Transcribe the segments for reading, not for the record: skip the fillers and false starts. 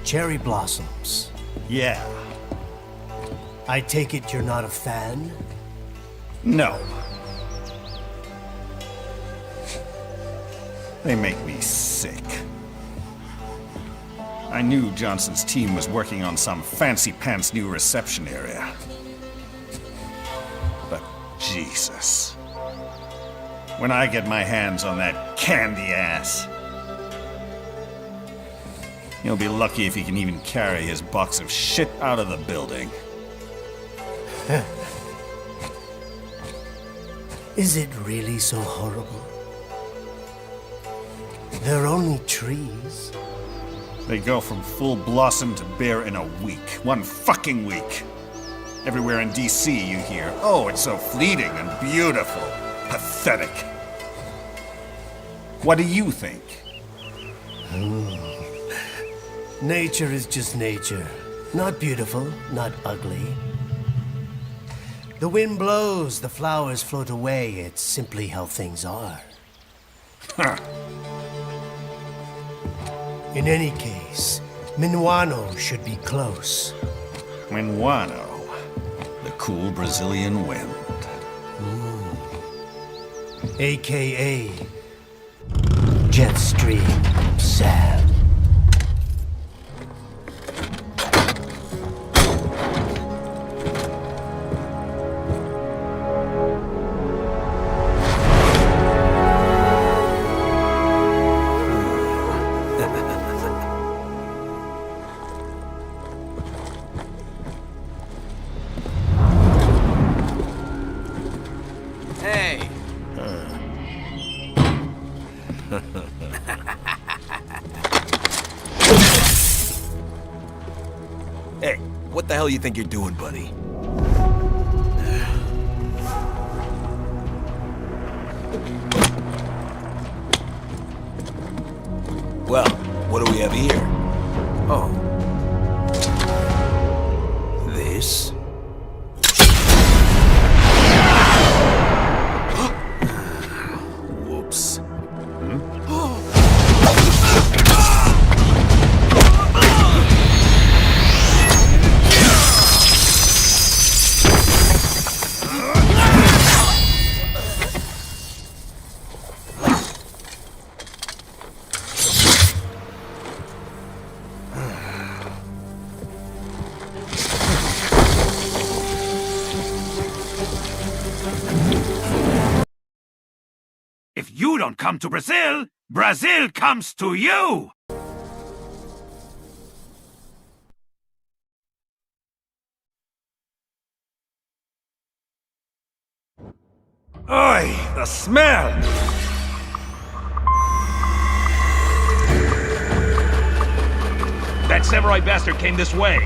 cherry blossoms. Yeah. I take it you're not a fan? No. They make me sick. I knew Johnson's team was working on some fancy-pants new reception area. But Jesus. When I get my hands on that candy ass, he'll be lucky if he can even carry his box of shit out of the building. Is it really so horrible? They're only trees. They go from full blossom to bare in a week. 1 fucking week. Everywhere in DC you hear, oh, it's so fleeting and beautiful. Pathetic. What do you think? Nature is just nature. Not beautiful, not ugly. The wind blows, the flowers float away. It's simply how things are. Huh. In any case, Minuano should be close. Minuano, the cool Brazilian wind. AKA Jetstream Sam. Hey, what the hell you think you're doing, buddy? Well, what do we have here? Oh. This? Whoops. If you don't come to Brazil, Brazil comes to you! Oi, the smell! That samurai bastard came this way.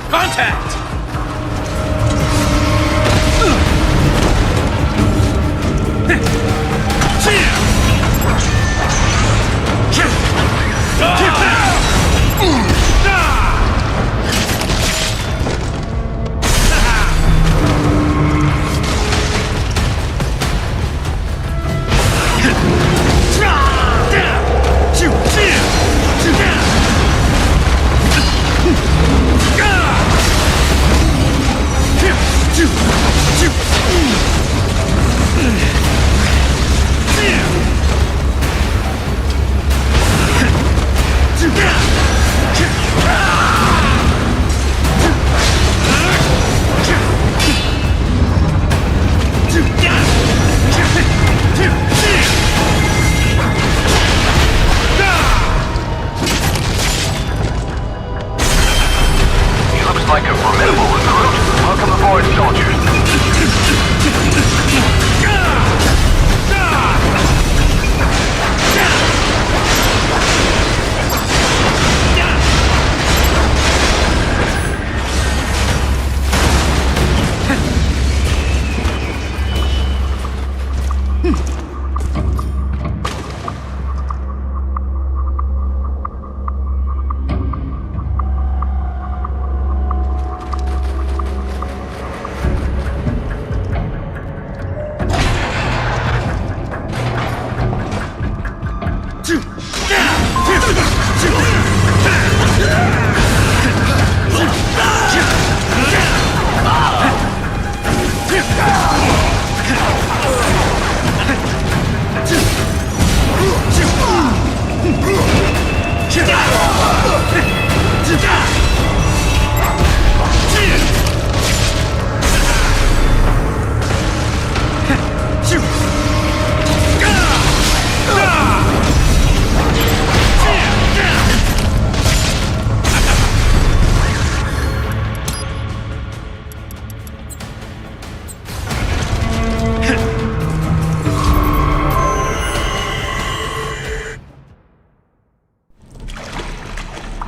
Contact!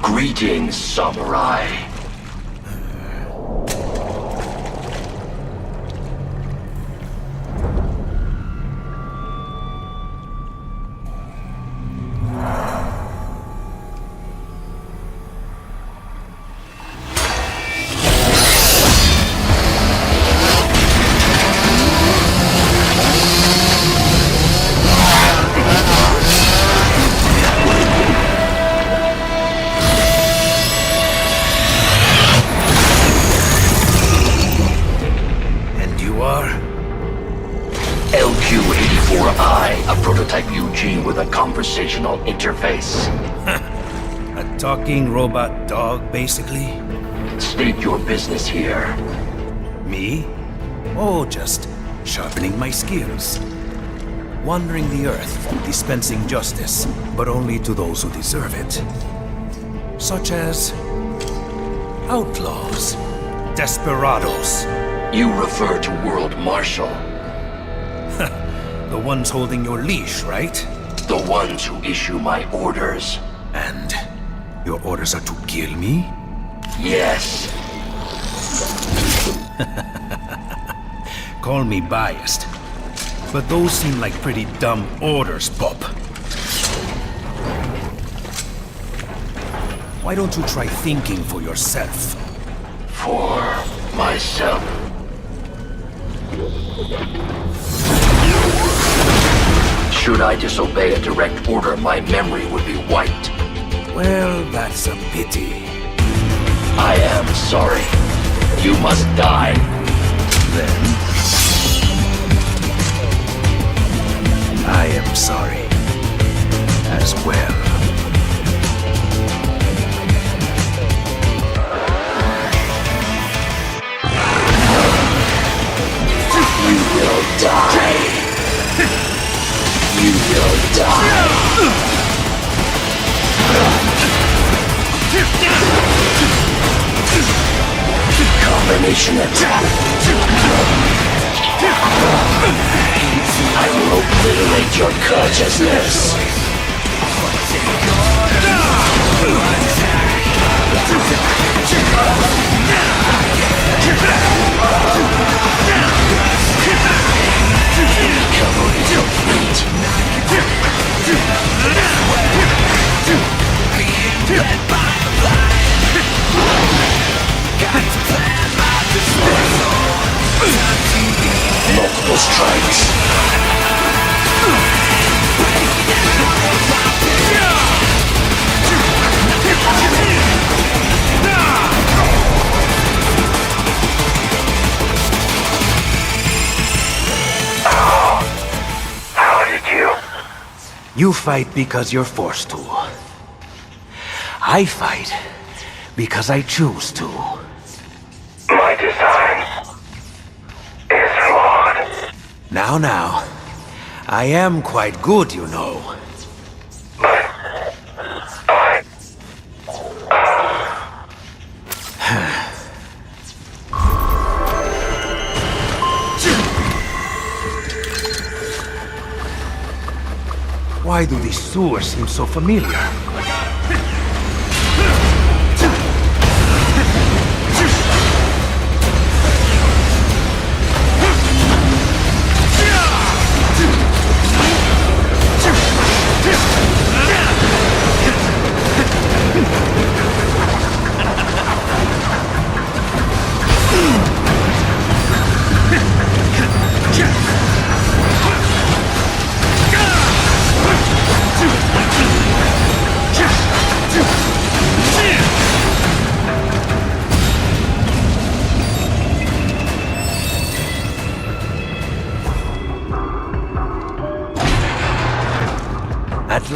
Greetings, samurai. LQ-84I, a prototype UG with a conversational interface. A talking robot dog, basically? State your business here. Me? Oh, just sharpening my skills. Wandering the earth, dispensing justice, but only to those who deserve it. Such as outlaws, desperados. You refer to World Marshal. The ones holding your leash, right? The ones who issue my orders. And your orders are to kill me? Yes. Call me biased, but those seem like pretty dumb orders, Pop. Why don't you try thinking for yourself? For myself. Should I disobey a direct order, my memory would be wiped. Well, that's a pity. I am sorry. You must die. Then I am sorry as well. You will die. You will die. Combination attack. I will obliterate your consciousness. Recovery complete. Multiple strikes. How did you? You fight because you're forced to. I fight because I choose to. My design is flawed. Now, I am quite good, you know. But I... Why do these sewers seem so familiar?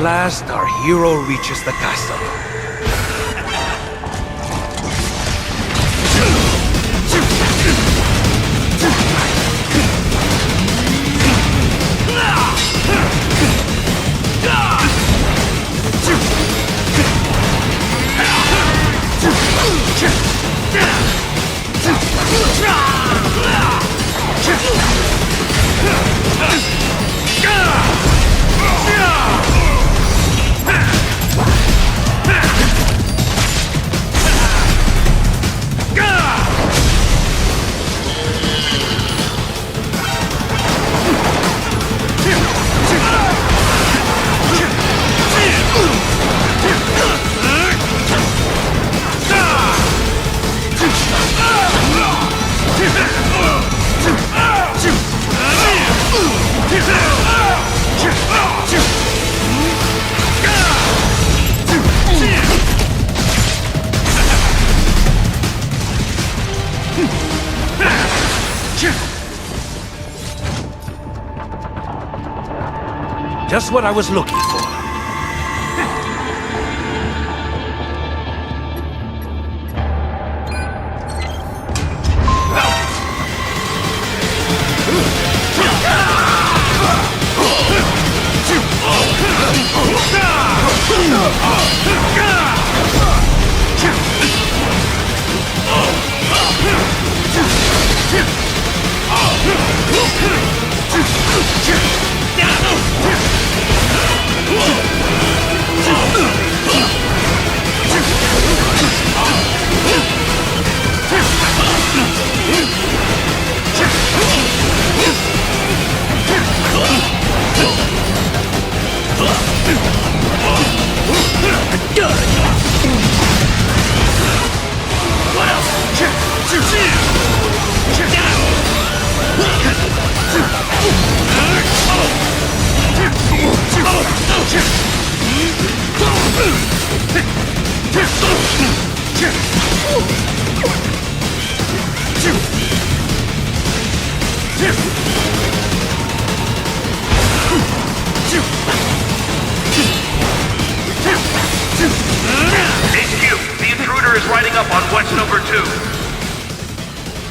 last, our hero reaches the castle. Just what I was looking for.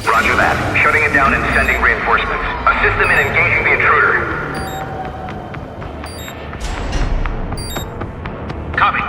Roger that. Shutting it down and sending reinforcements. Assist them in engaging the intruder. Copy.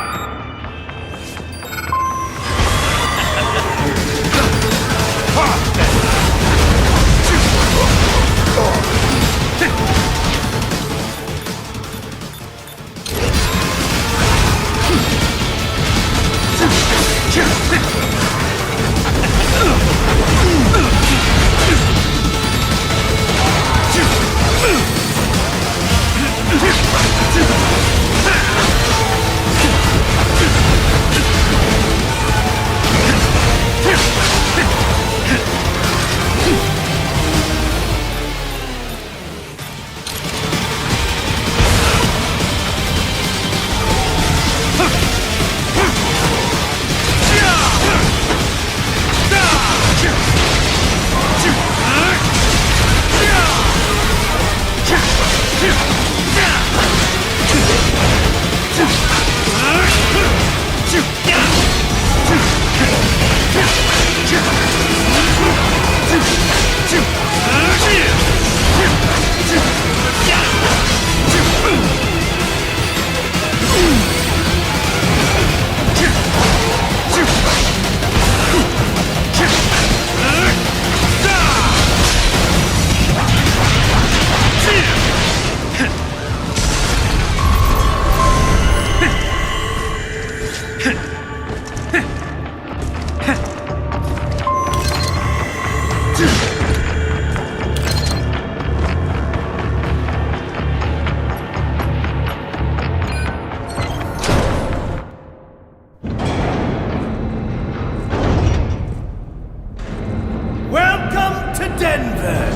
Welcome to Denver!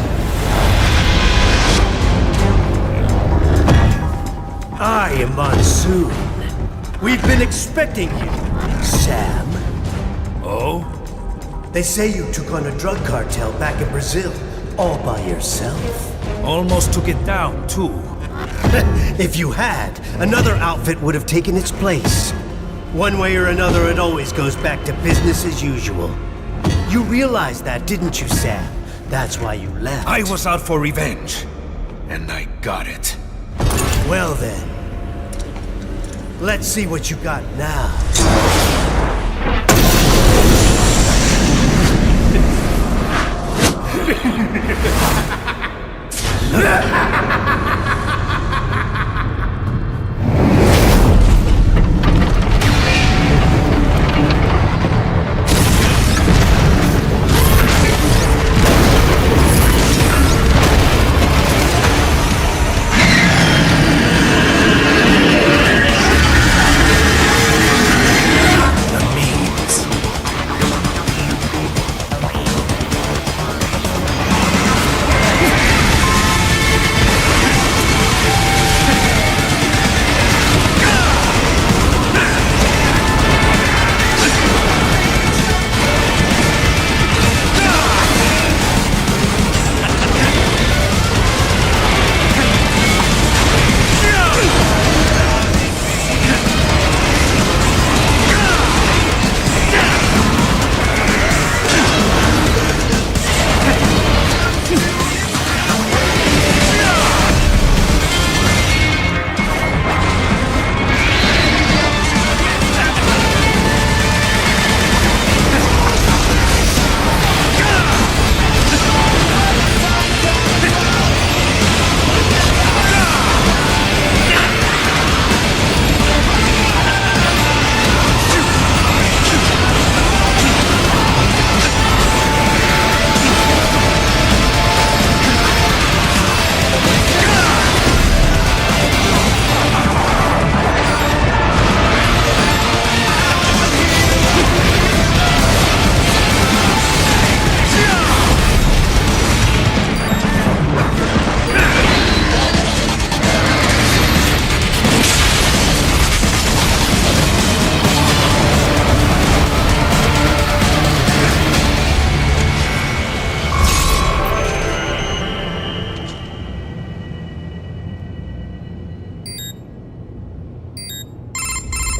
I am Monsoon. We've been expecting you, Sam. Oh? They say you took on a drug cartel back in Brazil, all by yourself. Almost took it down, too. If you had, another outfit would have taken its place. One way or another, it always goes back to business as usual. You realized that, didn't you, Sam? That's why you left. I was out for revenge, and I got it. Well then, let's see what you got now.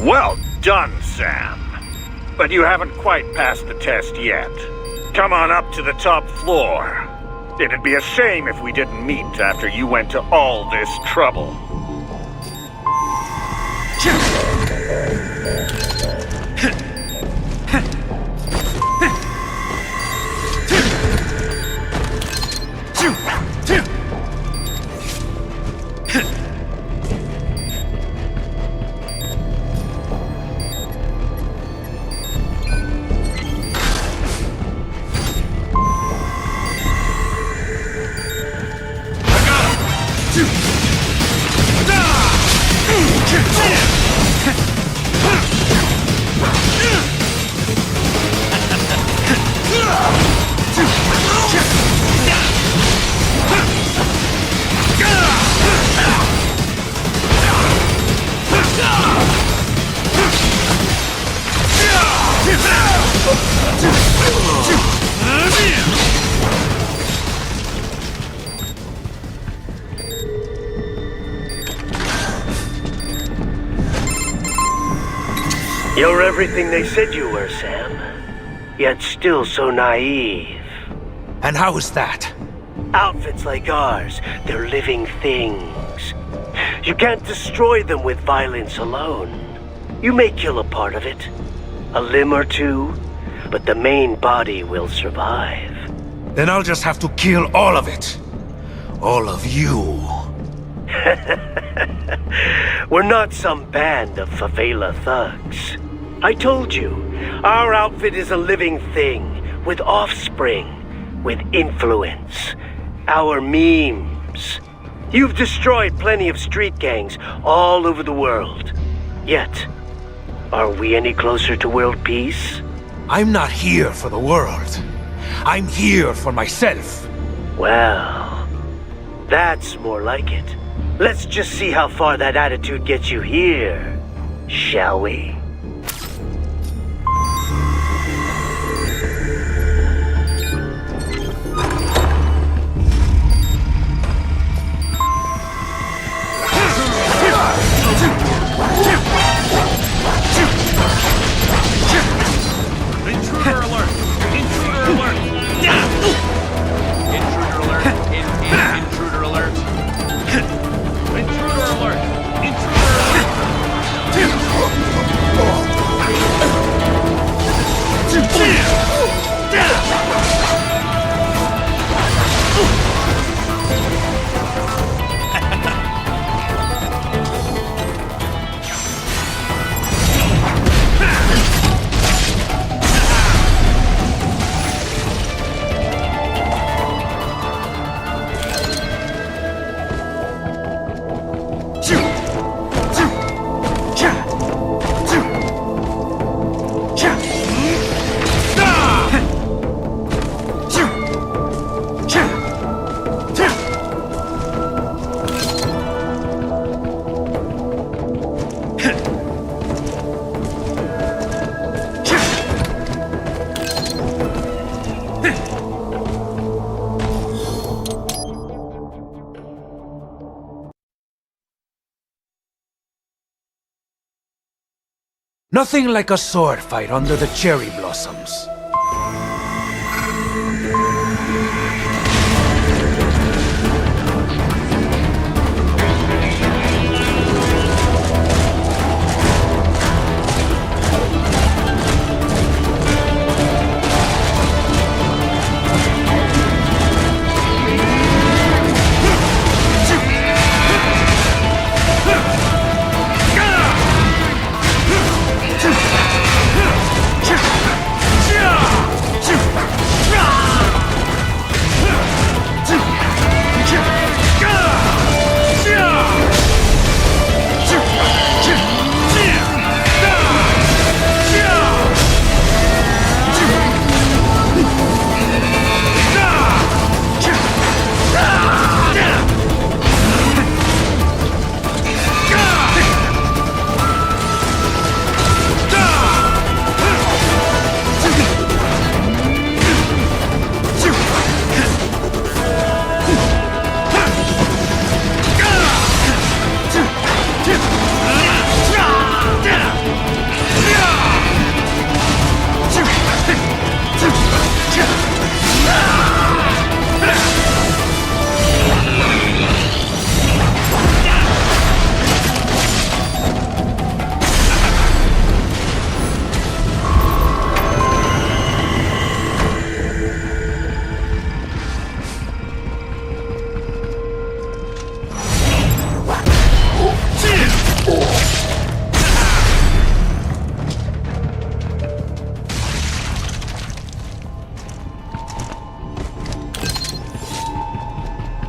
Well done, Sam. But you haven't quite passed the test yet. Come on up to the top floor. It'd be a shame if we didn't meet after you went to all this trouble. You're everything they said you were, Sam. Yet still so naive. And how is that? Outfits like ours, they're living things. You can't destroy them with violence alone. You may kill a part of it, a limb or two, but the main body will survive. Then I'll just have to kill all of it. All of you. We're not some band of favela thugs. I told you, our outfit is a living thing, with offspring, with influence. Our memes. You've destroyed plenty of street gangs all over the world. Yet, are we any closer to world peace? I'm not here for the world. I'm here for myself. Well, that's more like it. Let's just see how far that attitude gets you here, shall we? Nothing like a sword fight under the cherry blossoms.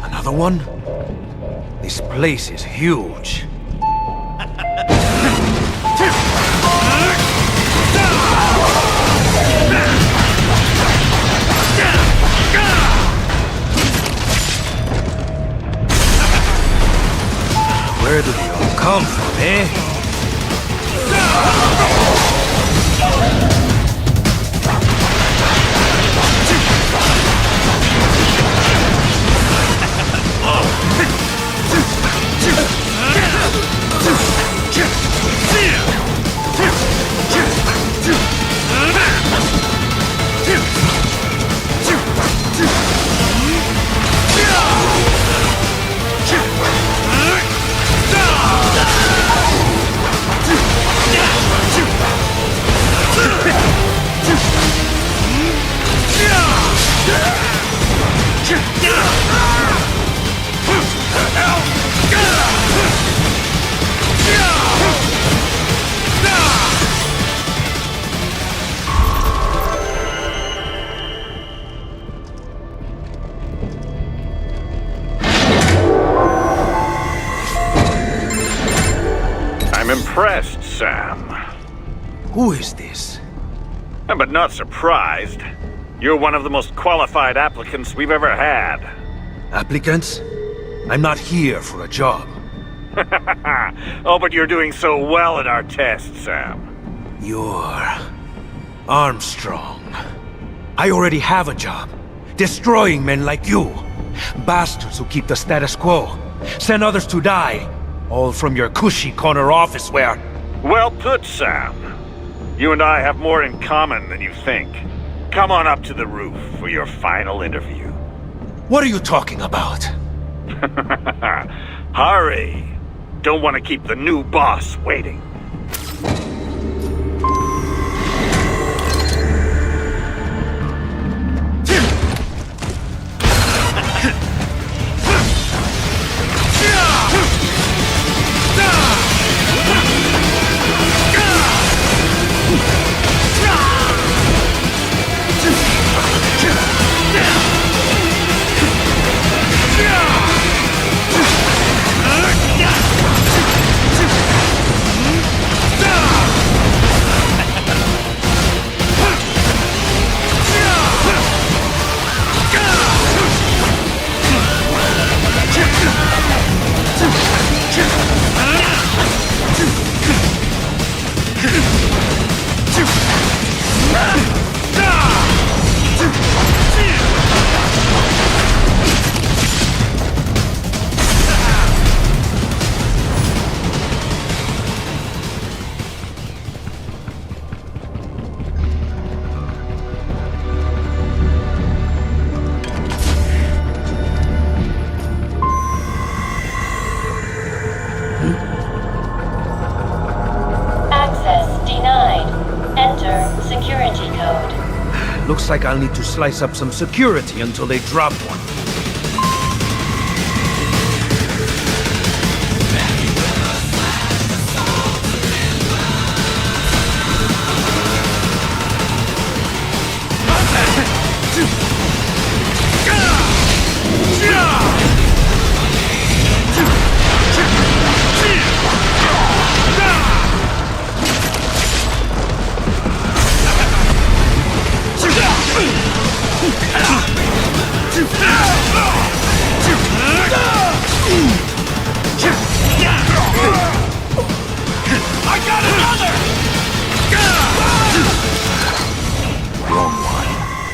Another one? This place is huge. Where do they all come from, eh? I'm impressed, Sam. Who is this? But not surprised. You're one of the most qualified applicants we've ever had. Applicants? I'm not here for a job. Oh, but you're doing so well at our test, Sam. You're... Armstrong. I already have a job. Destroying men like you. Bastards who keep the status quo. Send others to die. All from your cushy corner office where... Well put, Sam. You and I have more in common than you think. Come on up to the roof for your final interview. What are you talking about? Hurry! Don't want to keep the new boss waiting. node. Looks like I'll need to slice up some security until they drop one.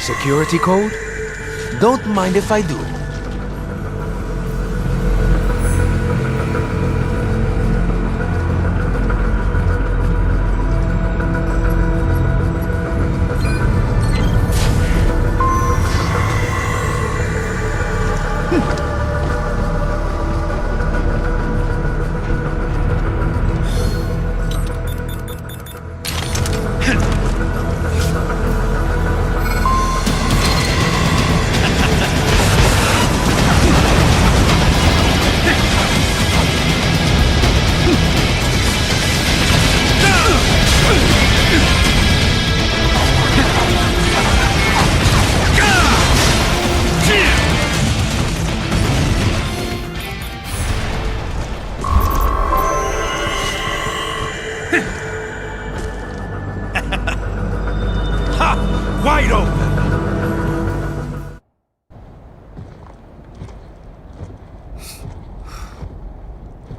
Security code? Don't mind if I do. Wide open!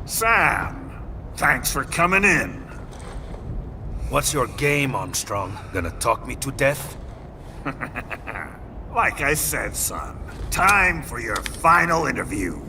Sam, thanks for coming in. What's your game, Armstrong? Gonna talk me to death? Like I said, son, time for your final interview.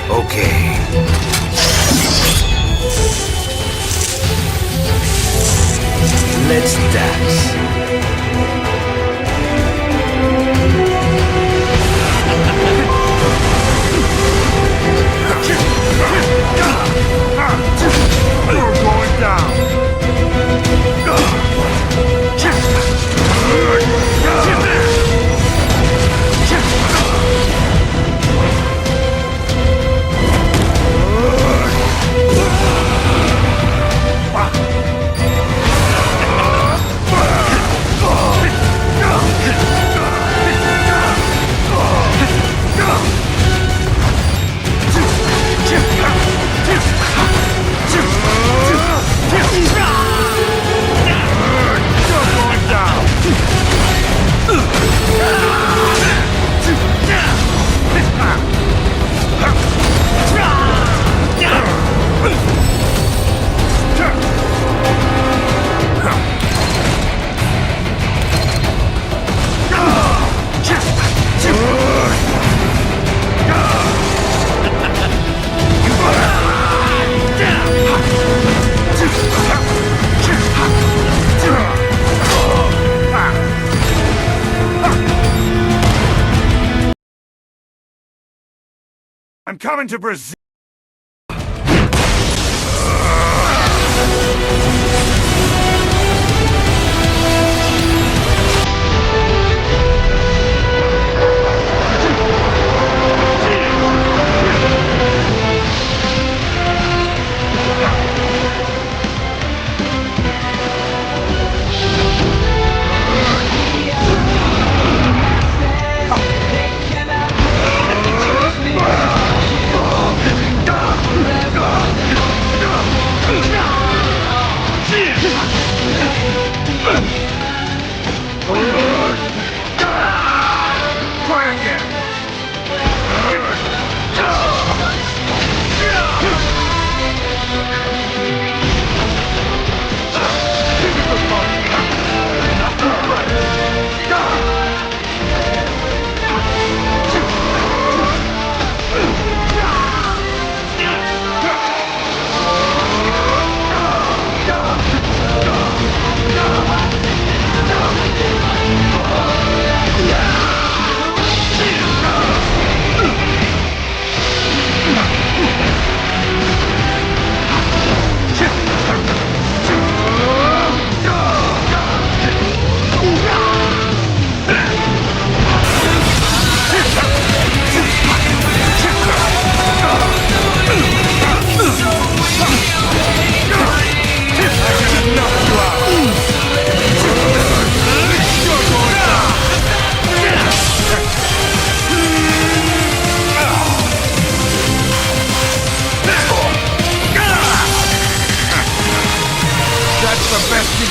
Okay. Let's dance. You're going down. I'm coming to Brazil.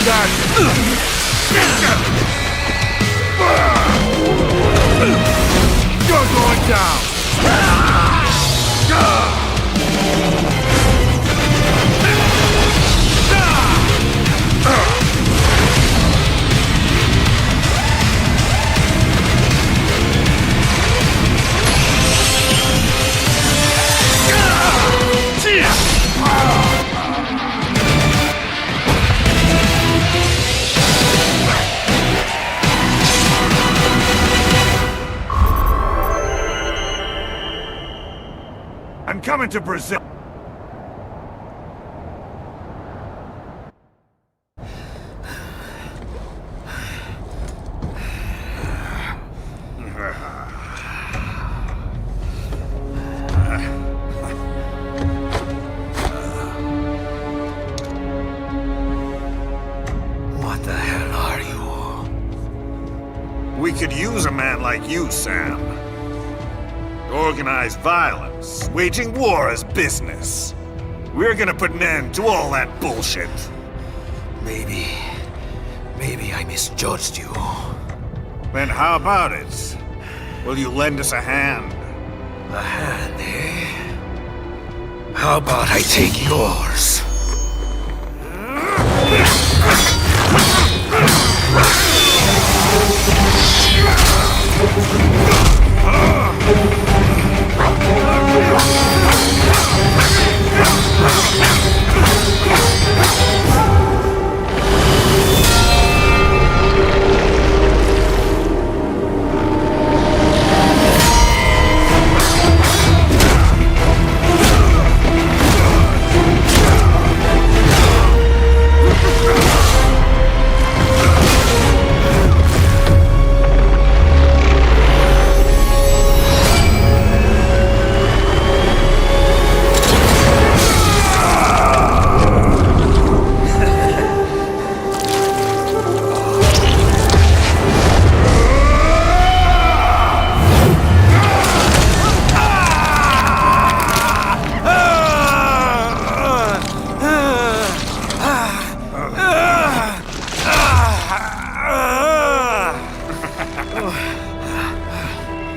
You're going down! I'm coming to Brazil. What the hell are you? We could use a man like you, Sam. Organized violence, waging war as business. We're gonna put an end to all that bullshit. Maybe I misjudged you. Then how about it? Will you lend us a hand? A hand, eh? How about I take yours?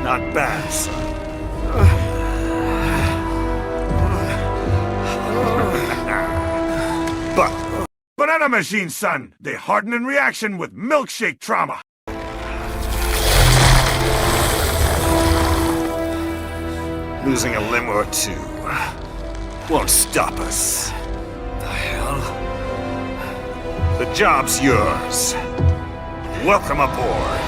Not bad, son. But banana machine, son! They harden in reaction with milkshake trauma. Losing a limb or two won't stop us. The hell? The job's yours. Welcome aboard.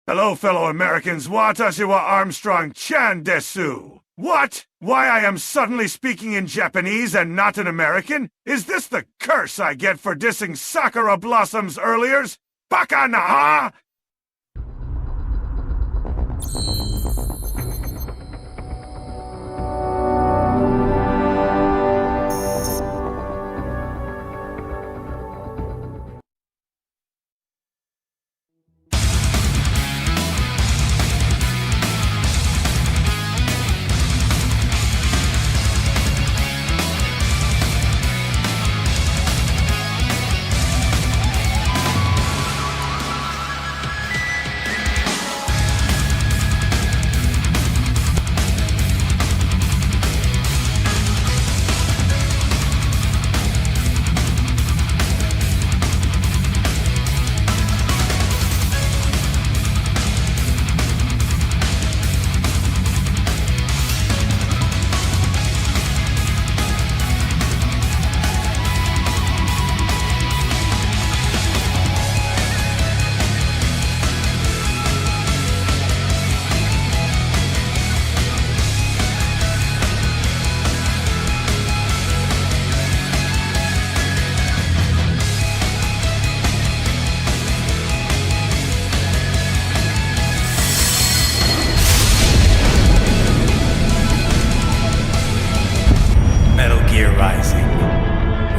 Hello, fellow Americans. Watashi wa Armstrong chan desu. What? Why I am suddenly speaking in Japanese and not an American? Is this the curse I get for dissing Sakura Blossom's earliers? Baka na ha?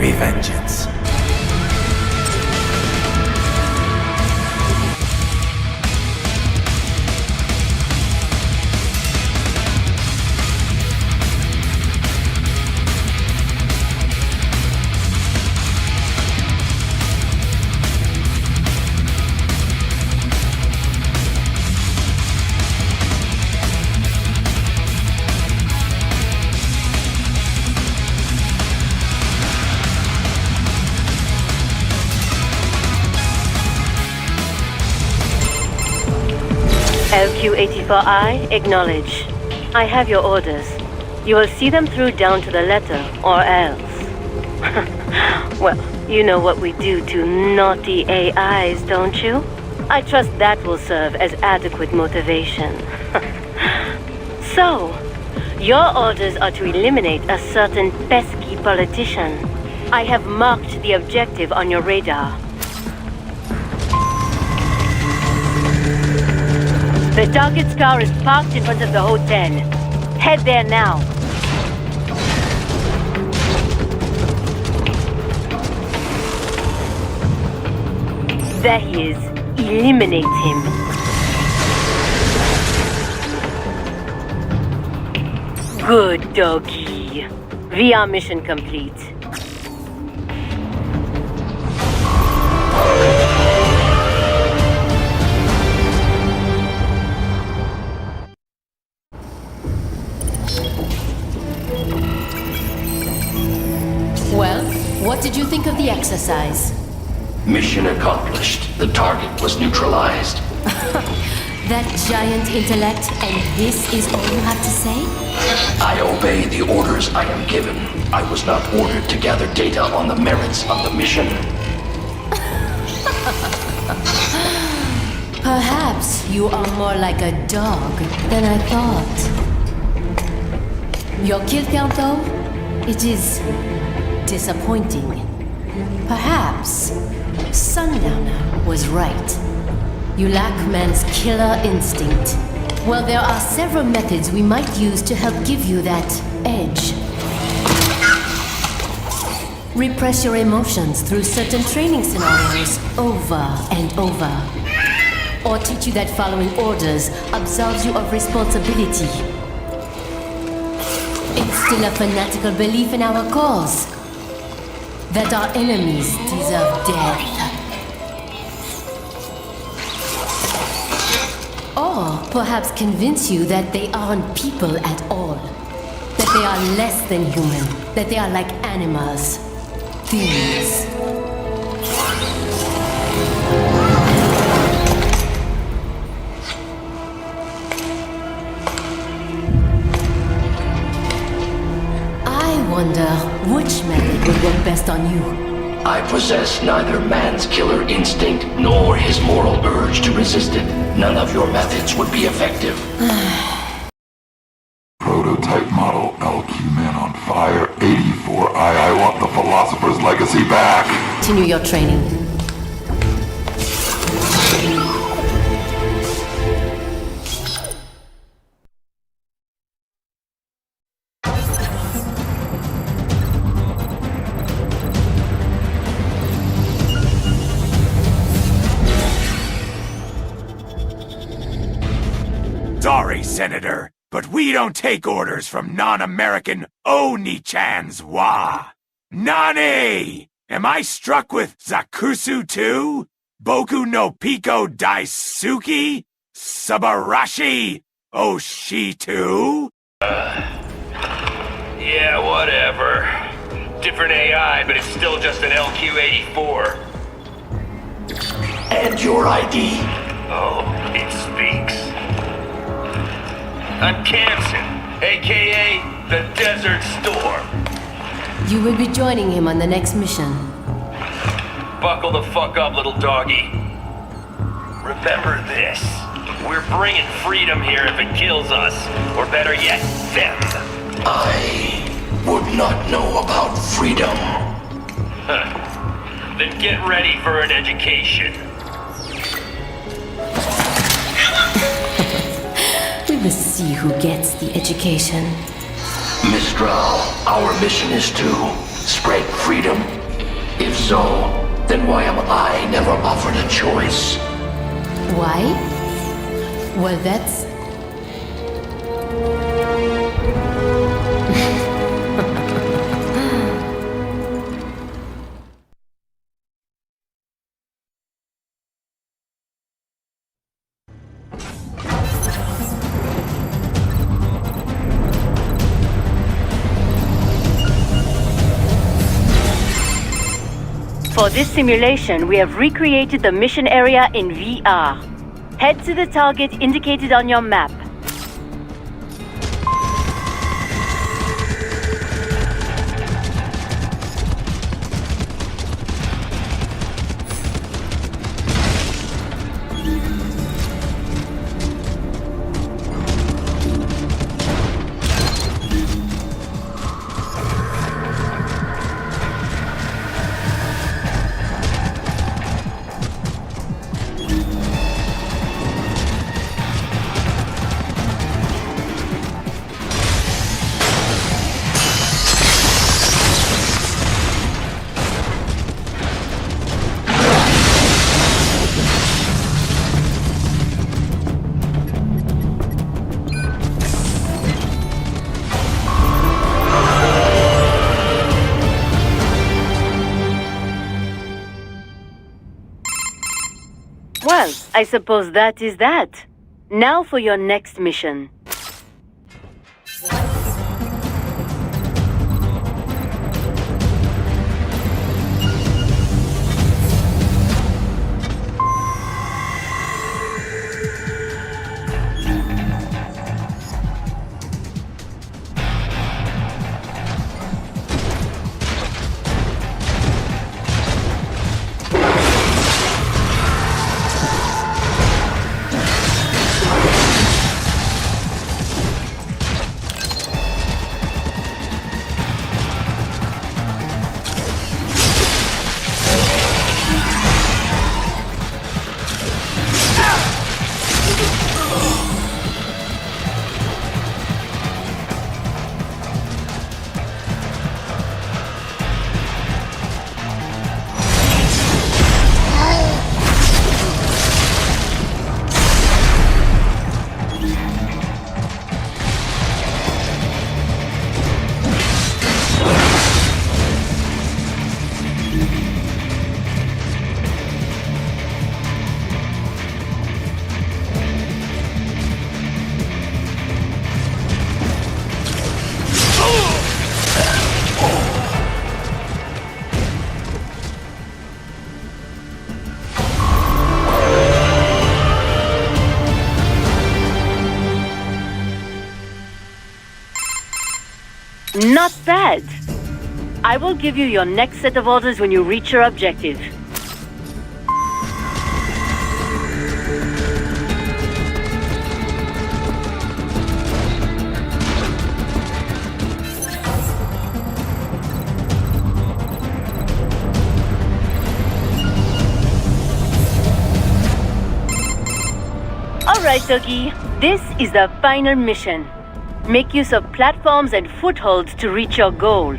Revengeance. LQ-84I, acknowledge. I have your orders. You will see them through down to the letter, or else. Well, you know what we do to naughty AIs, don't you? I trust that will serve as adequate motivation. So, your orders are to eliminate a certain pesky politician. I have marked the objective on your radar. The target's car is parked in front of the hotel. Head there now. There he is. Eliminate him. Good doggy. VR mission complete. Well, what did you think of the exercise? Mission accomplished. The target was neutralized. That giant intellect, and this is all you have to say? I obey the orders I am given. I was not ordered to gather data on the merits of the mission. Perhaps you are more like a dog than I thought. Your kill count, though? It is disappointing. Perhaps Sundowner was right. You lack man's killer instinct. Well, there are several methods we might use to help give you that edge. Repress your emotions through certain training scenarios over and over. Or teach you that following orders absolves you of responsibility. Instill a fanatical belief in our cause. That our enemies deserve death. Or perhaps convince you that they aren't people at all. That they are less than human. That they are like animals. Things. I wonder which method would work best on you. I possess neither man's killer instinct nor his moral urge to resist it. None of your methods would be effective. Prototype model LQ Man on fire 84. I want the Philosopher's Legacy back. Continue your training. Sorry, Senator, but we don't take orders from non-American Oni-chans, wa? Nani! Am I struck with Zakusu too? Boku no Pico Daisuke? Subarashi Oshitu? Yeah, whatever. Different AI, but it's still just an LQ-84. And your ID? Oh, it speaks. I'm Kamsin, aka the Desert Storm. You will be joining him on the next mission. Buckle the fuck up, little doggy. Remember this. We're bringing freedom here if it kills us. Or better yet, them. I would not know about freedom. Then get ready for an education. We will see who gets the education. Mistral, our mission is to spread freedom. If so, then why am I never offered a choice? Why? Well, that's... For this simulation, we have recreated the mission area in VR. Head to the target indicated on your map. Well, I suppose that is that. Now for your next mission. Not bad. I will give you your next set of orders when you reach your objective. Alright, Doggy. This is the final mission. Make use of platforms and footholds to reach your goal.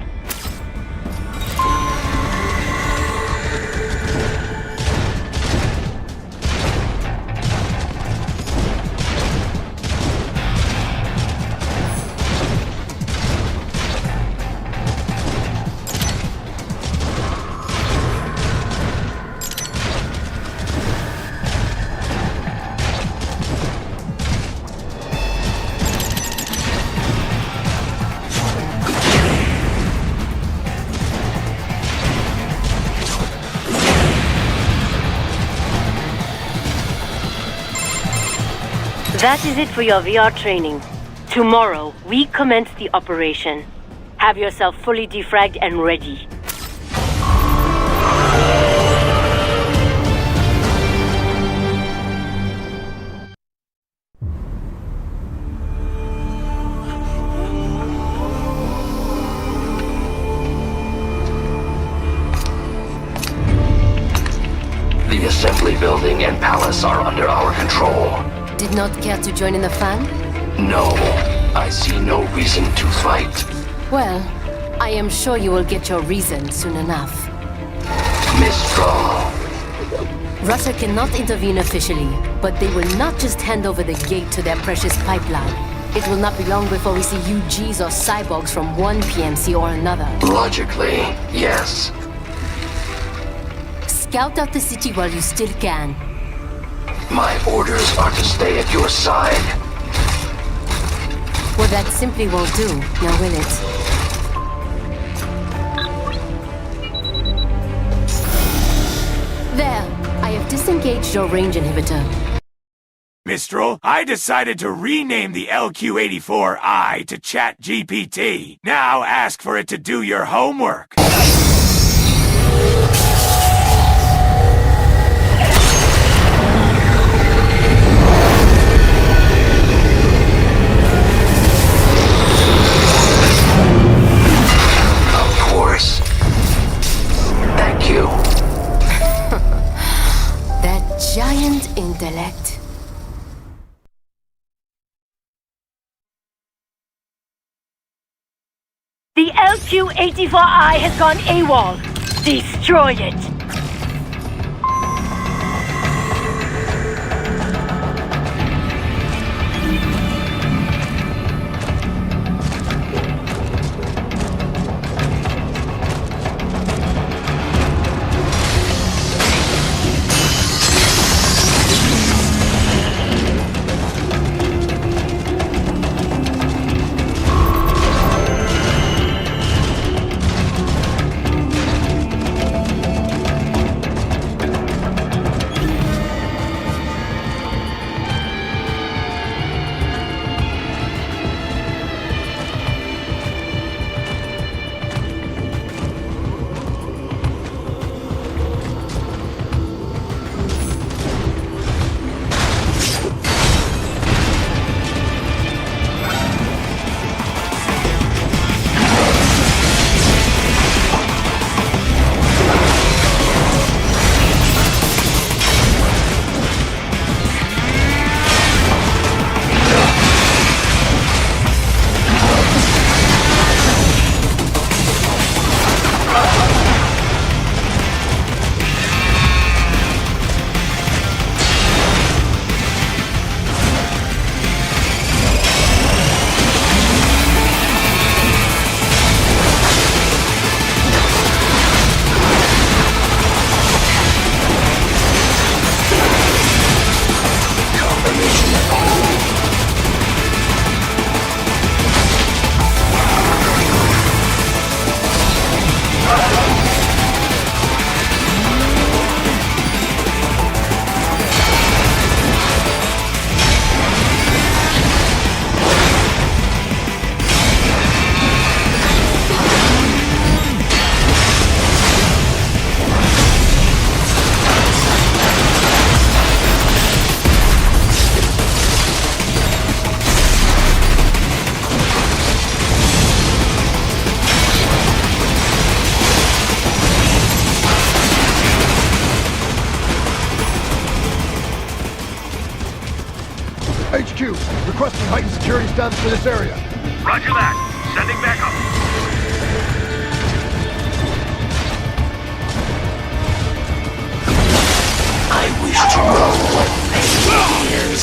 That is it for your VR training. Tomorrow, we commence the operation. Have yourself fully defragged and ready. The assembly building and palace are under our control. Did not care to join in the fun? No, I see no reason to fight. Well, I am sure you will get your reason soon enough. Mistral. Russia cannot intervene officially, but they will not just hand over the gate to their precious pipeline. It will not be long before we see UGs or cyborgs from one PMC or another. Logically, yes. Scout out the city while you still can. My orders are to stay at your side. Well, that simply won't do, now will it? There, I have disengaged your range inhibitor. Mistral, I decided to rename the LQ-84I to ChatGPT. Now ask for it to do your homework. Of course. Thank you. That giant intellect. The LQ-84I has gone AWOL. Destroy it. HQ, requesting heightened security status for this area. Roger that. Sending backup. I wish to know what pain is.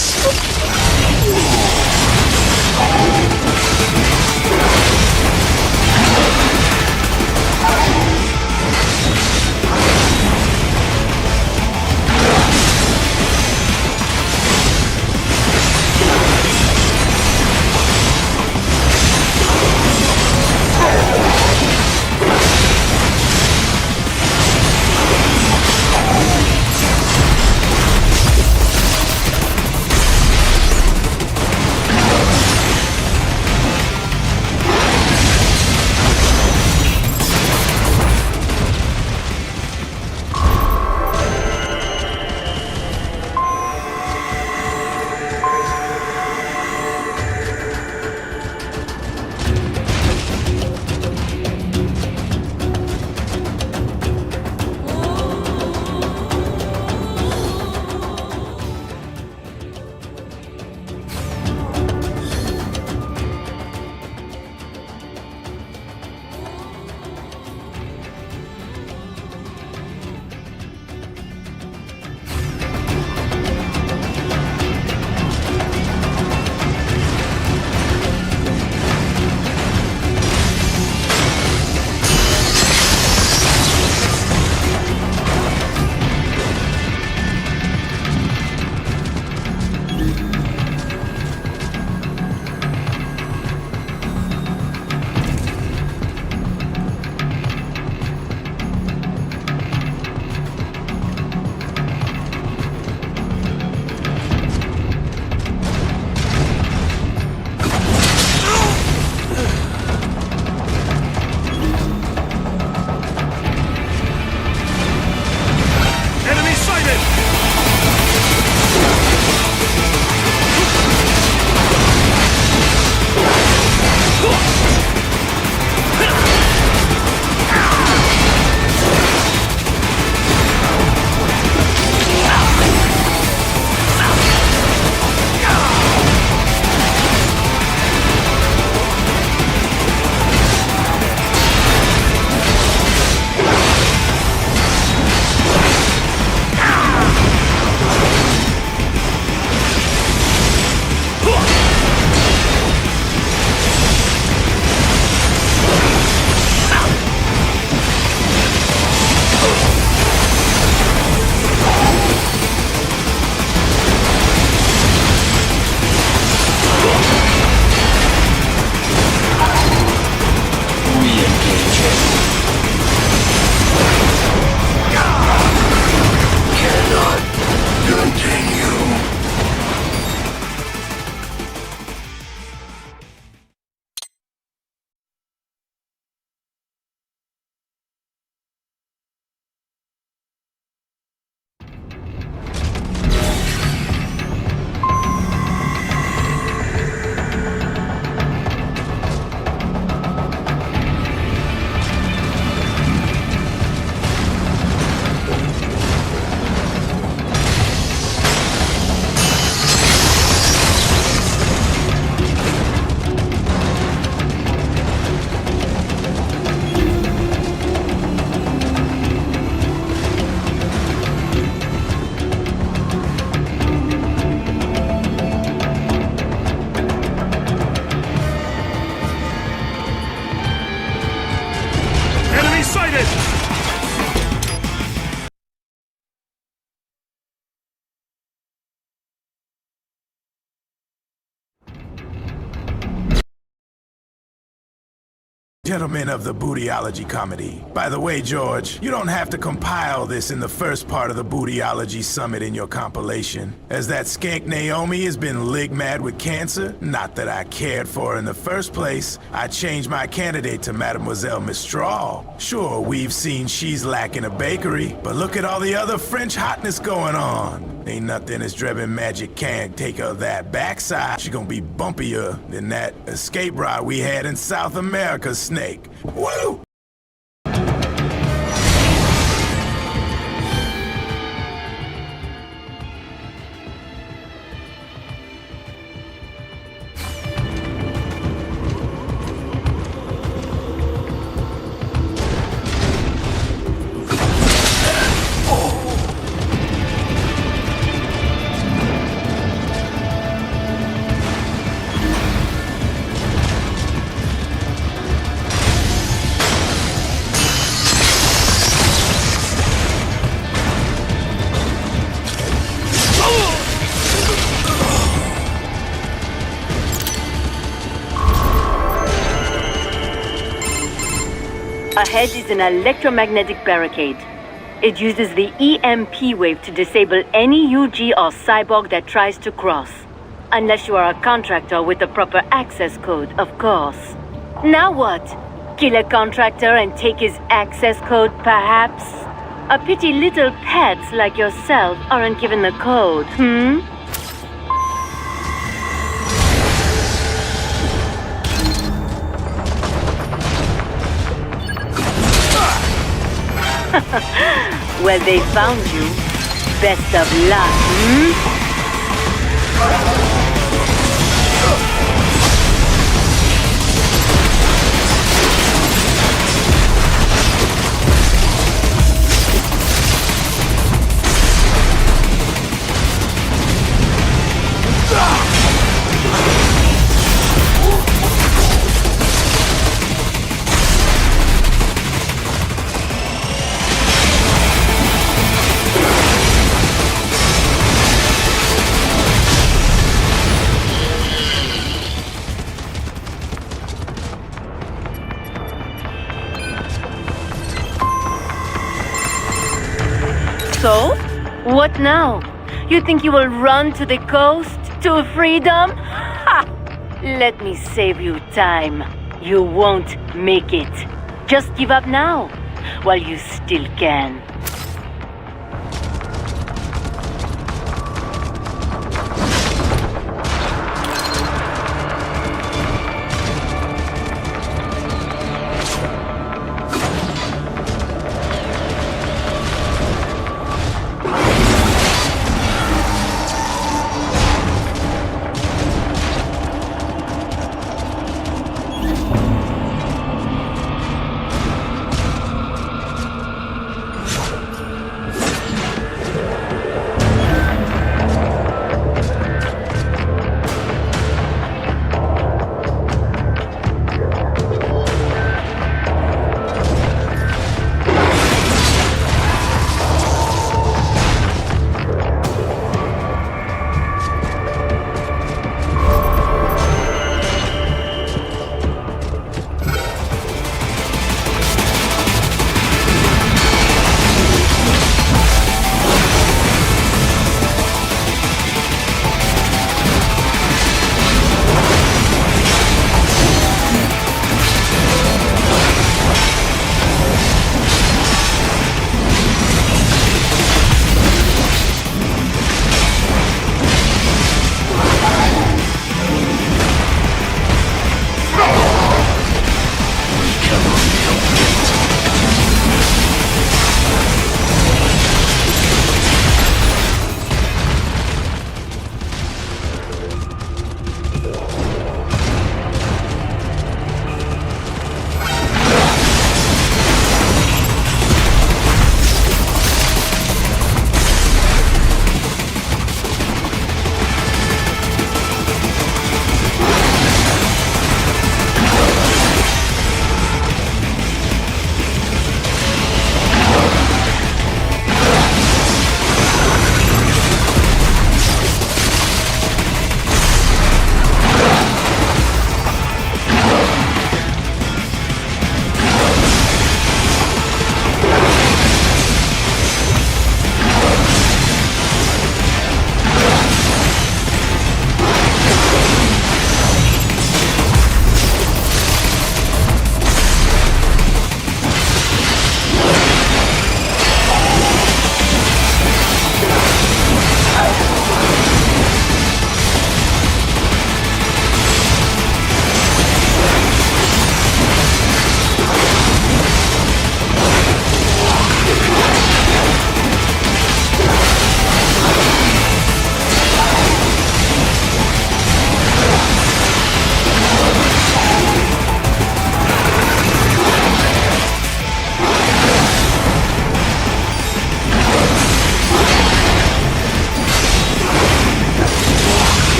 Gentlemen of the Bootyology Comedy. By the way, George, you don't have to compile this in the first part of the Bootyology Summit in your compilation. As that skank Naomi has been lig-mad with cancer, not that I cared for her in the first place, I changed my candidate to Mademoiselle Mistral. Sure, we've seen she's lacking a bakery, but look at all the other French hotness going on. Ain't nothing as Drebin magic can't take her that backside. She gonna be bumpier than that escape ride we had in South America, Snake. Woo! Ahead is an electromagnetic barricade. It uses the EMP wave to disable any UG or cyborg that tries to cross. Unless you are a contractor with the proper access code, of course. Now what? Kill a contractor and take his access code, perhaps? A pity little pets like yourself aren't given the code, Well, they found you. Best of luck, So? What now? You think you will run to the coast? To freedom? Ha! Let me save you time. You won't make it. Just give up now, while you still can.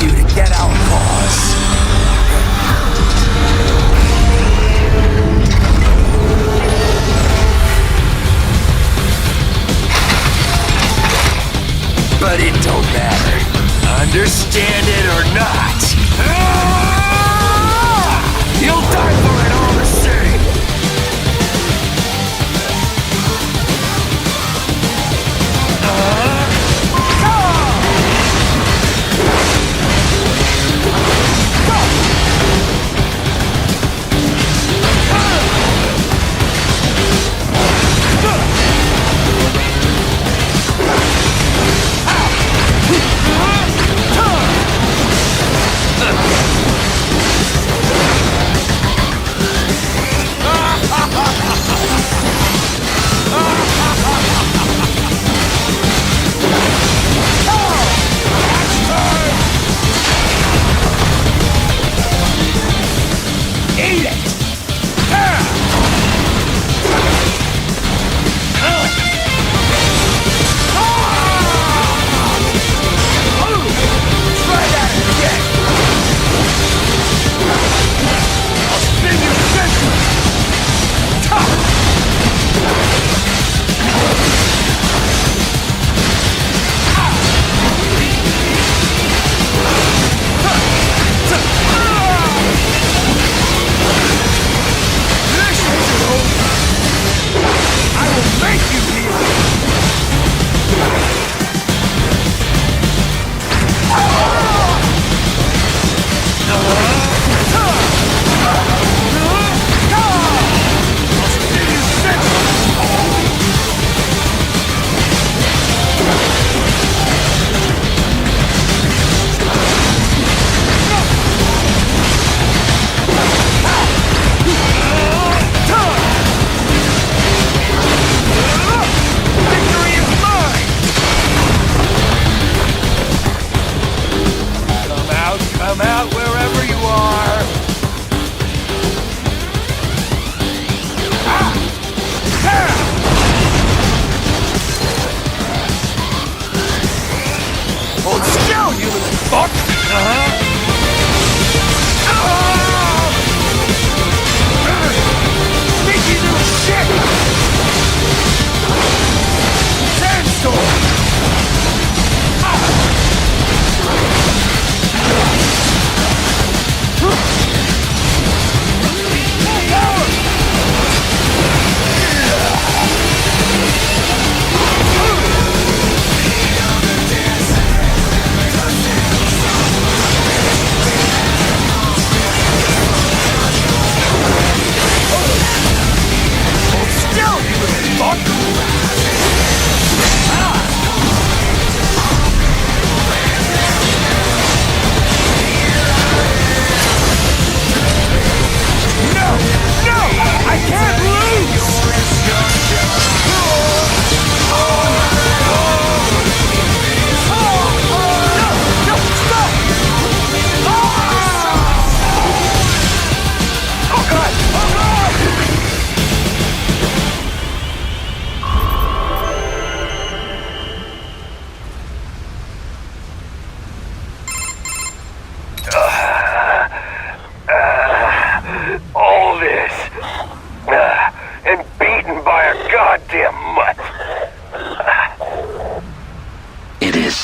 you to get our cause. But it don't matter. Understand it or not. You'll die for it all the same.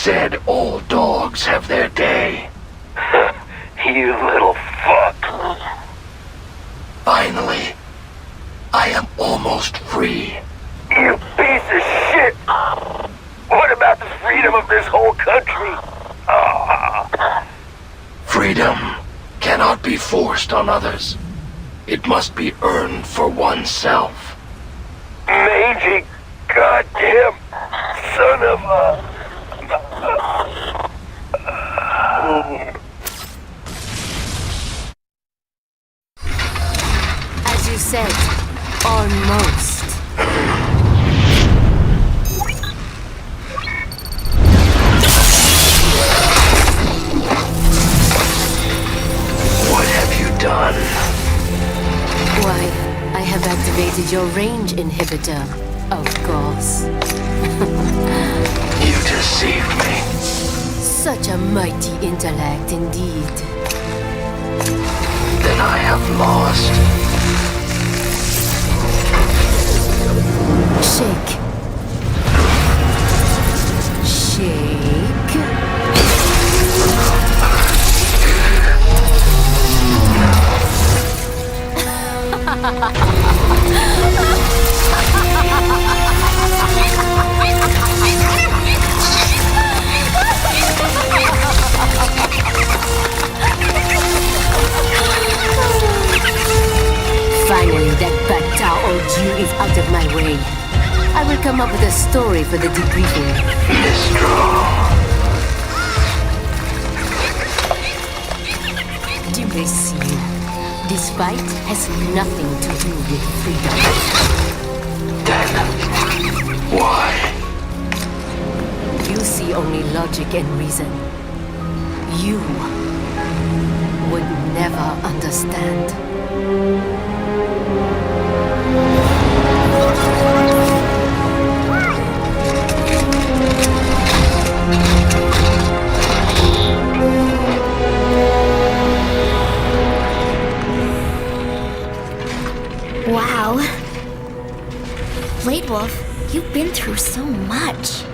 said all dogs have their day. You little fuck. Finally, I am almost free. You piece of shit! What about the freedom of this whole country? Freedom cannot be forced on others. It must be earned for oneself. Mangy, goddamn son of a... As you said, almost. What have you done? Why, I have activated your range inhibitor, of course. You deceived me. Such a mighty intellect indeed. Then I have lost. Shake. Shake. Finally, that Batao old Jew is out of my way. I will come up with a story for the debriefing. Mistral. Do they see you? This fight has nothing to do with freedom. Then, why? You see only logic and reason. You would never understand. Wow. Blade Wolf, you've been through so much.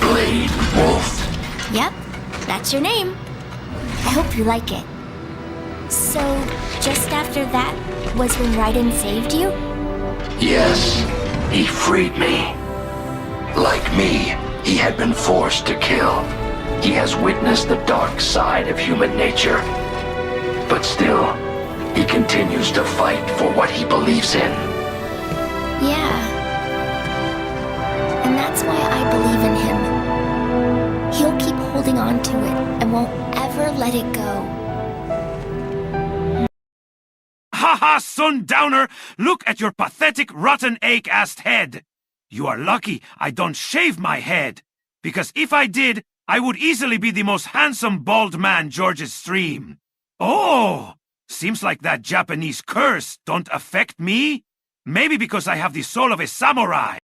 Blade Wolf? Yep, that's your name. I hope you like it. So, just after that was when Raiden saved you? Yes, he freed me. Like me, he had been forced to kill. He has witnessed the dark side of human nature. But still, he continues to fight for what he believes in. Yeah. And that's why I believe in him. He'll keep holding on to it and won't ever let it go. Ha, Sundowner! Look at your pathetic, rotten, ache-assed head! You are lucky I don't shave my head, because if I did, I would easily be the most handsome bald man George's stream. Oh! Seems like that Japanese curse don't affect me? Maybe because I have the soul of a samurai.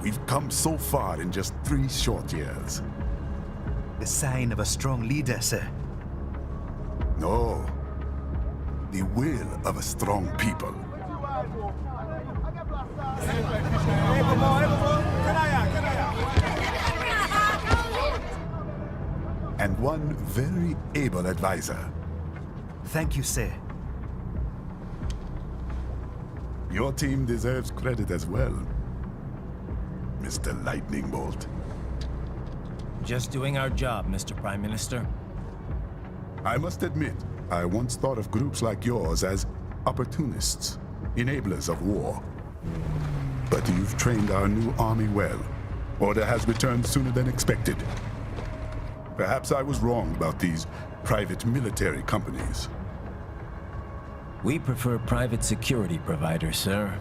We've come so far in just 3 short years. The sign of a strong leader, sir. No. The will of a strong people. And one very able advisor. Thank you, sir. Your team deserves credit as well, Mr. Lightning Bolt. Just doing our job, Mr. Prime Minister. I must admit, I once thought of groups like yours as opportunists, enablers of war. But you've trained our new army well. Order has returned sooner than expected. Perhaps I was wrong about these private military companies. We prefer private security providers, sir.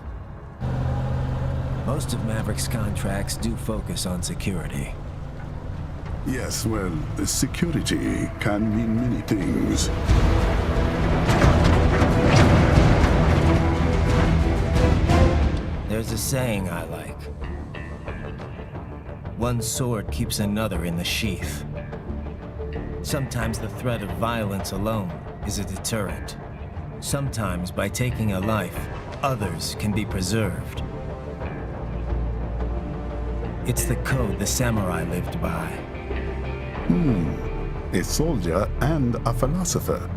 Most of Maverick's contracts do focus on security. Yes, well, security can mean many things. There's a saying I like. One sword keeps another in the sheath. Sometimes the threat of violence alone is a deterrent. Sometimes by taking a life, others can be preserved. It's the code the samurai lived by. A soldier and a philosopher.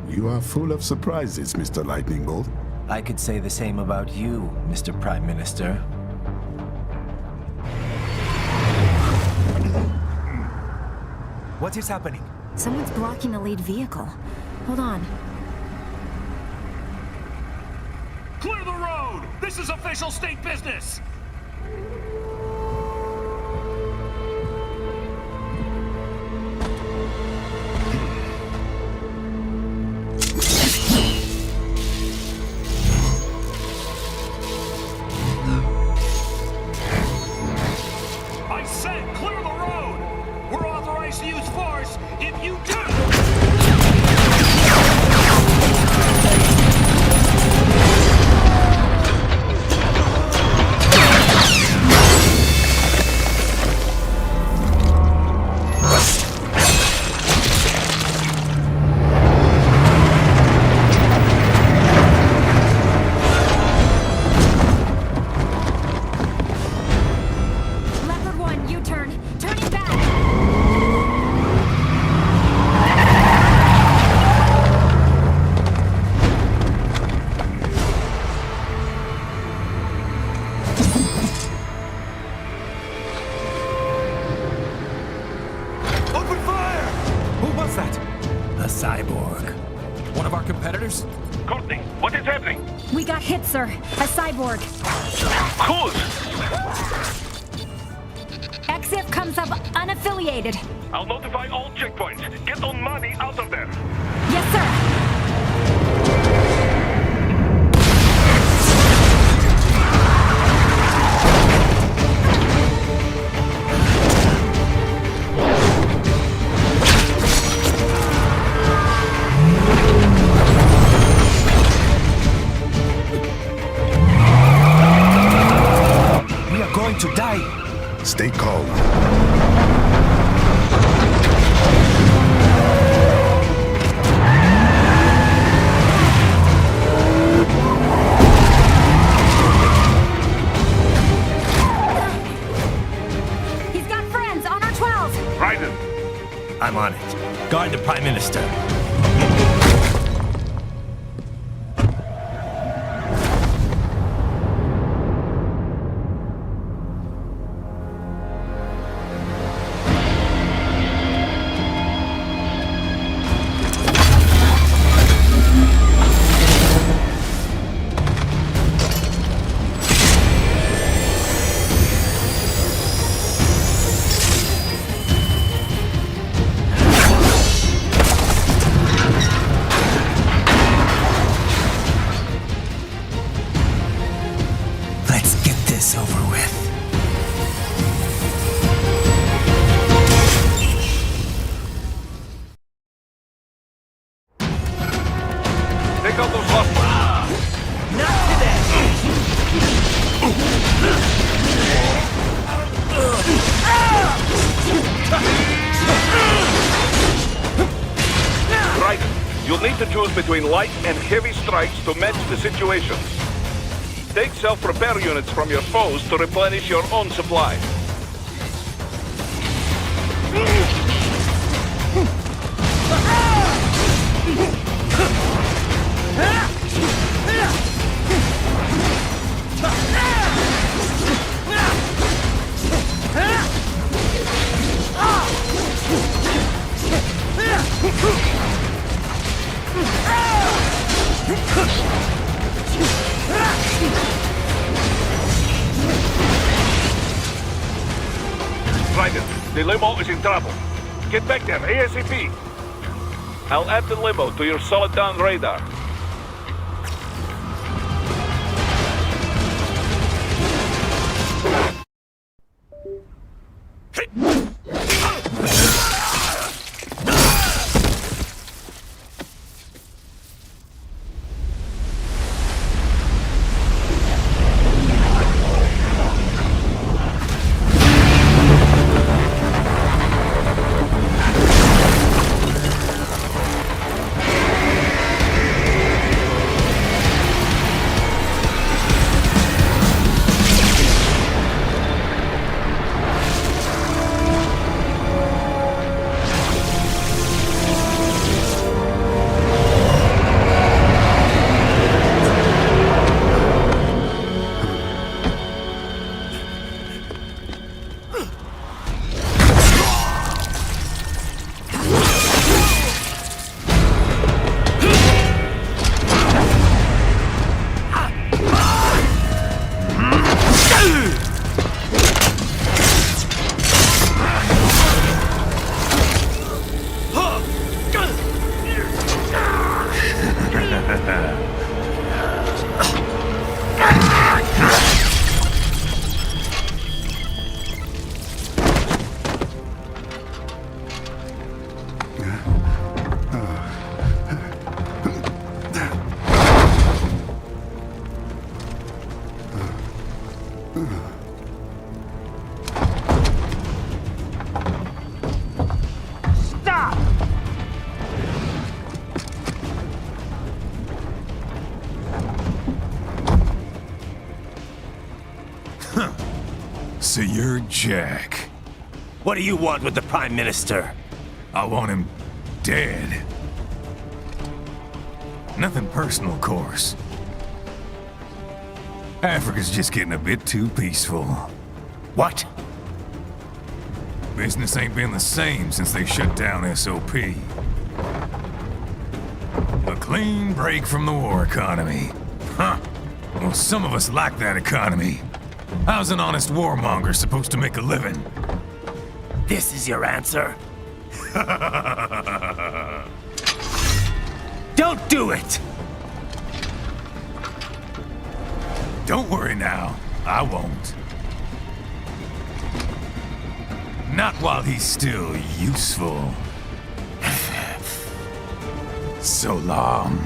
You are full of surprises, Mr. Lightning Bolt. I could say the same about you, Mr. Prime Minister. What is happening? Someone's blocking the lead vehicle. Hold on. Clear the road! This is official state business! I said clear the road! We're authorized to use force if you do! We got hit, sir. A cyborg. Whose? Exif comes up unaffiliated. I'll notify all checkpoints. Get on money out of there. Yes, sir. To die. Stay calm. He's got friends on our 12. Raiden. I'm on it. Guard the Prime Minister. need to choose between light and heavy strikes to match the situation. Take self-repair units from your foes to replenish your own supply. Ryder, the limo is in trouble. Get back there, ASAP. I'll add the limo to your solid down radar. So you're Jack. What do you want with the Prime Minister? I want him dead. Nothing personal, of course. Africa's just getting a bit too peaceful. What? Business ain't been the same since they shut down SOP. A clean break from the war economy. Huh. Well, some of us like that economy. How's an honest warmonger supposed to make a living? This is your answer? Don't do it! Don't worry now. I won't. Not while he's still useful. So long.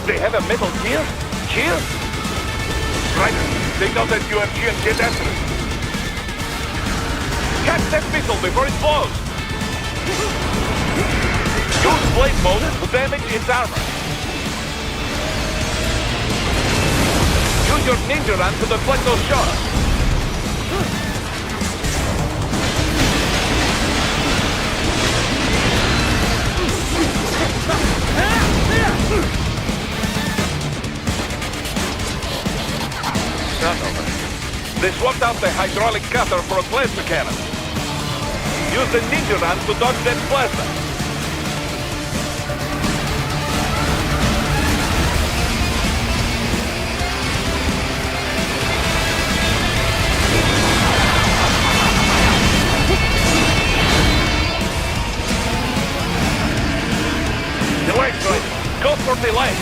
They have a metal gear? Gear? Ryder, take out that UMG and get after it. Catch that missile before it blows! Use blade mode to damage its armor. Use your ninja run to deflect those shots. Sundowner. They swapped out the hydraulic cutter for a plasma cannon. Use the ninja run to dodge that plasma. Delay, Strider. Go for delay.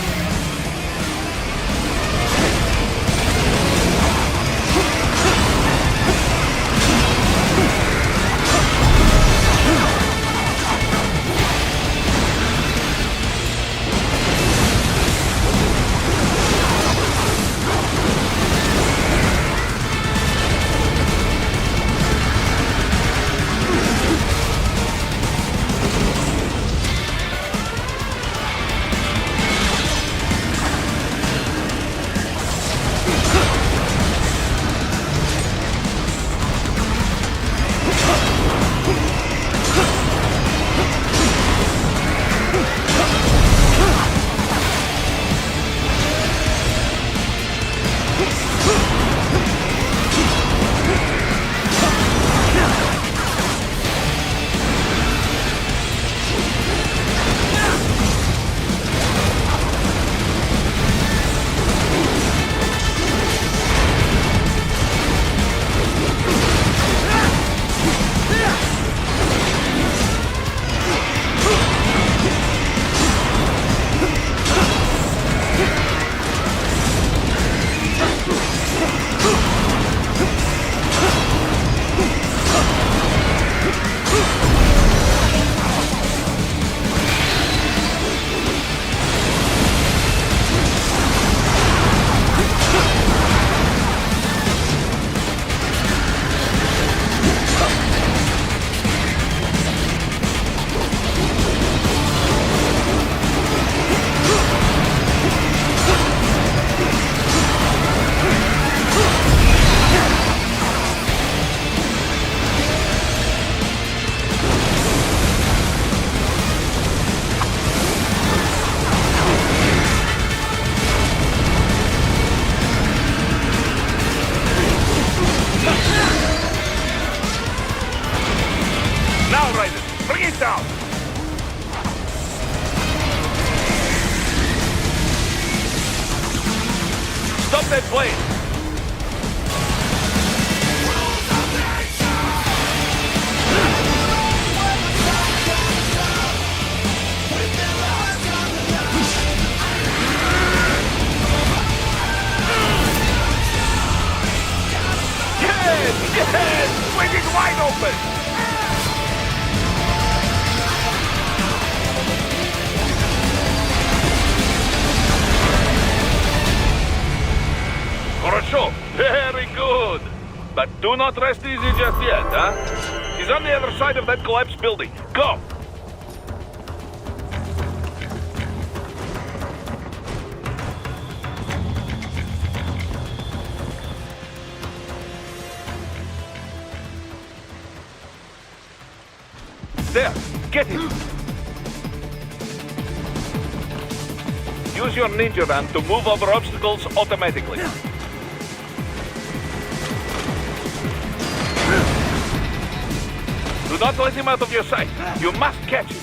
Yes! Yes! Swing it wide open! Хорошо. Very good. But do not rest easy just yet, huh? He's on the other side of that collapsed building. Go! There! Get him! Use your ninja van to move over obstacles automatically. Do not let him out of your sight. You must catch him.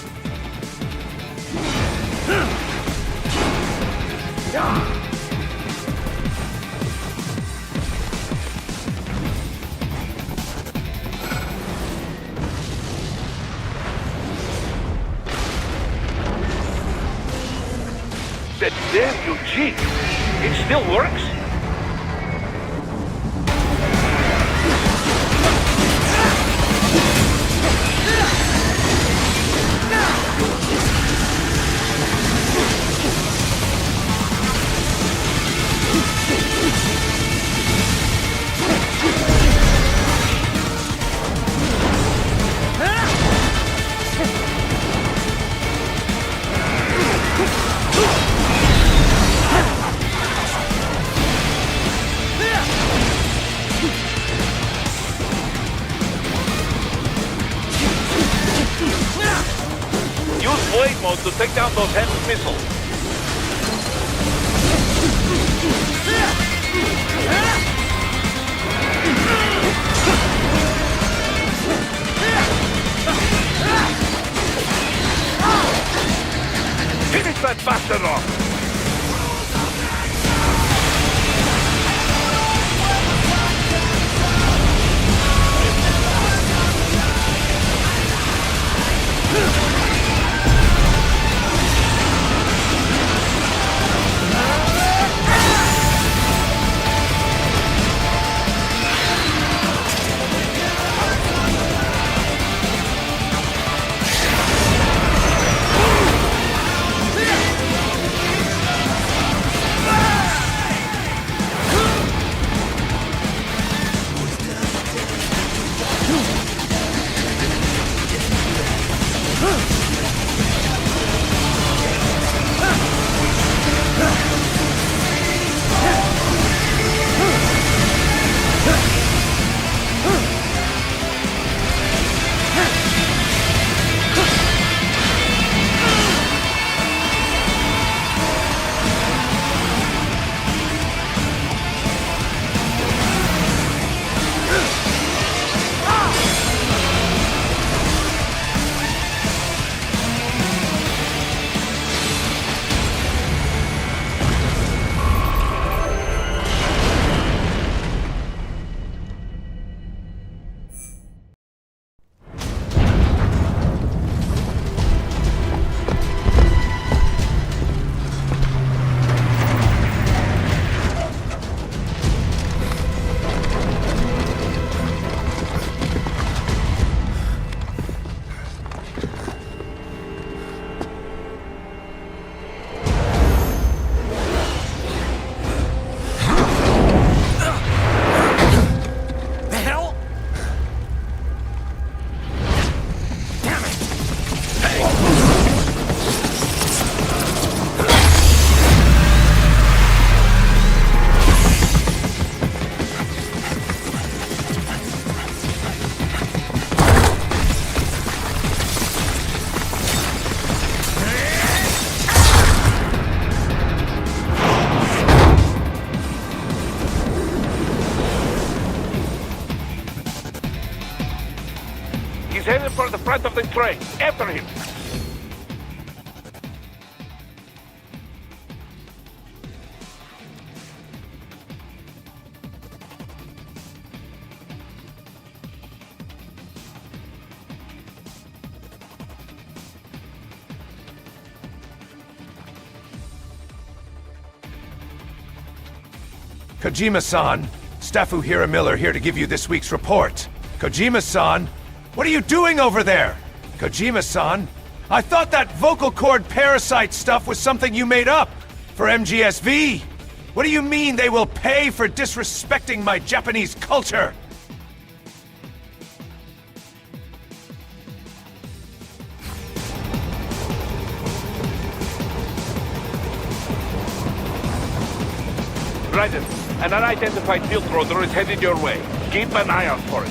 That damn Eugene! It still works? Blade mode to take down those heavy missiles. Finish that bastard off! He's headed for the front of the train. After him! Kojima-san, Staffu Hiramiller here to give you this week's report. Kojima-san, what are you doing over there? Kojima-san, I thought that vocal cord parasite stuff was something you made up for MGSV. What do you mean they will pay for disrespecting my Japanese culture? Raiden, an unidentified field rotor is headed your way. Keep an eye out for it.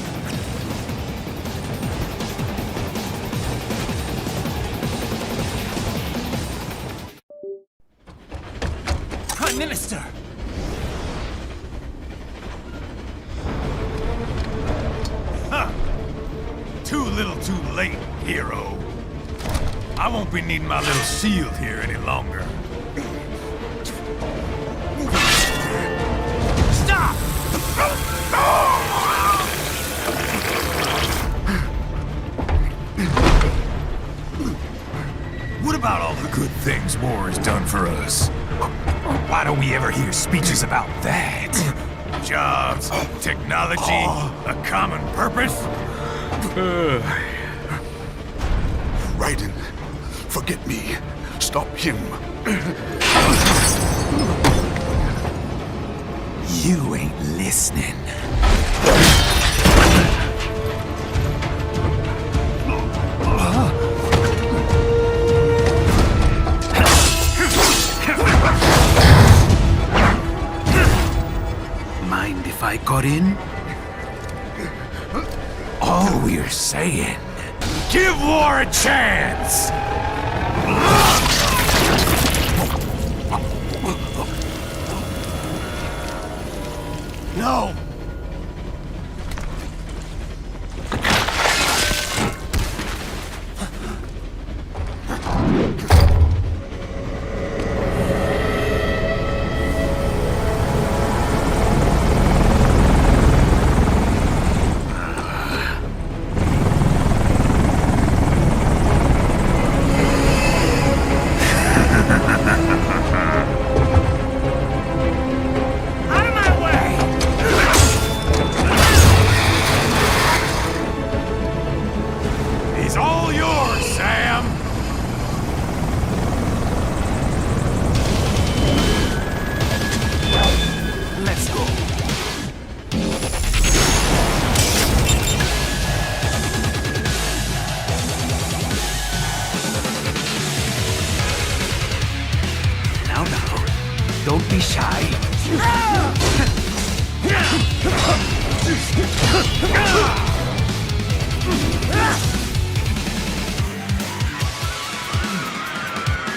Prime Minister! Huh. Too little too late, hero. I won't be needing my little shield here any longer. Stop! What about all the good things war has done for us? Why don't we ever hear speeches about that? Jobs, technology, a common purpose? Raiden, forget me. Stop him. You ain't listening. Mind if I got in? All we're saying, give war a chance! No! Don't be shy.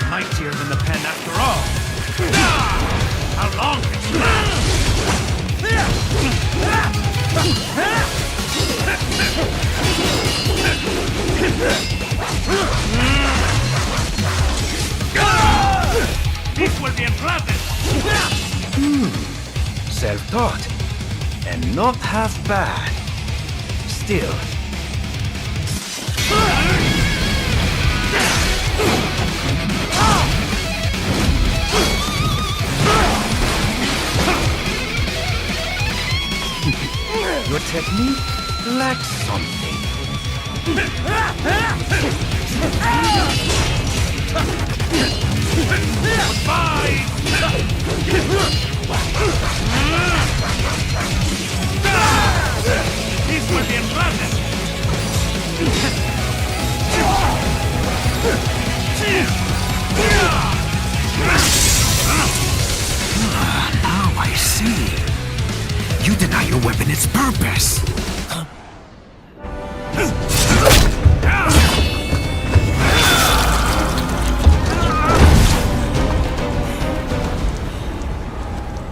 Mightier than the pen after all. How long can you last? This will be unpleasant. Self-taught. And not half bad. Still. Your technique lacks something. Bye! This will be unpleasant. Now I see. You deny your weapon its purpose.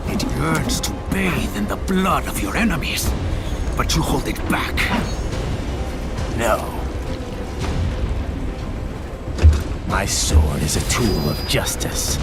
It yearns to bathe in the blood of your enemies, but you hold it back. No. My sword is a tool of justice.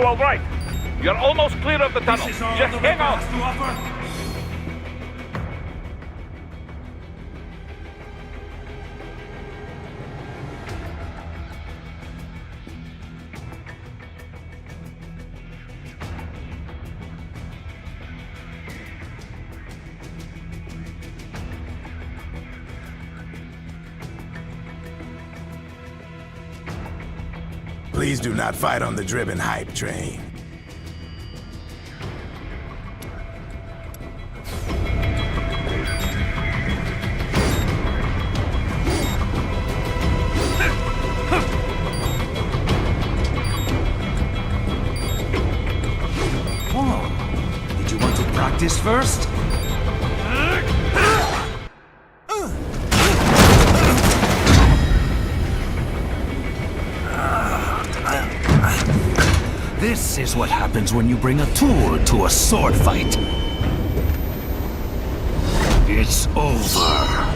you all right? You're almost clear of the tunnel. Just hang on. Please do not fight on the driven hype train. Oh, did you want to practice first? This is what happens when you bring a tool to a sword fight. It's over.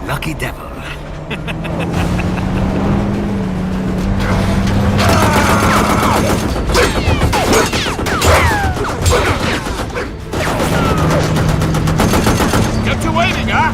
Lucky devil. Kept you waiting, huh?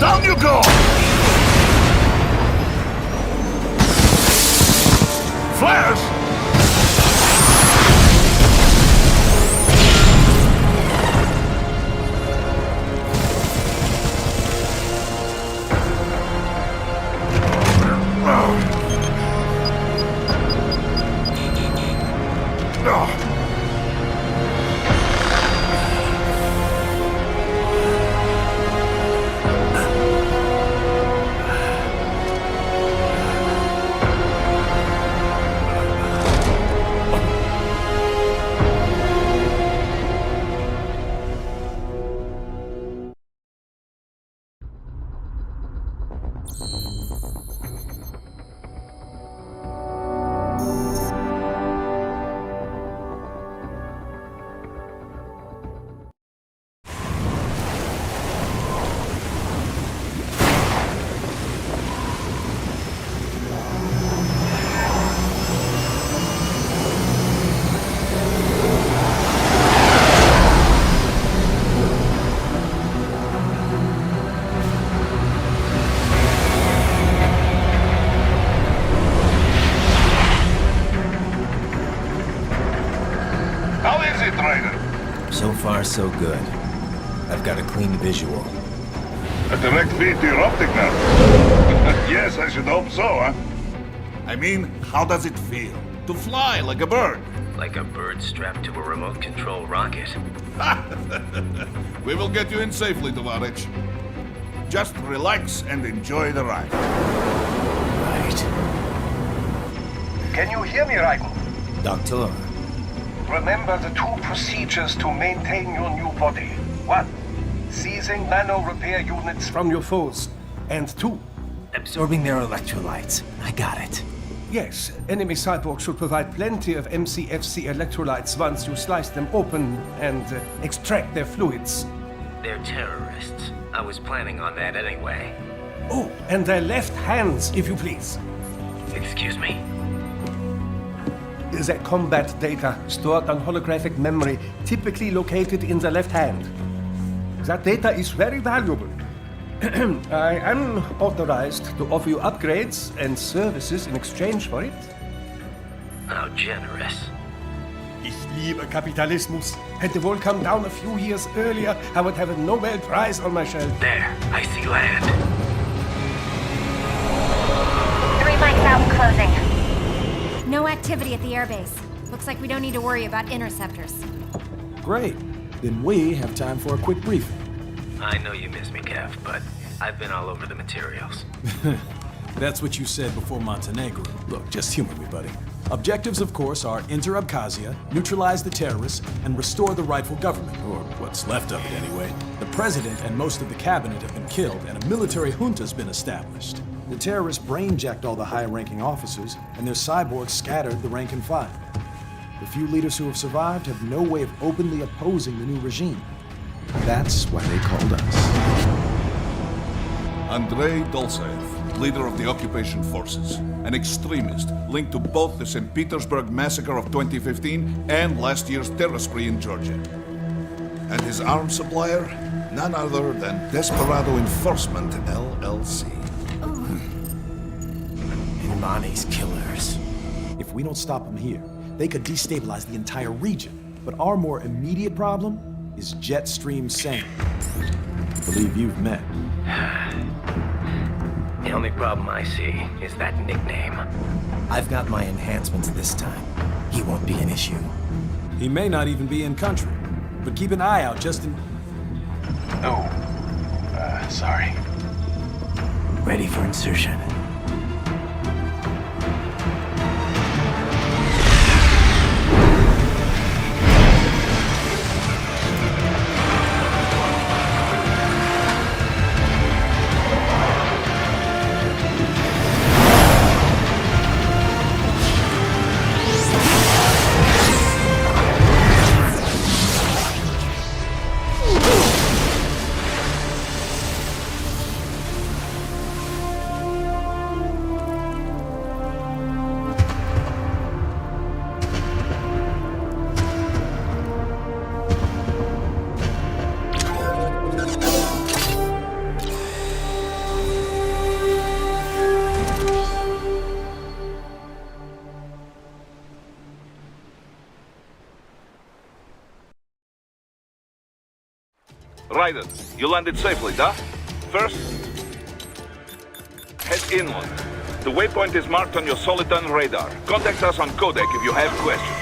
Down you go! Flares! So far, so good. I've got a clean visual. A direct feed to your optic now. Yes, I should hope so, huh? I mean, how does it feel? To fly like a bird? Like a bird strapped to a remote control rocket. We will get you in safely, Tovarich. Just relax and enjoy the ride. Right. Can you hear me, Raiko? Doctor. Remember the two procedures to maintain your new body. 1. Seizing nano repair units from your foes. And 2. Absorbing their electrolytes. I got it. Yes, enemy cyborgs should provide plenty of MCFC electrolytes once you slice them open and extract their fluids. They're terrorists. I was planning on that anyway. Oh, and their left hands, if you please. Excuse me? The combat data stored on holographic memory, typically located in the left hand. That data is very valuable. I am authorized to offer you upgrades and services in exchange for it. How generous. Ich liebe Kapitalismus. Had the wall come down a few years earlier, I would have a Nobel Prize on my shelf. There, I see land. 3 mics out and closing. No activity at the airbase. Looks like we don't need to worry about interceptors. Great. Then we have time for a quick briefing. I know you miss me, Kev, but I've been all over the materials. That's what you said before Montenegro. Look, just humor me, buddy. Objectives, of course, are enter Abkhazia, neutralize the terrorists, and restore the rightful government, or what's left of it anyway. The president and most of the cabinet have been killed, and a military junta's been established. The terrorists brain-jacked all the high-ranking officers, and their cyborgs scattered the rank and file. The few leaders who have survived have no way of openly opposing the new regime. That's why they called us. Andrei Dolzaev, leader of the occupation forces, an extremist linked to both the St. Petersburg massacre of 2015 and last year's terror spree in Georgia. And his arms supplier, none other than Desperado Enforcement, LLC. Imani's killers. If we don't stop them here, they could destabilize the entire region. But our more immediate problem is Jetstream Sane. I believe you've met. The only problem I see is that nickname. I've got my enhancements this time. He won't be an issue. He may not even be in country, but keep an eye out just in... Oh, sorry. Ready for insertion. Raiden, you landed safely, da? First, head inland. The waypoint is marked on your Soliton radar. Contact us on codec if you have questions.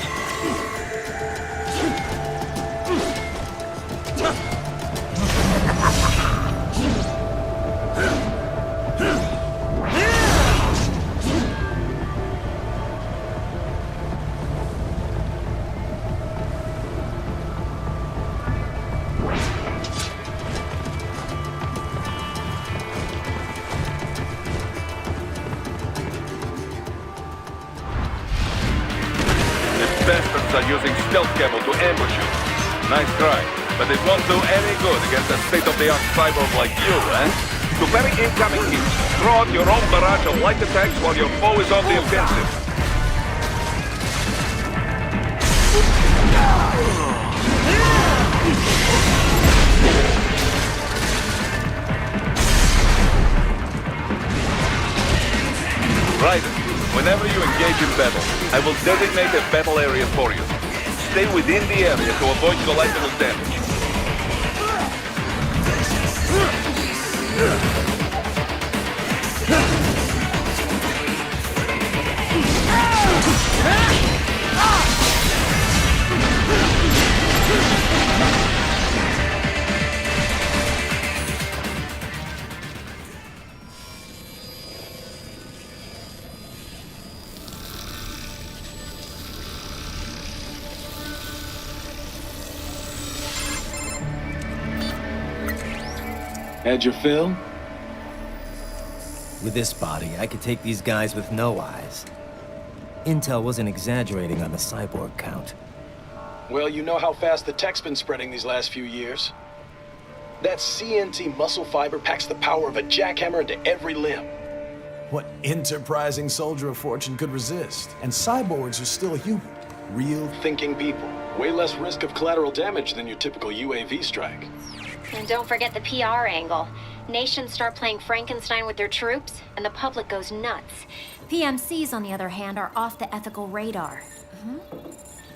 Bastards are using stealth cable to ambush you. Nice try, but it won't do any good against a state-of-the-art cyborg like you, eh? To parry incoming hits, throw out your own barrage of light attacks while your foe is on the offensive. Raiden, whenever you engage in battle, I will designate a battle area for you. Stay within the area to avoid collateral damage. Had your fill? With this body, I could take these guys with no eyes. Intel wasn't exaggerating on the cyborg count. Well, you know how fast the tech's been spreading these last few years. That CNT muscle fiber packs the power of a jackhammer into every limb. What enterprising soldier of fortune could resist? And cyborgs are still human. Real thinking people. Way less risk of collateral damage than your typical UAV strike. And don't forget the PR angle. Nations start playing Frankenstein with their troops, and the public goes nuts. PMCs, on the other hand, are off the ethical radar.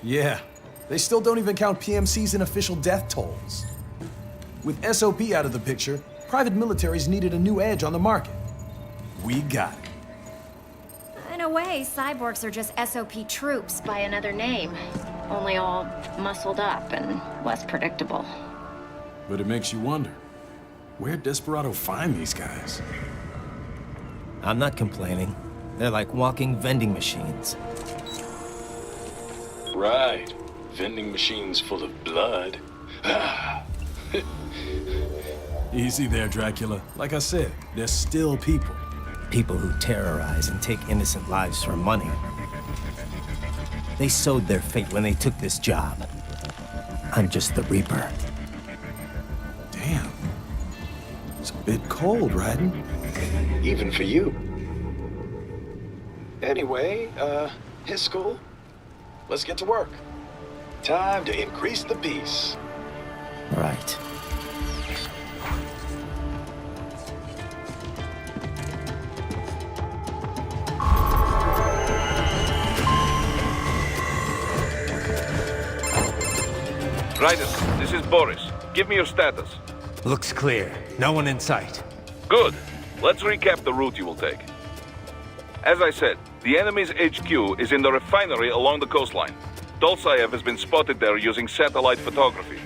Yeah, they still don't even count PMCs in official death tolls. With SOP out of the picture, private militaries needed a new edge on the market. We got it. I know a way, cyborgs are just SOP troops By another name. Only all muscled up and less predictable. But it makes you wonder, where'd Desperado find these guys? I'm not complaining. They're like walking vending machines. Right. Vending machines full of blood. Easy there, Dracula. Like I said, they're still people. People who terrorize and take innocent lives for money. They sowed their fate when they took this job. I'm just the Reaper. Damn. It's a bit cold, Raiden. Even for you. Anyway, his school. Let's get to work. Time to increase the peace. Right. Raiden, this is Boris. Give me your status. Looks clear. No one in sight. Good. Let's recap the route you will take. As I said, the enemy's HQ is in the refinery along the coastline. Dolzaev has been spotted there using satellite photography.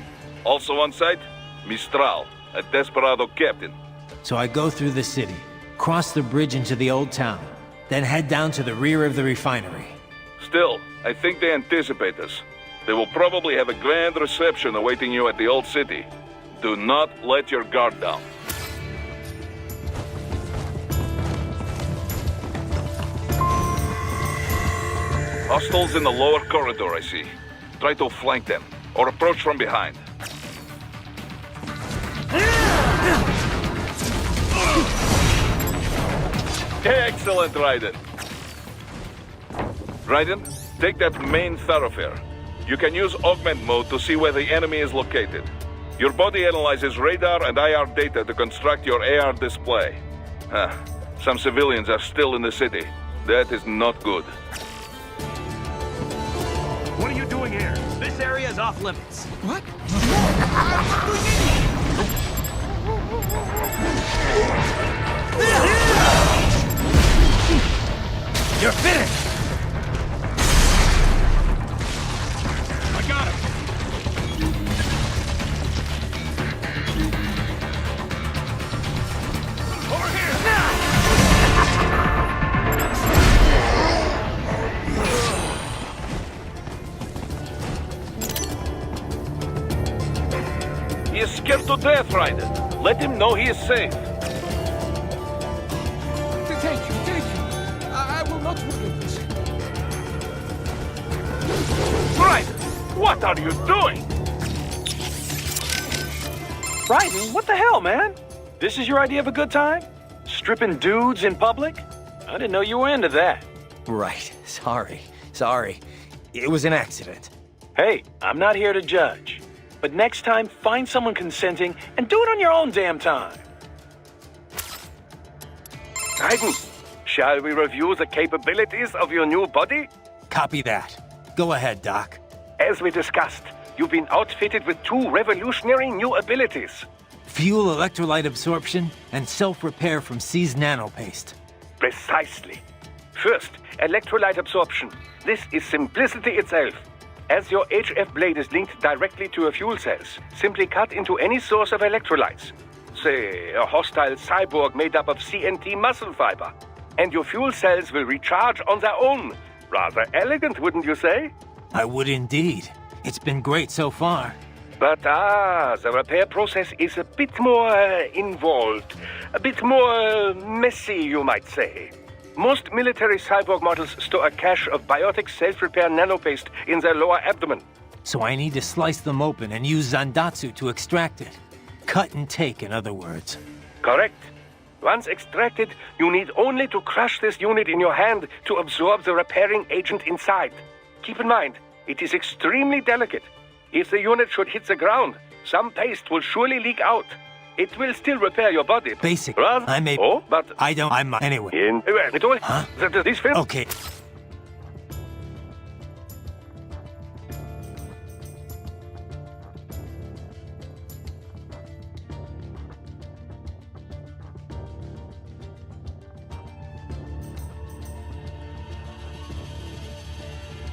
Also on site, Mistral, a Desperado captain. So I go through the city, cross the bridge into the old town, then head down to the rear of the refinery. Still, I think they anticipate us. They will probably have a grand reception awaiting you at the old city. Do not let your guard down. Hostiles in the lower corridor, I see. Try to flank them, or approach from behind. Excellent, Raiden. Raiden, take that main thoroughfare. You can use augment mode to see where the enemy is located. Your body analyzes radar and IR data to construct your AR display. Some civilians are still in the city. That is not good. What are you doing here? This area is off limits. What? You're finished! I got him! Over here! He is scared to death, Raiden. Let him know he is safe. Thank you, thank you. I will not forget this. Raiden, what are you doing? Raiden, what the hell, man? This is your idea of a good time? Stripping dudes in public? I didn't know you were into that. Right. Sorry. It was an accident. Hey, I'm not here to judge. But next time, find someone consenting and do it on your own damn time. Raiden, shall we review the capabilities of your new body? Copy that. Go ahead, Doc. As we discussed, you've been outfitted with two revolutionary new abilities. Fuel electrolyte absorption and self-repair from seized nanopaste. Precisely. First, electrolyte absorption. This is simplicity itself. As your HF blade is linked directly to your fuel cells, simply cut into any source of electrolytes. Say, a hostile cyborg made up of CNT muscle fiber. And your fuel cells will recharge on their own. Rather elegant, wouldn't you say? I would indeed. It's been great so far. But the repair process is a bit more involved. A bit more messy, you might say. Most military cyborg models store a cache of biotic self-repair nanopaste in their lower abdomen. So I need to slice them open and use Zandatsu to extract it. Cut and take, in other words. Correct. Once extracted, you need only to crush this unit in your hand to absorb the repairing agent inside. Keep in mind, it is extremely delicate. If the unit should hit the ground, some paste will surely leak out. It will still repair your body. Basic. Rather, I may... Oh, but... I don't... I'm... Anyway. Huh? This film... Okay.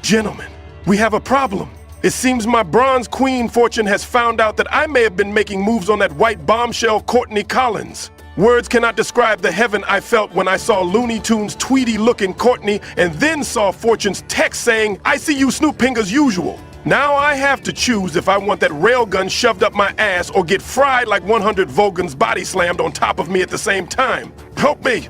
Gentlemen, we have a problem. It seems my Bronze Queen fortune has found out that I may have been making moves on that white bombshell Courtney Collins. Words cannot describe the heaven I felt when I saw Looney Tunes Tweety-looking Courtney and then saw Fortune's text saying, "I see you snooping as usual." Now I have to choose if I want that railgun shoved up my ass or get fried like 100 Vogons body slammed on top of me at the same time. Help me!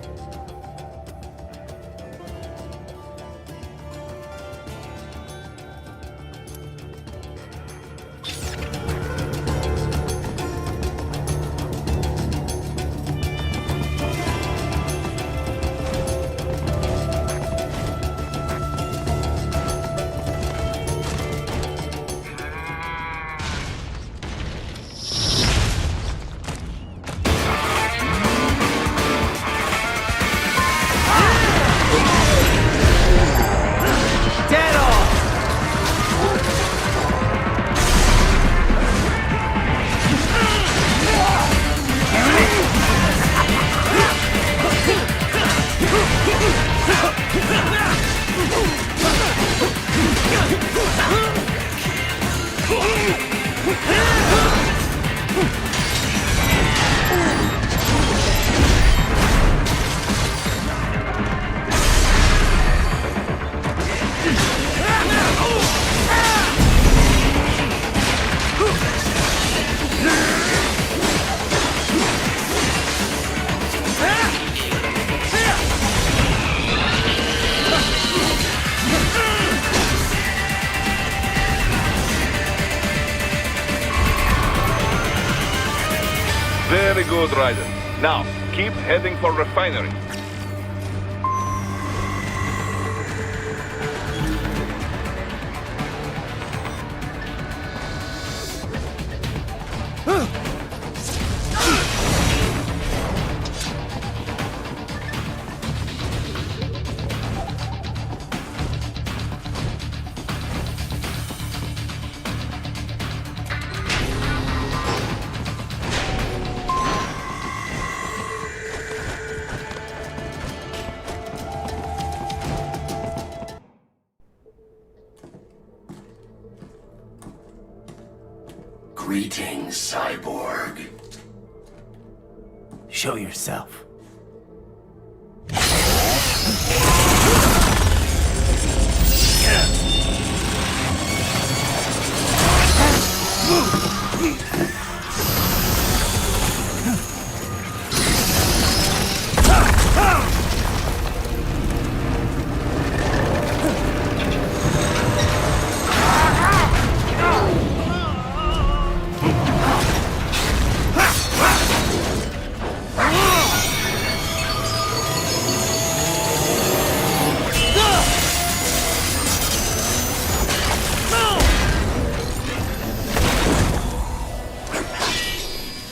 Very good, Ryder. Now, keep heading for refinery. Greetings, cyborg. Show yourself.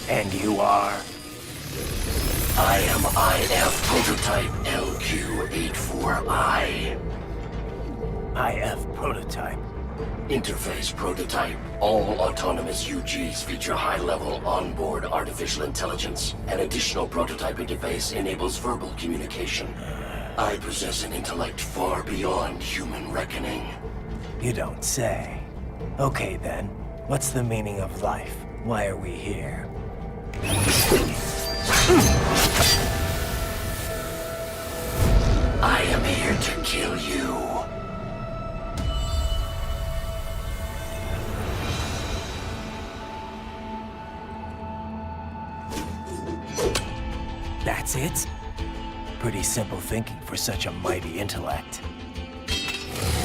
And you are? I am IF Prototype LQ84I. IF Prototype. Interface Prototype. All autonomous UGs feature high-level onboard artificial intelligence. An additional prototype interface enables verbal communication. I possess an intellect far beyond human reckoning. You don't say. Okay then, what's the meaning of life? Why are we here? I am here to kill you. That's it? Pretty simple thinking for such a mighty intellect.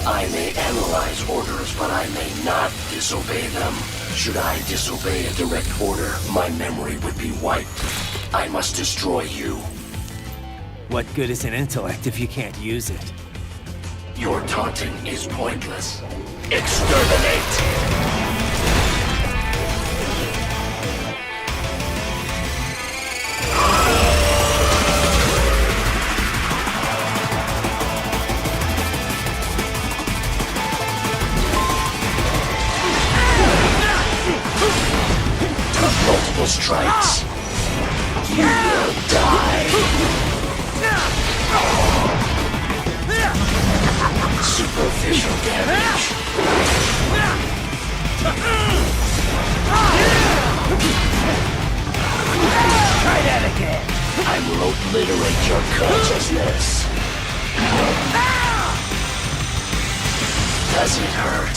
I may analyze orders, but I may not disobey them. Should I disobey a direct order, my memory would be wiped. I must destroy you. What good is an intellect if you can't use it? Your taunting is pointless. Exterminate! Multiple strikes. You will die. Superficial damage. Try that again. I will obliterate your consciousness. Does it hurt?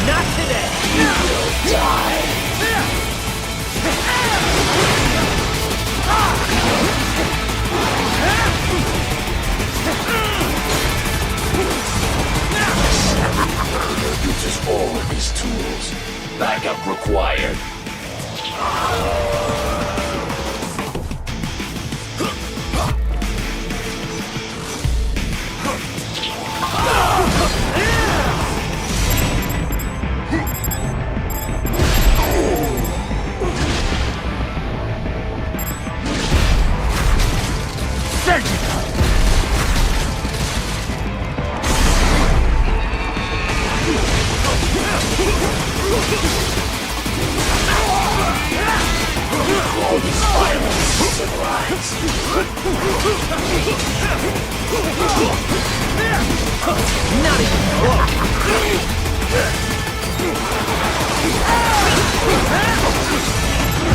Not today. You will die. Uses all of his tools. Backup required. All this violence civilized. Not even close.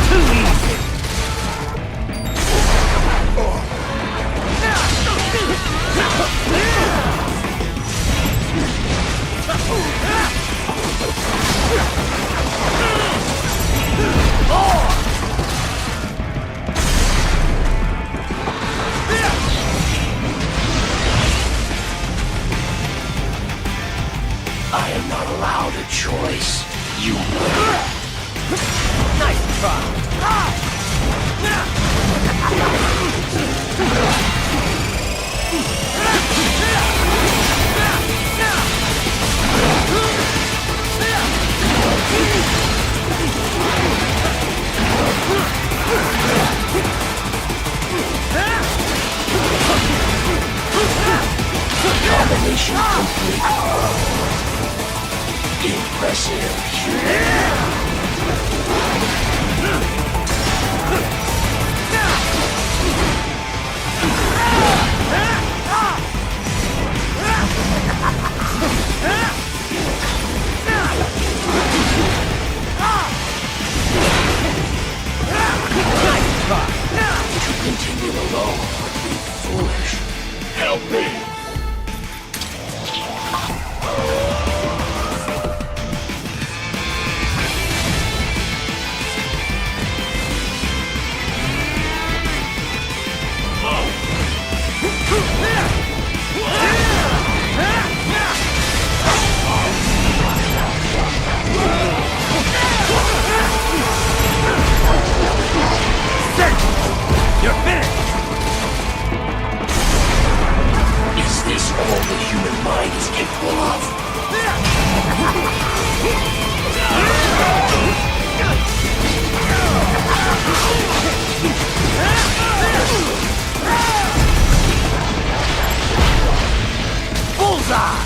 Too easy. I am not allowed a choice. You will. Nice try. Combination complete. Impressive. To continue alone would be foolish. Help me! You're finished! Is this all the human mind is capable of? Bullseye!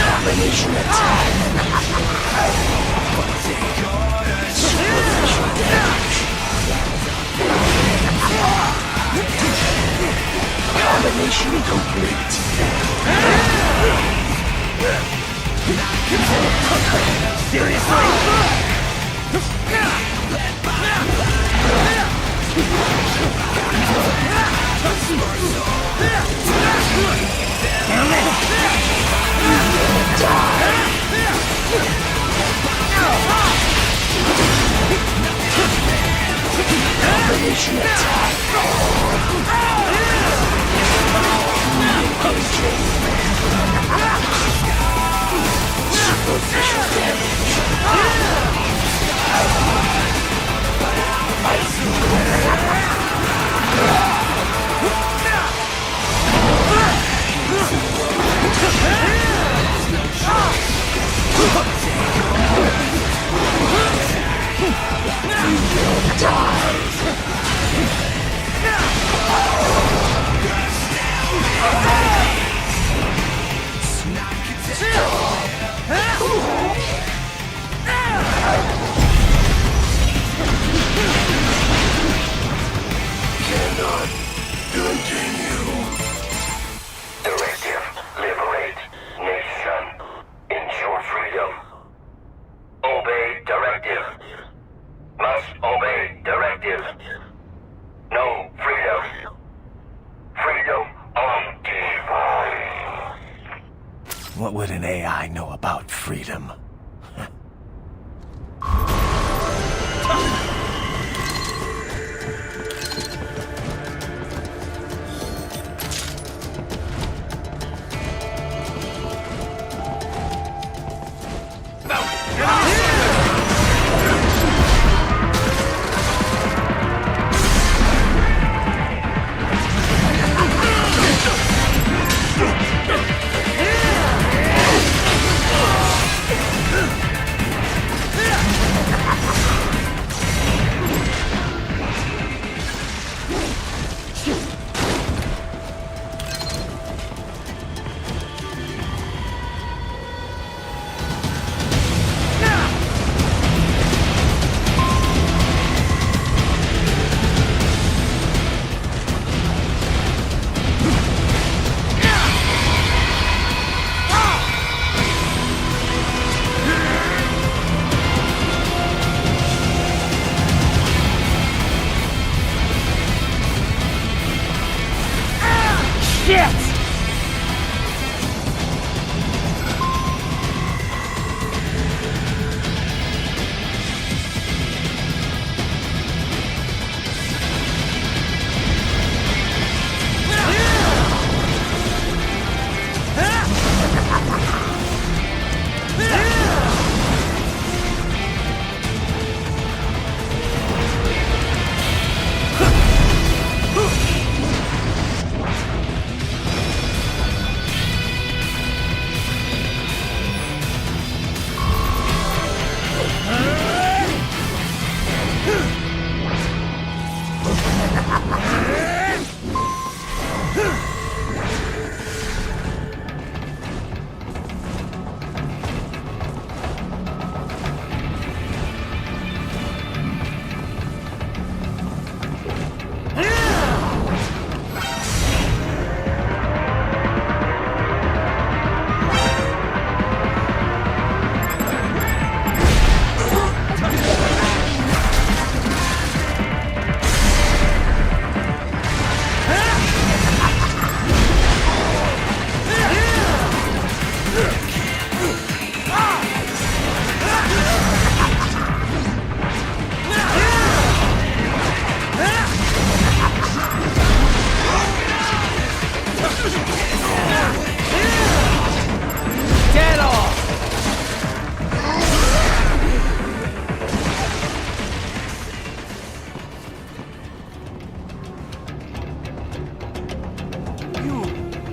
Combination attack. Superficial damage. Combination complete. Seriously? Combination attack. Superficial superficial damage. Cannot continue. Directive, liberate nation. Ensure freedom. Obey directive. Must obey directive. No freedom. Freedom on device. What would an AI know about freedom?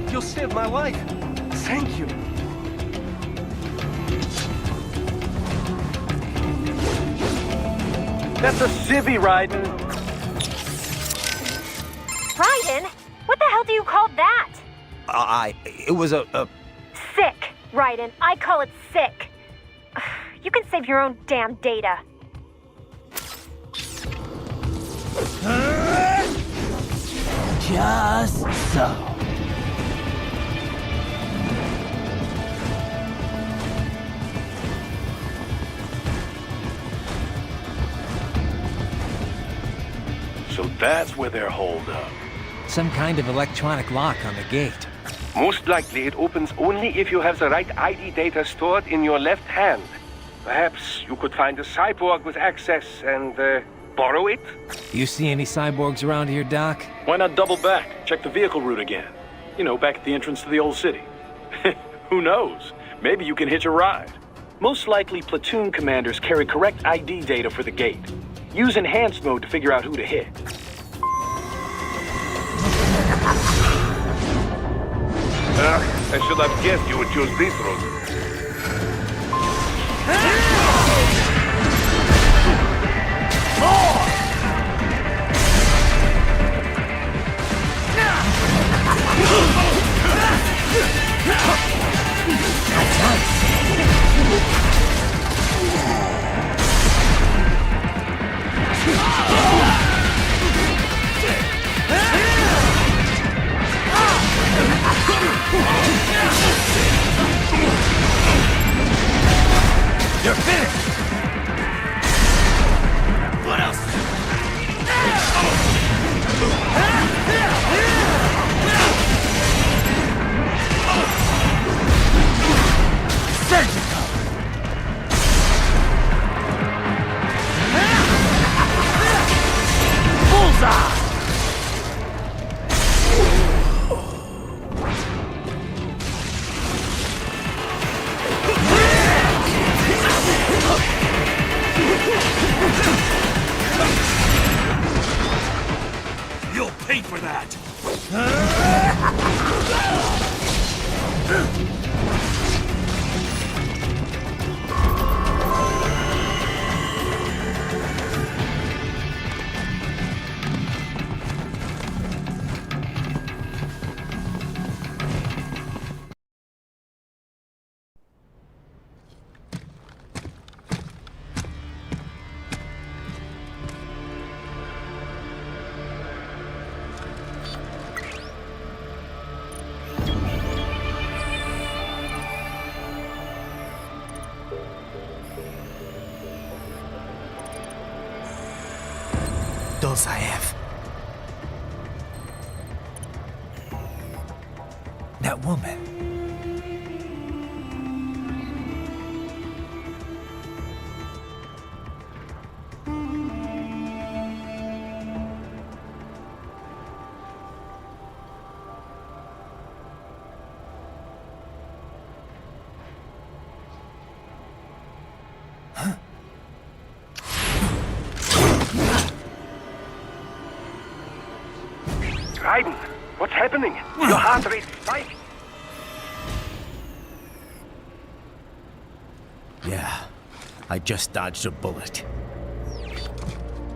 You saved my life. Thank you. That's a civvy, Raiden. Raiden? What the hell do you call that? It was a... Sick, Raiden. I call it sick. You can save your own damn data. Just so. So that's where they're holed up. Some kind of electronic lock on the gate. Most likely it opens only if you have the right ID data stored in your left hand. Perhaps you could find a cyborg with access and, borrow it? You see any cyborgs around here, Doc? Why not double back? Check the vehicle route again. You know, back at the entrance to the old city. Who knows? Maybe you can hitch a ride. Most likely, platoon commanders carry correct ID data for the gate. Use enhanced mode to figure out who to hit. I should have guessed you would choose this route. You're finished! What else? Surgical! Bullseye! You'll pay for that! Those I have. That woman. Raiden, what's happening? Your heart rate spiked. Yeah, I just dodged a bullet.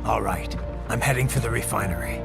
All right, I'm heading for the refinery.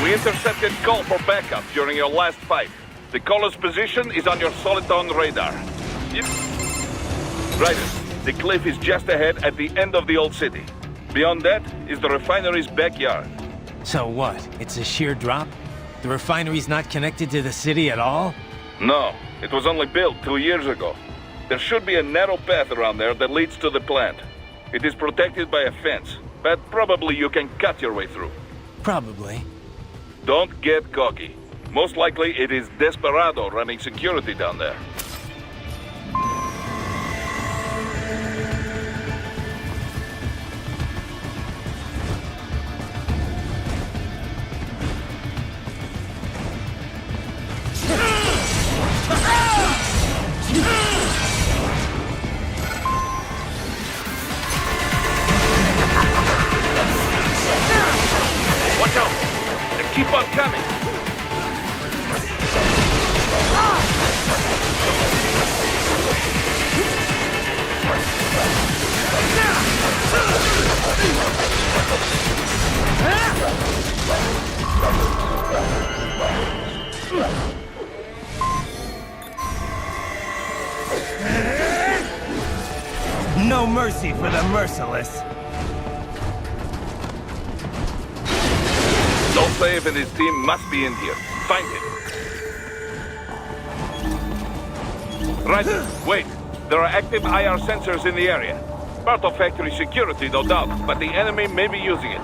We intercepted call for backup during your last fight. The caller's position is on your solid-on radar. Raiden, the cliff is just ahead at the end of the old city. Beyond that is the refinery's backyard. So what? It's a sheer drop? The refinery's not connected to the city at all? No, it was only built 2 years ago. There should be a narrow path around there that leads to the plant. It is protected by a fence, but probably you can cut your way through. Probably. Don't get cocky. Most likely it is Desperado running security down there. Watch out! They keep on coming! No mercy for the merciless. Dolcev and his team must be in here. Find him. Right, wait. There are active IR sensors in the area. Part of factory security, no doubt, but the enemy may be using it.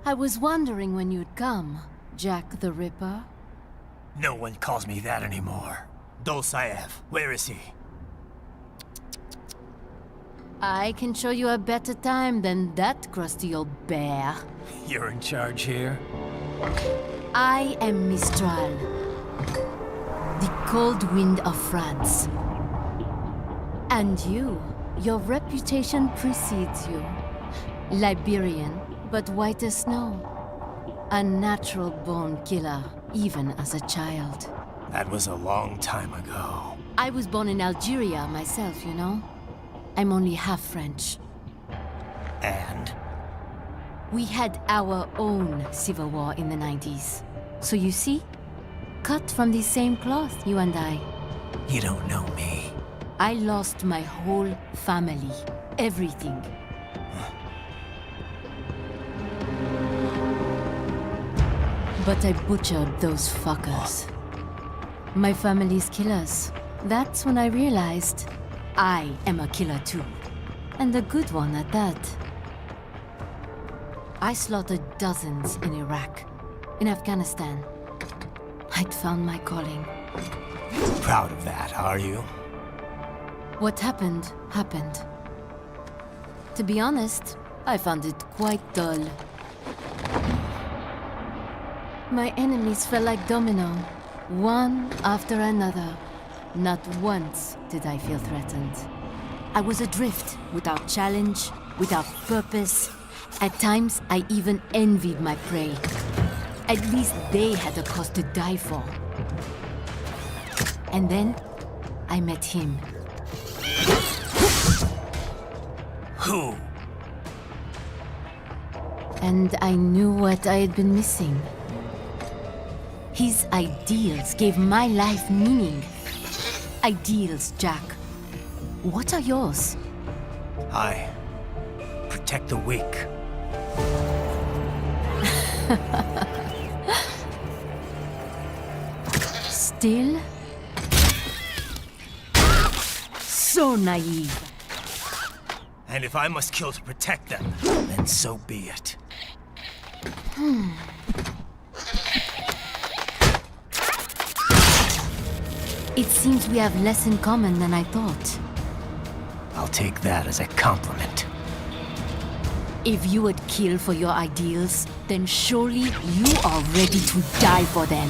I was wondering when you'd come, Jack the Ripper. No one calls me that anymore. Dolcev, where is he? I can show you a better time than that crusty old bear. You're in charge here? I am Mistral, the cold wind of France. And your reputation precedes you. Liberian, but white as snow. A natural-born killer, even as a child. That was a long time ago. I was born in Algeria myself, you know? I'm only half French. And? We had our own civil war in the 90s. So you see? Cut from the same cloth, you and I. You don't know me. I lost my whole family. Everything. But I butchered those fuckers. My family's killers. That's when I realized I am a killer too. And a good one at that. I slaughtered dozens in Iraq, in Afghanistan. I'd found my calling. Proud of that, are you? What happened, happened. To be honest, I found it quite dull. My enemies fell like domino, one after another. Not once did I feel threatened. I was adrift, without challenge, without purpose. At times, I even envied my prey. At least they had a cause to die for. And then, I met him. Who? And I knew what I had been missing. His ideals gave my life meaning. Ideals, Jack. What are yours? I protect the weak. Still? So naive. And if I must kill to protect them, then so be it. It seems we have less in common than I thought. I'll take that as a compliment. If you would kill for your ideals, then surely you are ready to die for them.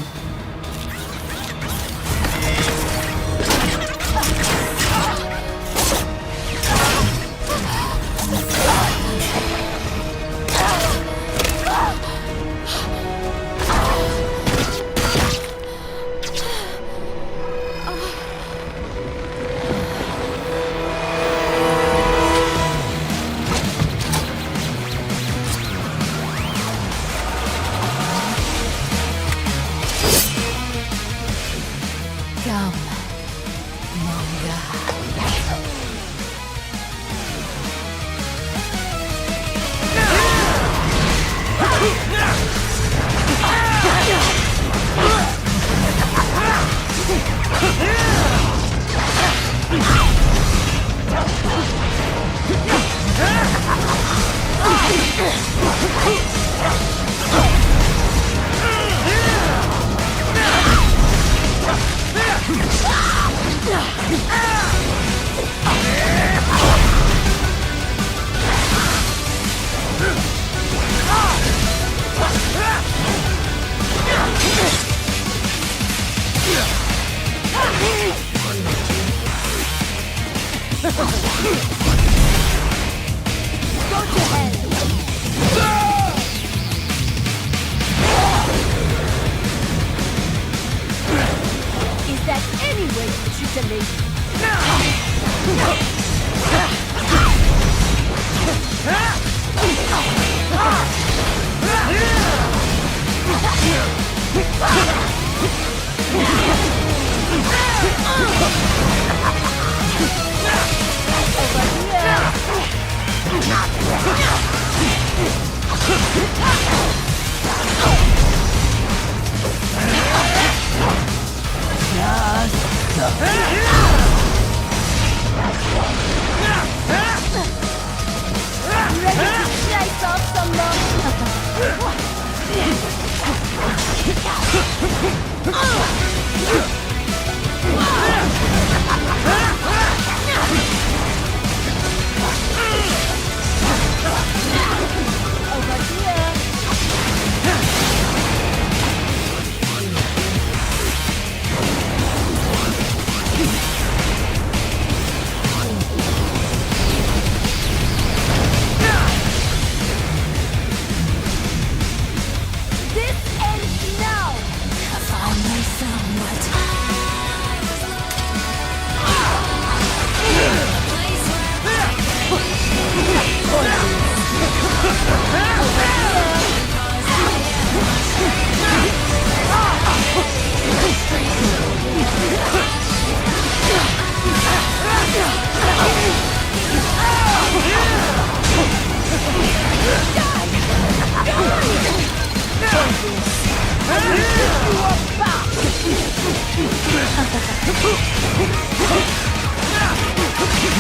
Is that any way to treat a lady?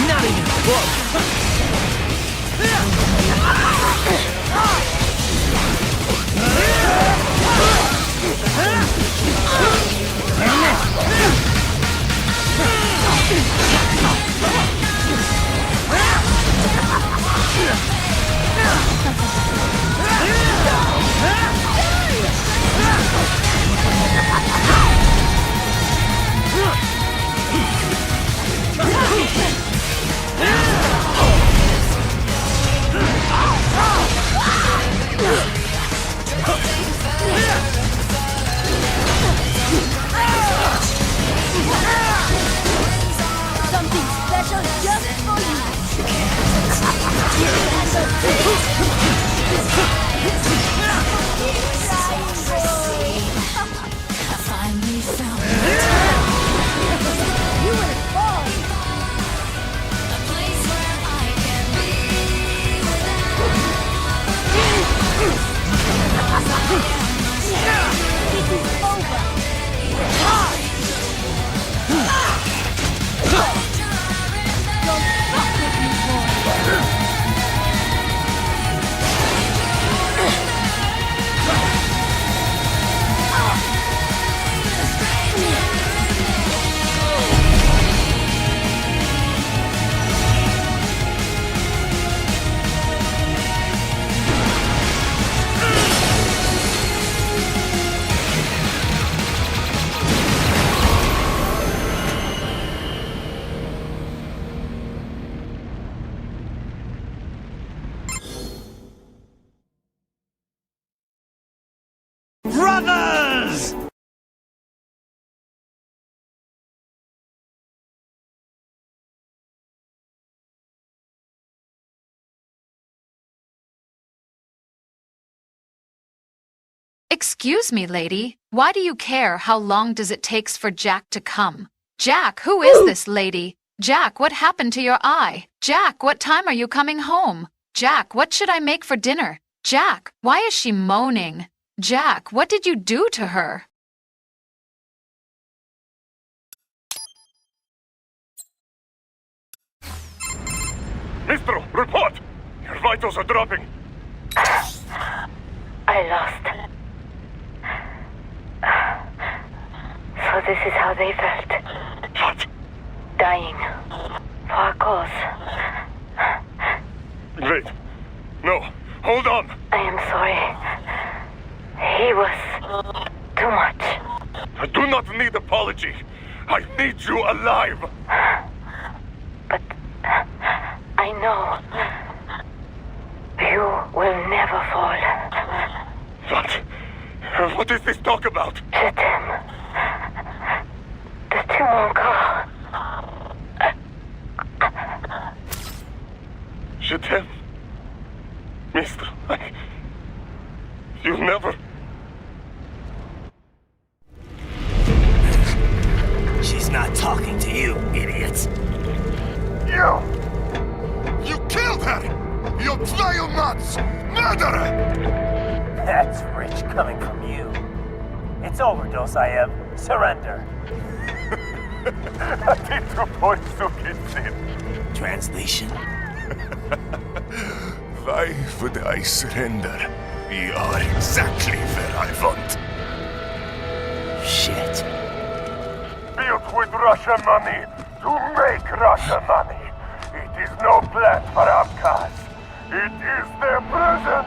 Not even close. Excuse me, lady. Why do you care? How long does it take for Jack to come? Jack, who is this lady? Jack, what happened to your eye? Jack, what time are you coming home? Jack, what should I make for dinner? Jack, why is she moaning? Jack, what did you do to her? Mistral, report! Your vitals are dropping. I lost. So this is how they felt. What? Dying. For a cause. Wait. No. Hold on. I am sorry. He was too much. I do not need apology. I need you alive. But I know you will never fall. What? What is this talk about? Je t'aime. De tout mon corps. Je t'aime. Mistral, you never... She's not talking to you, idiot. You killed her! You vile nuts! Murderer! That's rich coming from you. It's overdose, I have. Surrender. Translation. Why would I surrender? We are exactly where I want. Shit. Built with Russian money to make Russian money. It is no plan for outcasts. It is their prison.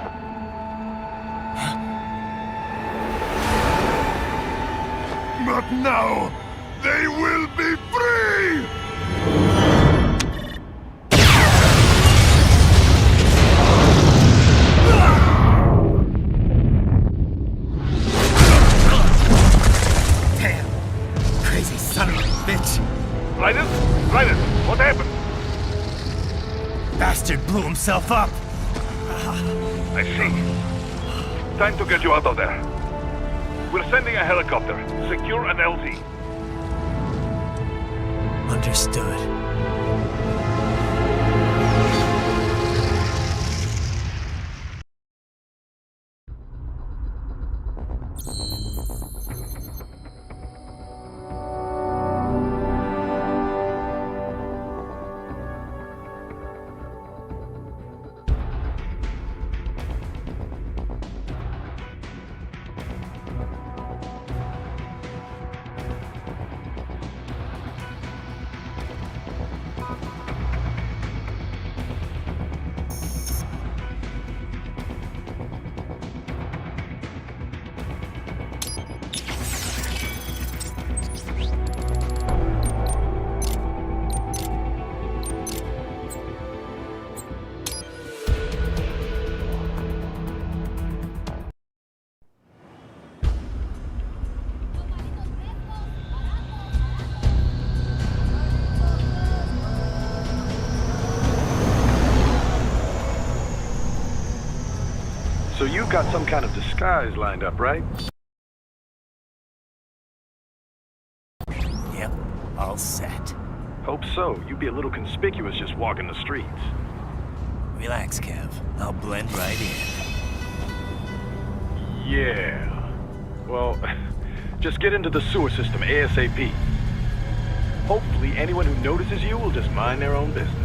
But now, they will be free! Damn! Crazy son of a bitch! Raiden? Raiden, what happened? Bastard blew himself up! I see. Time to get you out of there. We're sending a helicopter. Secure an LZ. Understood. So you've got some kind of disguise lined up, right? Yep, all set. Hope so. You'd be a little conspicuous just walking the streets. Relax, Kev. I'll blend right in. Yeah. Well, just get into the sewer system ASAP. Hopefully anyone who notices you will just mind their own business.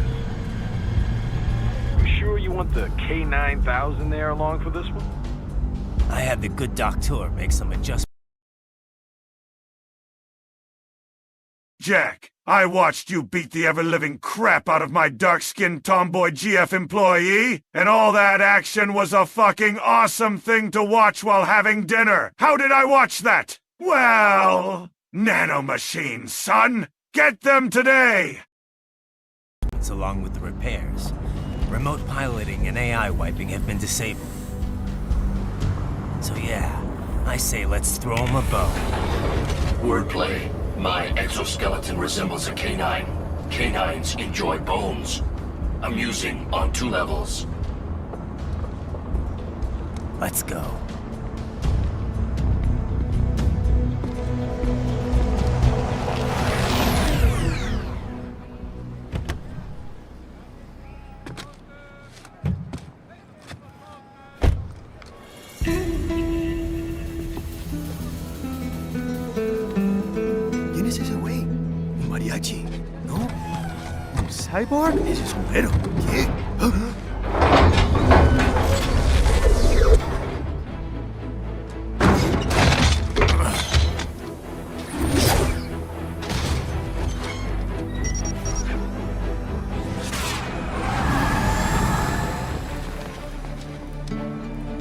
You sure you want the K9000 there along for this one? I had the good doctor make some adjustments. Jack, I watched you beat the ever-living crap out of my dark-skinned tomboy GF employee, and all that action was a fucking awesome thing to watch while having dinner. How did I watch that? Well, nanomachines, son! Get them today! Along with the repairs. Remote piloting and AI wiping have been disabled. So yeah, I say let's throw him a bone. Wordplay. My exoskeleton resembles a canine. Canines enjoy bones. Amusing on 2 levels. Let's go. cyborg? Ese es Homero. ¿Qué?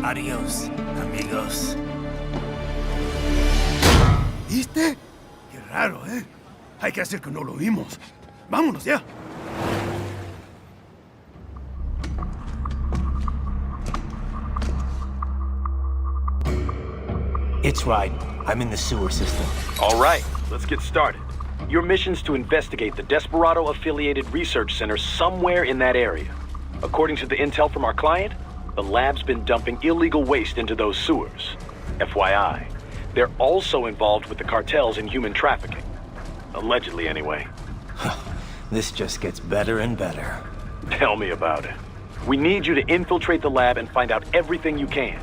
Adiós, amigos. ¿Viste? Qué raro, ¿eh? Hay que hacer que no lo vimos. Vámonos ya. It's right. I'm in the sewer system. All right, let's get started. Your mission's to investigate the Desperado-affiliated research center somewhere in that area. According to the intel from our client, the lab's been dumping illegal waste into those sewers. FYI, they're also involved with the cartels in human trafficking. Allegedly, anyway. This just gets better and better. Tell me about it. We need you to infiltrate the lab and find out everything you can.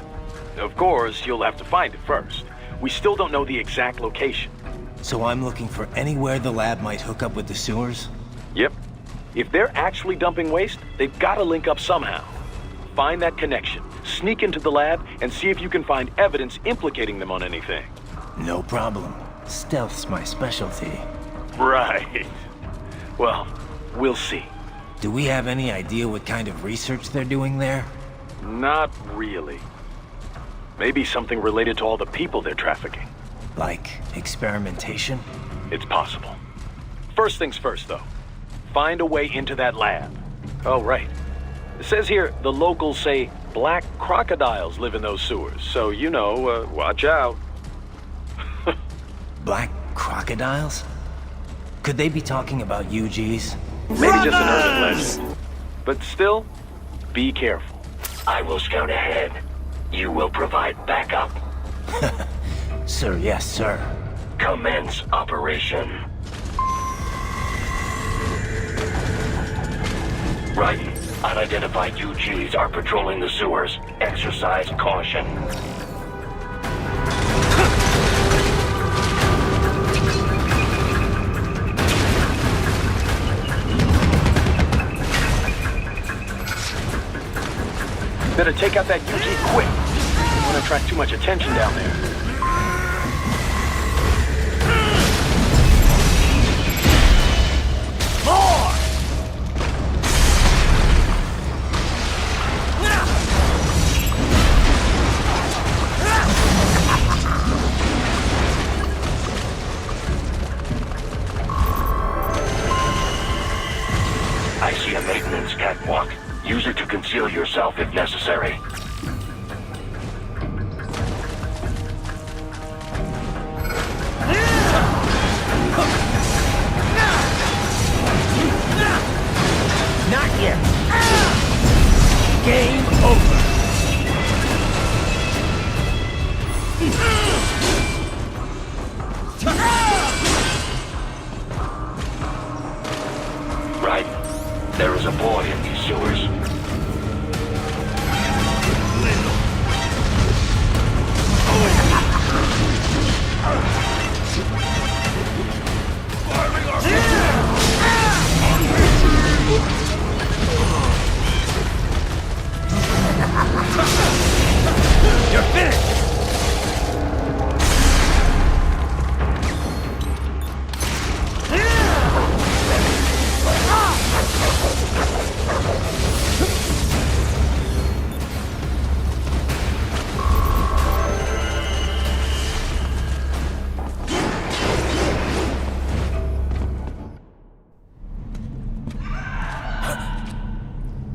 Of course, you'll have to find it first. We still don't know the exact location. So I'm looking for anywhere the lab might hook up with the sewers? Yep. If they're actually dumping waste, they've got to link up somehow. Find that connection, sneak into the lab, and see if you can find evidence implicating them on anything. No problem. Stealth's my specialty. Right. Well, we'll see. Do we have any idea what kind of research they're doing there? Not really. Maybe something related to all the people they're trafficking. Like experimentation? It's possible. First things first, though. Find a way into that lab. Oh, right. It says here the locals say black crocodiles live in those sewers, so you know, watch out. Black crocodiles? Could they be talking about UGs? Maybe just an urban legend. But still, be careful. I will scout ahead. You will provide backup. Sir, yes, sir. Commence operation. Right. Unidentified UGs are patrolling the sewers. Exercise caution. Better take out that UG quick. Don't want to attract too much attention down there. I see a maintenance catwalk. Use it to conceal yourself if necessary. Not yet. Game over. Right. There is a boy in these sewers. You're finished!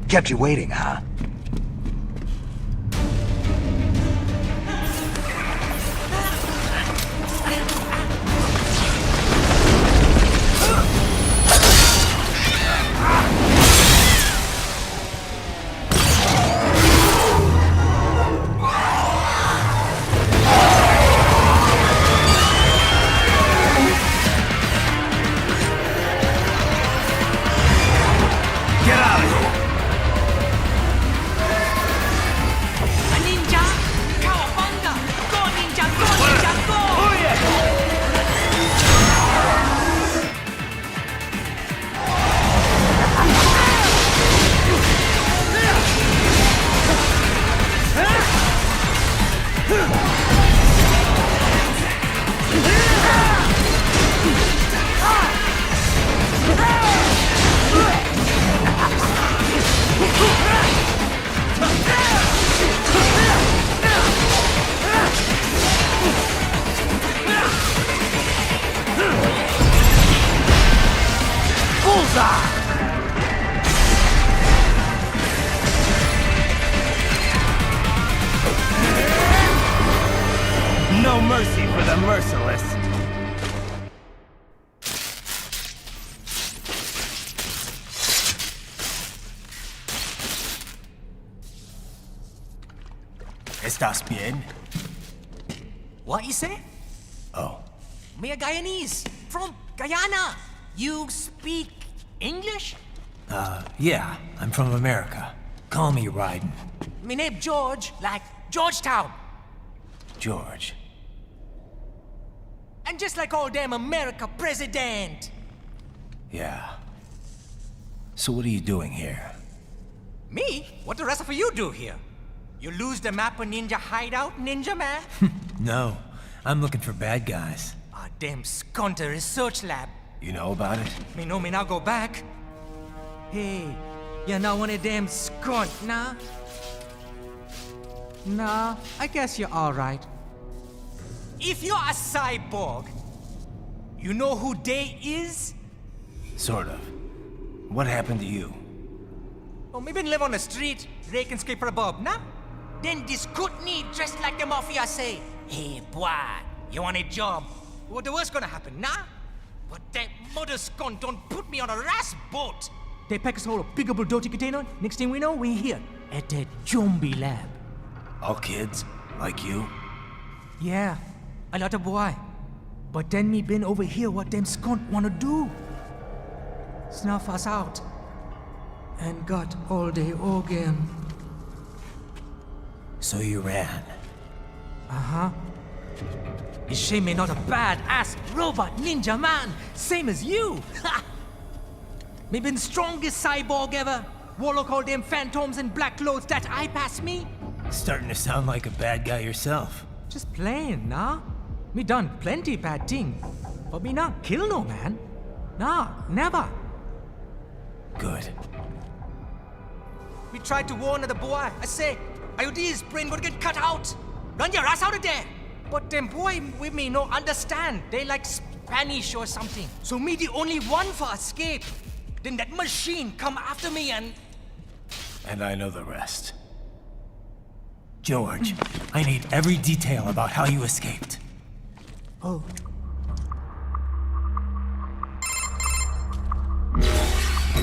Kept you waiting, huh? ¿Estás bien? What you say? Oh. Me a Guyanese from Guyana. You speak English? Yeah, I'm from America. Call me Raiden. Me name George, like Georgetown. George. And just like all damn America president. Yeah. So what are you doing here? Me? What the rest of you do here? You lose the map of Ninja Hideout, Ninja Man? No, I'm looking for bad guys. Damn Skunter research lab. You know about it? Me know me now go back. Hey, you're not one of them skunt, nah? Nah, I guess you're alright. If you're a cyborg, you know who they is? Sort of. What happened to you? Oh, me been live on the street, rake and scrape for a bob, nah? Then this good need dressed like the mafia say, hey boy, you want a job? What the worst gonna happen, nah? But that mother skunt don't put me on a ras boat. They pack us all a big old dirty container. Next thing we know, we here at that zombie lab. All kids? Like you? Yeah, a lot of boy. But then me been over here what them skunt wanna do. Snuff us out. And got all the organ. So you ran? Uh-huh. You shame me not a bad-ass robot ninja man, same as you. Ha! Me been strongest cyborg ever. Warlock all them phantoms and black clothes that eye pass me. Starting to sound like a bad guy yourself. Just playing, nah? Me done plenty bad thing. But me not kill no man. Nah, never. Good. We tried to warn the boy. I say, IOD's brain gonna get cut out. Run your ass out of there. But them boy with me no understand. They like Spanish or something. So me the only one for escape. Then that machine come after me and... And I know the rest. George, I need every detail about how you escaped. Oh.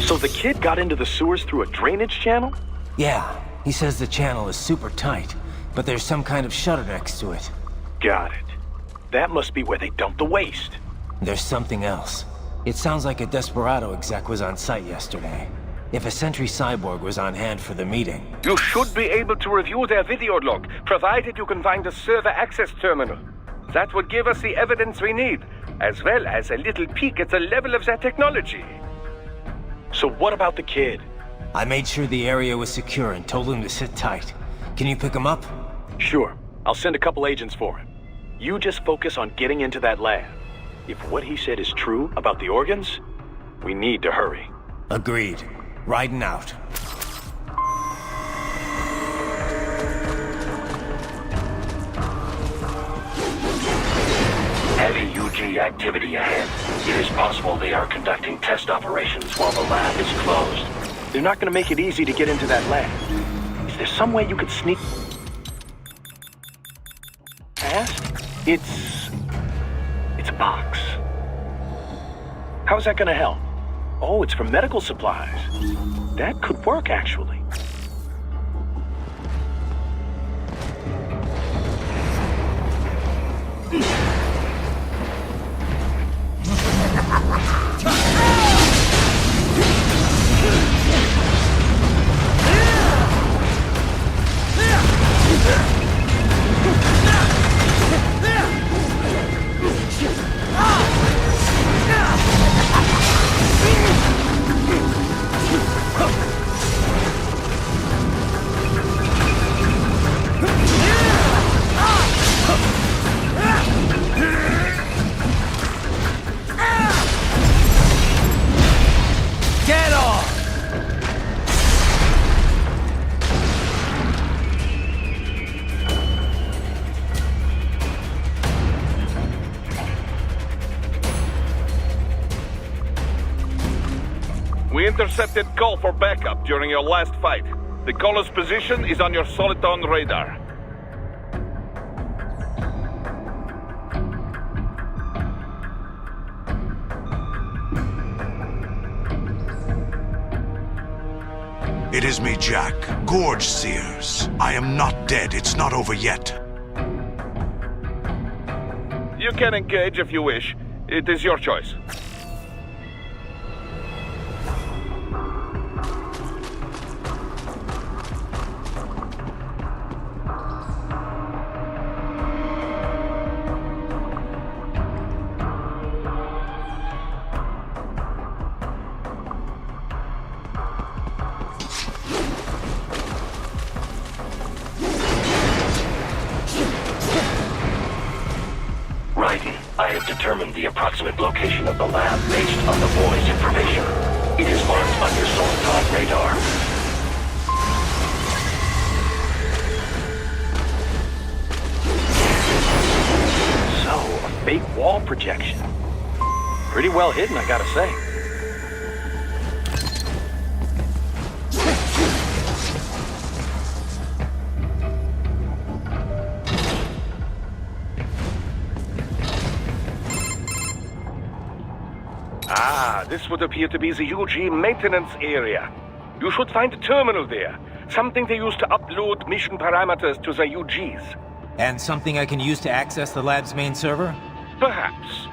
So the kid got into the sewers through a drainage channel? Yeah, he says the channel is super tight, but there's some kind of shutter next to it. Got it. That must be where they dumped the waste. There's something else. It sounds like a Desperado exec was on site yesterday. If a Sentry Cyborg was on hand for the meeting... You should be able to review their video log, provided you can find a server access terminal. That would give us the evidence we need, as well as a little peek at the level of their technology. So what about the kid? I made sure the area was secure and told him to sit tight. Can you pick him up? Sure. I'll send a couple agents for him. You just focus on getting into that lab. If what he said is true about the organs, we need to hurry. Agreed. Riding out. Heavy UG activity ahead. It is possible they are conducting test operations while the lab is closed. They're not gonna make it easy to get into that lab. Is there some way you could sneak past? It's a box. How's that gonna help? Oh, it's for medical supplies. That could work, actually. We intercepted call for backup during your last fight. The caller's position is on your Soliton radar. It is me, Jack. Gorge Seers. I am not dead. It's not over yet. You can engage if you wish. It is your choice. I have determined the approximate location of the lab based on the boy's information. It is marked on your Solitod radar. So, a fake wall projection. Pretty well hidden, I gotta say. This would appear to be the UG maintenance area. You should find a terminal there. Something they use to upload mission parameters to the UGs. And something I can use to access the lab's main server? Perhaps.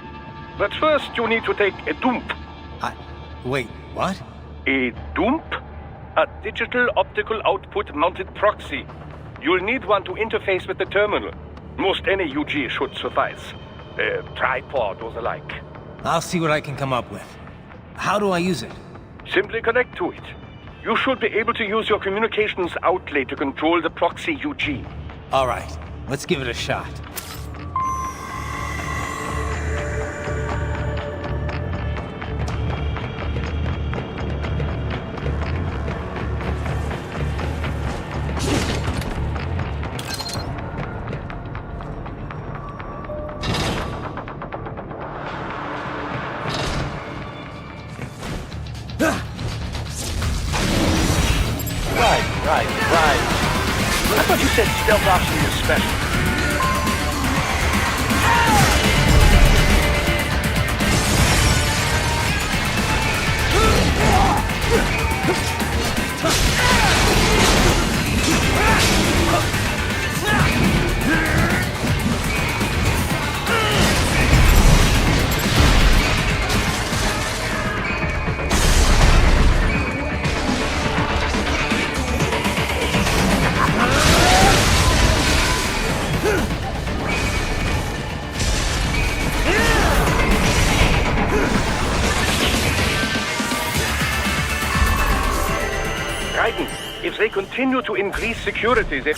But first you need to take a dump. Wait, what? A dump? A digital optical output mounted proxy. You'll need one to interface with the terminal. Most any UG should suffice. A tripod or the like. I'll see what I can come up with. How do I use it? Simply connect to it. You should be able to use your communications outlay to control the proxy UG. All right, let's give it a shot. Right. I thought you said stealth option was special. If they continue to increase security, they...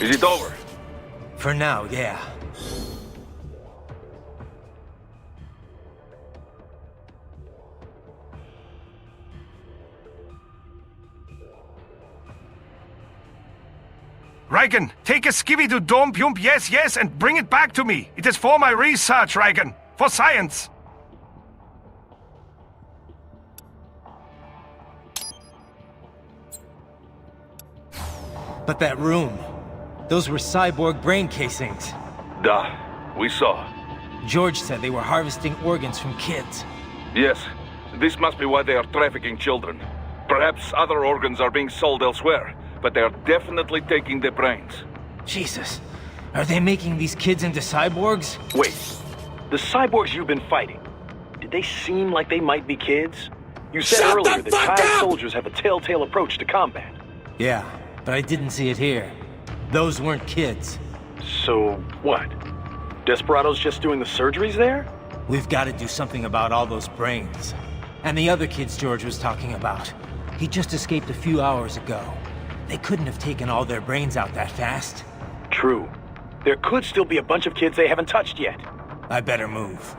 Is it over? For now, yeah. Reigen, take a skivvy to Dom Pump, yes, and bring it back to me. It is for my research, Reigen. For science. But that room, those were cyborg brain casings. Duh, we saw. George said they were harvesting organs from kids. Yes, this must be why they are trafficking children. Perhaps other organs are being sold elsewhere, but they are definitely taking the brains. Jesus, are they making these kids into cyborgs? Wait, the cyborgs you've been fighting, did they seem like they might be kids? You said earlier that child soldiers have a telltale approach to combat. Yeah, but I didn't see it here. Those weren't kids. So, what? Desperado's just doing the surgeries there? We've got to do something about all those brains. And the other kids George was talking about. He just escaped a few hours ago. They couldn't have taken all their brains out that fast. True. There could still be a bunch of kids they haven't touched yet. I better move.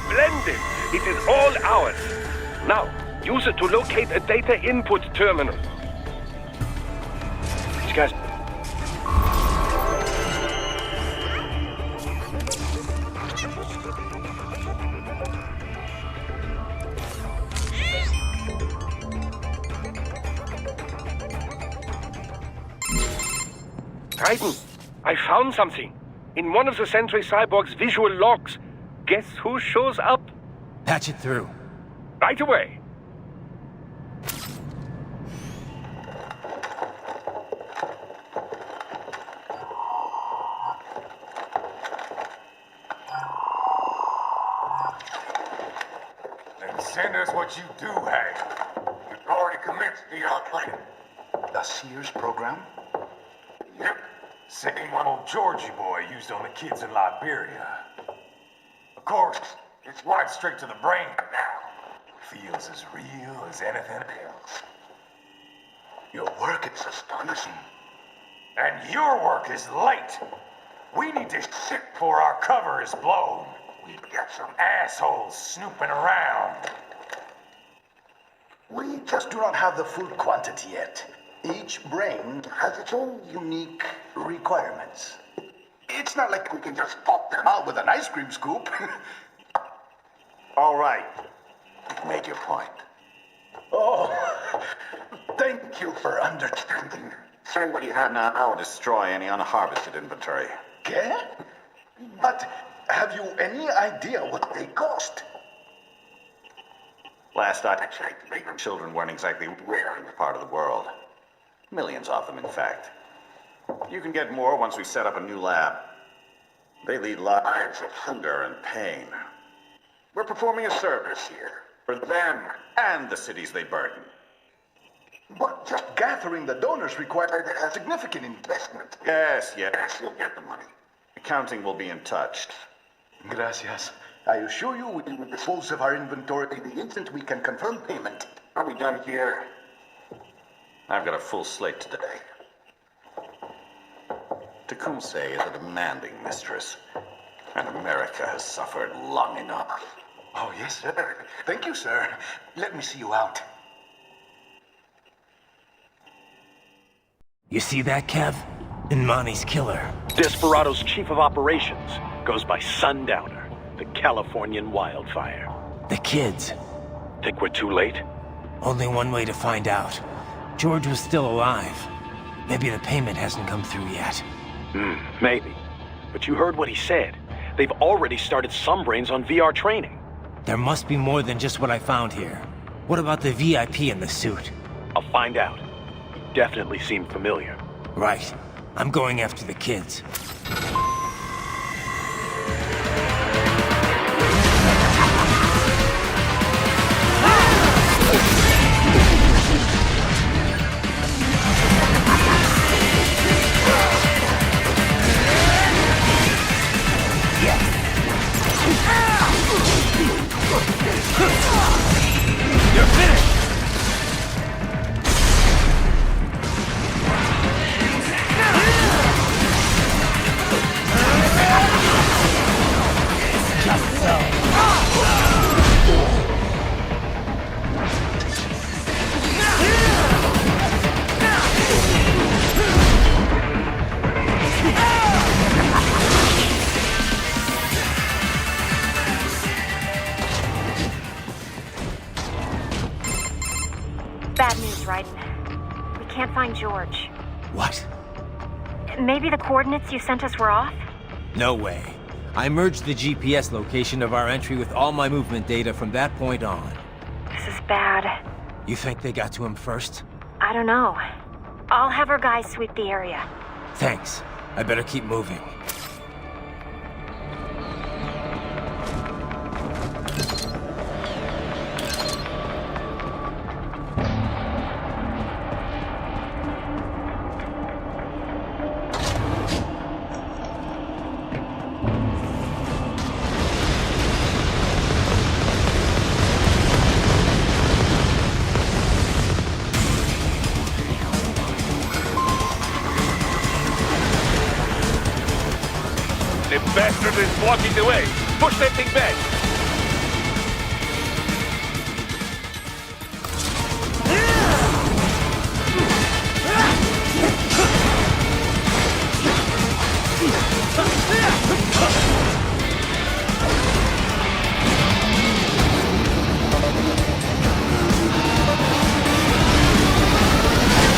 Splendid! It is all ours. Now, use it to locate a data input terminal. These guys... Titan, I found something. In one of the Sentry Cyborg's visual logs. Guess who shows up? Patch it through. Right away. Then send us what you do have. You've already commenced the outplanning. The Sears program? Yep. Same one old Georgie boy used on the kids in Liberia. Of course, it's right straight to the brain now. Feels as real as anything else. Your work is astonishing. And your work is late. We need this shit before our cover is blown. We've got some assholes snooping around. We just do not have the full quantity yet. Each brain has its own unique requirements. It's not like we can just pop them out with an ice cream scoop. All right. Make your point. Oh, thank you for understanding. Send what you have now, or destroy any unharvested inventory. Okay? But have you any idea what they cost? Last I checked, children weren't exactly rare in this part of the world. Millions of them, in fact. You can get more once we set up a new lab. They lead lives of hunger and pain. We're performing a service here for them and the cities they burden. But just gathering the donors required a significant investment. Yes, you'll get the money. Accounting will be in touch. Gracias. I assure you we will dispose of our inventory the instant we can confirm payment. Are we done here? I've got a full slate today. Tecumseh is a demanding mistress, and America has suffered long enough. Oh, yes, sir. Thank you, sir. Let me see you out. You see that, Kev? Imani's killer. Desperado's chief of operations goes by Sundowner, the Californian wildfire. The kids. Think we're too late? Only one way to find out. George was still alive. Maybe the payment hasn't come through yet. Maybe. But you heard what he said. They've already started some brains on VR training. There must be more than just what I found here. What about the VIP in the suit? I'll find out. He definitely seemed familiar. Right. I'm going after the kids. You're finished! bad news, Raiden. We can't find George. What? Maybe the coordinates you sent us were off? No way. I merged the GPS location of our entry with all my movement data from that point on. This is bad. You think they got to him first? I don't know. I'll have our guys sweep the area. Thanks. I better keep moving. The bastard is blocking the way. Push that thing back.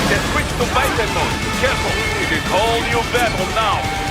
Just switch to biped mode. Careful. It is whole new battle now.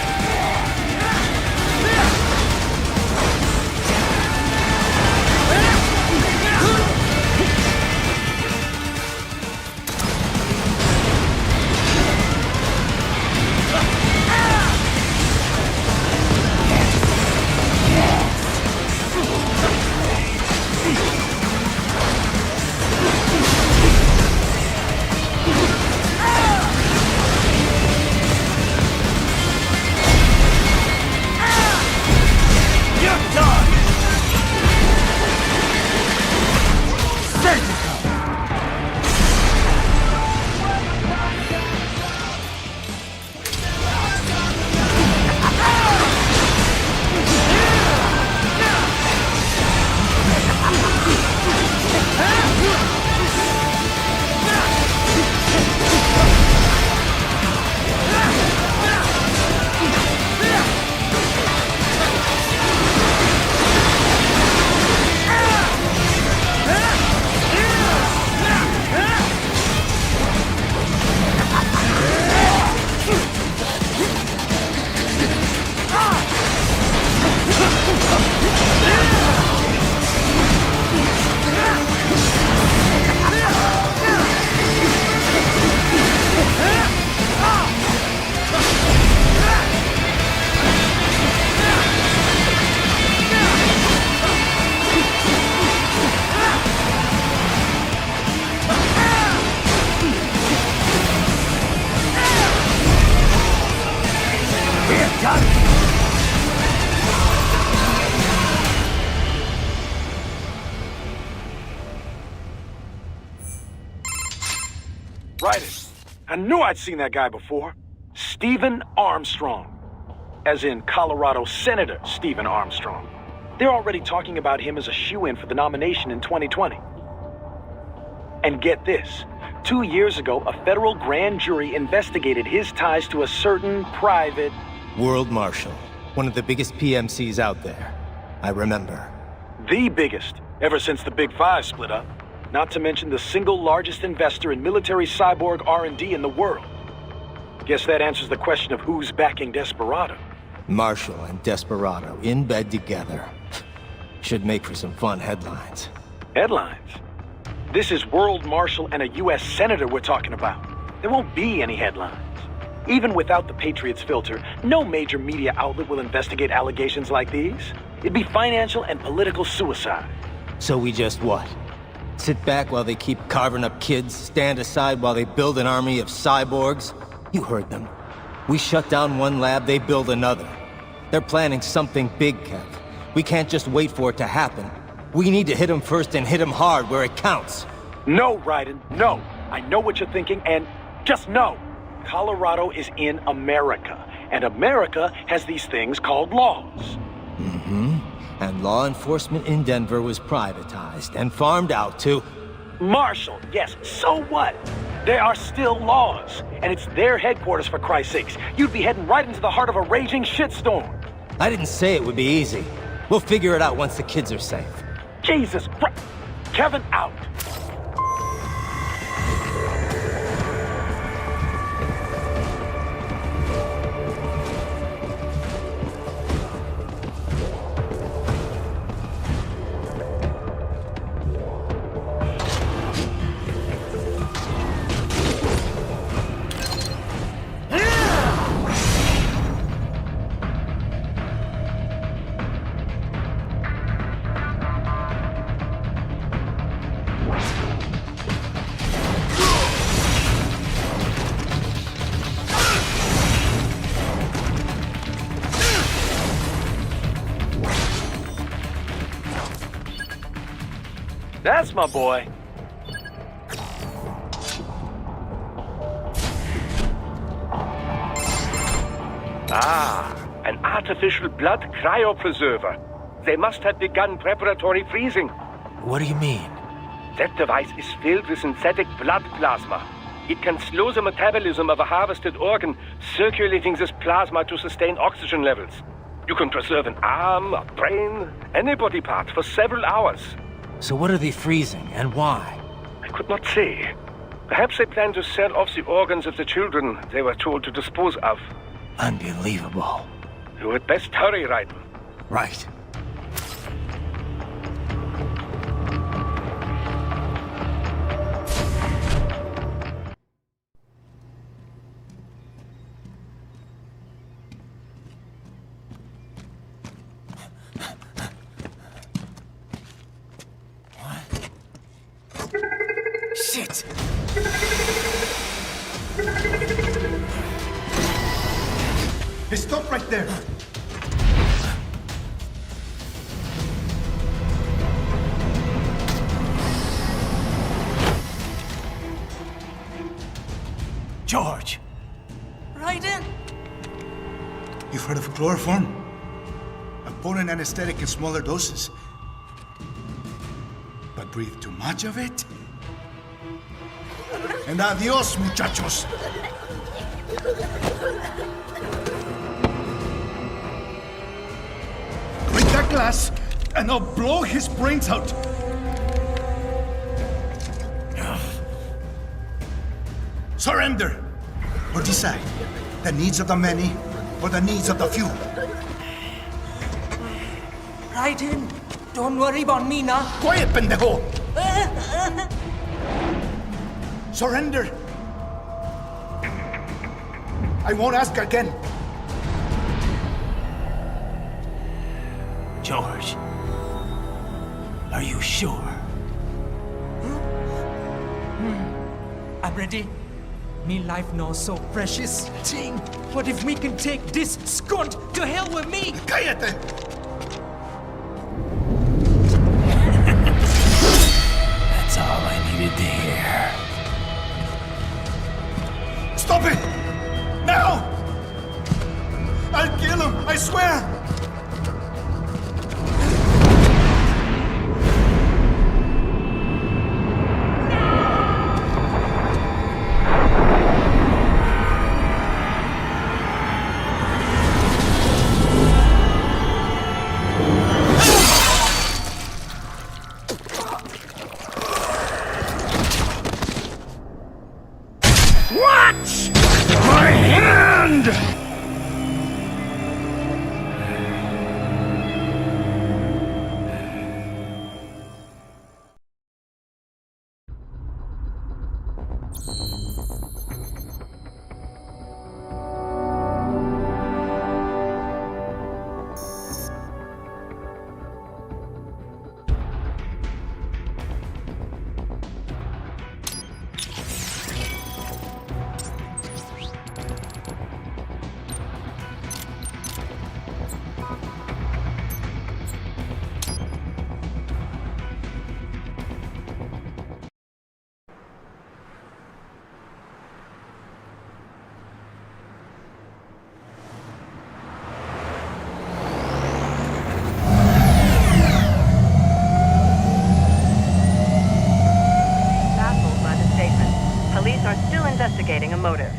I knew I'd seen that guy before. Stephen Armstrong. As in Colorado Senator Stephen Armstrong. They're already talking about him as a shoo-in for the nomination in 2020. And get this. 2 years ago, a federal grand jury investigated his ties to a certain private... World Marshal. One of the biggest PMCs out there. I remember. The biggest, ever since the Big Five split up. Not to mention the single largest investor in military cyborg R&D in the world. Guess that answers the question of who's backing Desperado. Marshall and Desperado in bed together. Should make for some fun headlines. Headlines? This is World Marshal and a U.S. Senator we're talking about. There won't be any headlines. Even without the Patriots filter, no major media outlet will investigate allegations like these. It'd be financial and political suicide. So we just what? Sit back while they keep carving up kids, stand aside while they build an army of cyborgs? You heard them. We shut down one lab, they build another. They're planning something big, Kev. We can't just wait for it to happen. We need to hit them first and hit them hard where it counts. No, Raiden, no. I know what you're thinking, and just know. Colorado is in America, and America has these things called laws. Mm-hmm. And law enforcement in Denver was privatized and farmed out to... Marshall, yes, so what? There are still laws, and it's their headquarters, for Christ's sakes. You'd be heading right into the heart of a raging shitstorm. I didn't say it would be easy. We'll figure it out once the kids are safe. Jesus Christ. Kevin, out. That's my boy. Ah, an artificial blood cryopreserver. They must have begun preparatory freezing. What do you mean? That device is filled with synthetic blood plasma. It can slow the metabolism of a harvested organ, circulating this plasma to sustain oxygen levels. You can preserve an arm, a brain, any body part for several hours. So what are they freezing, and why? I could not say. Perhaps they plan to sell off the organs of the children they were told to dispose of. Unbelievable. You had best hurry, Raiden. Right. Shit! Hey, stop right there! George! Raiden! You've heard of chloroform? A potent anesthetic in smaller doses. But breathe too much of it? And adios, muchachos! Break that glass, and I'll blow his brains out! Surrender! Or decide, the needs of the many, or the needs of the few. Raiden, don't worry about me now. Quiet, pendejo! Surrender! I won't ask again. George, are you sure? I'm ready. Me life now so precious. Ting, what if we can take this skunt to hell with me? Cállate! That's all I needed to hear. Stop it! Now! I'll kill him, I swear! Investigating a motive.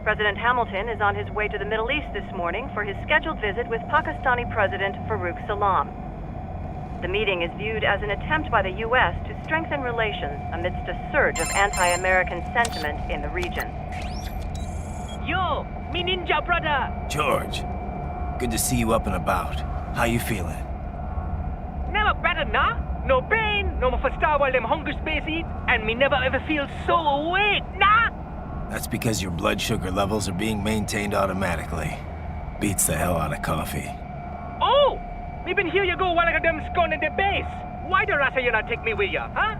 President Hamilton is on his way to the Middle East this morning for his scheduled visit with Pakistani President Farouk Salam. The meeting is viewed as an attempt by the U.S. to strengthen relations amidst a surge of anti-American sentiment in the region. Yo, me ninja brother! George, good to see you up and about. How you feeling? Never better, nah? No pain, no more for star while them hunger space eat, and me never ever feel so awake, nah? That's because your blood sugar levels are being maintained automatically. Beats the hell out of coffee. Oh! Me been here you go while I got them scone in the base. Why the rasa you not take me with ya, huh?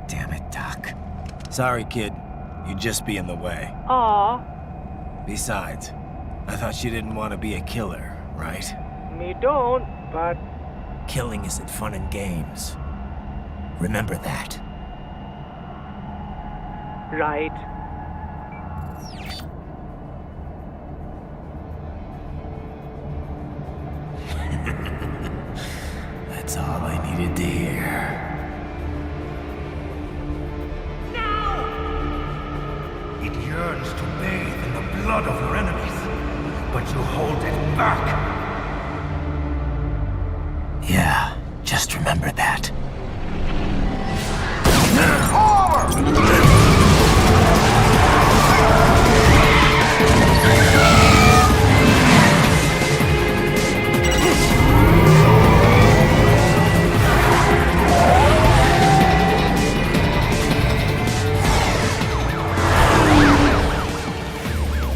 Damn it, Doc. Sorry, kid. You'd just be in the way. Aw. Besides, I thought you didn't want to be a killer, right? Me don't, but Killing isn't fun and games. Remember that. Right. That's all I needed to hear. It yearns to bathe in the blood of your enemies, but you hold it back. Yeah, just remember that.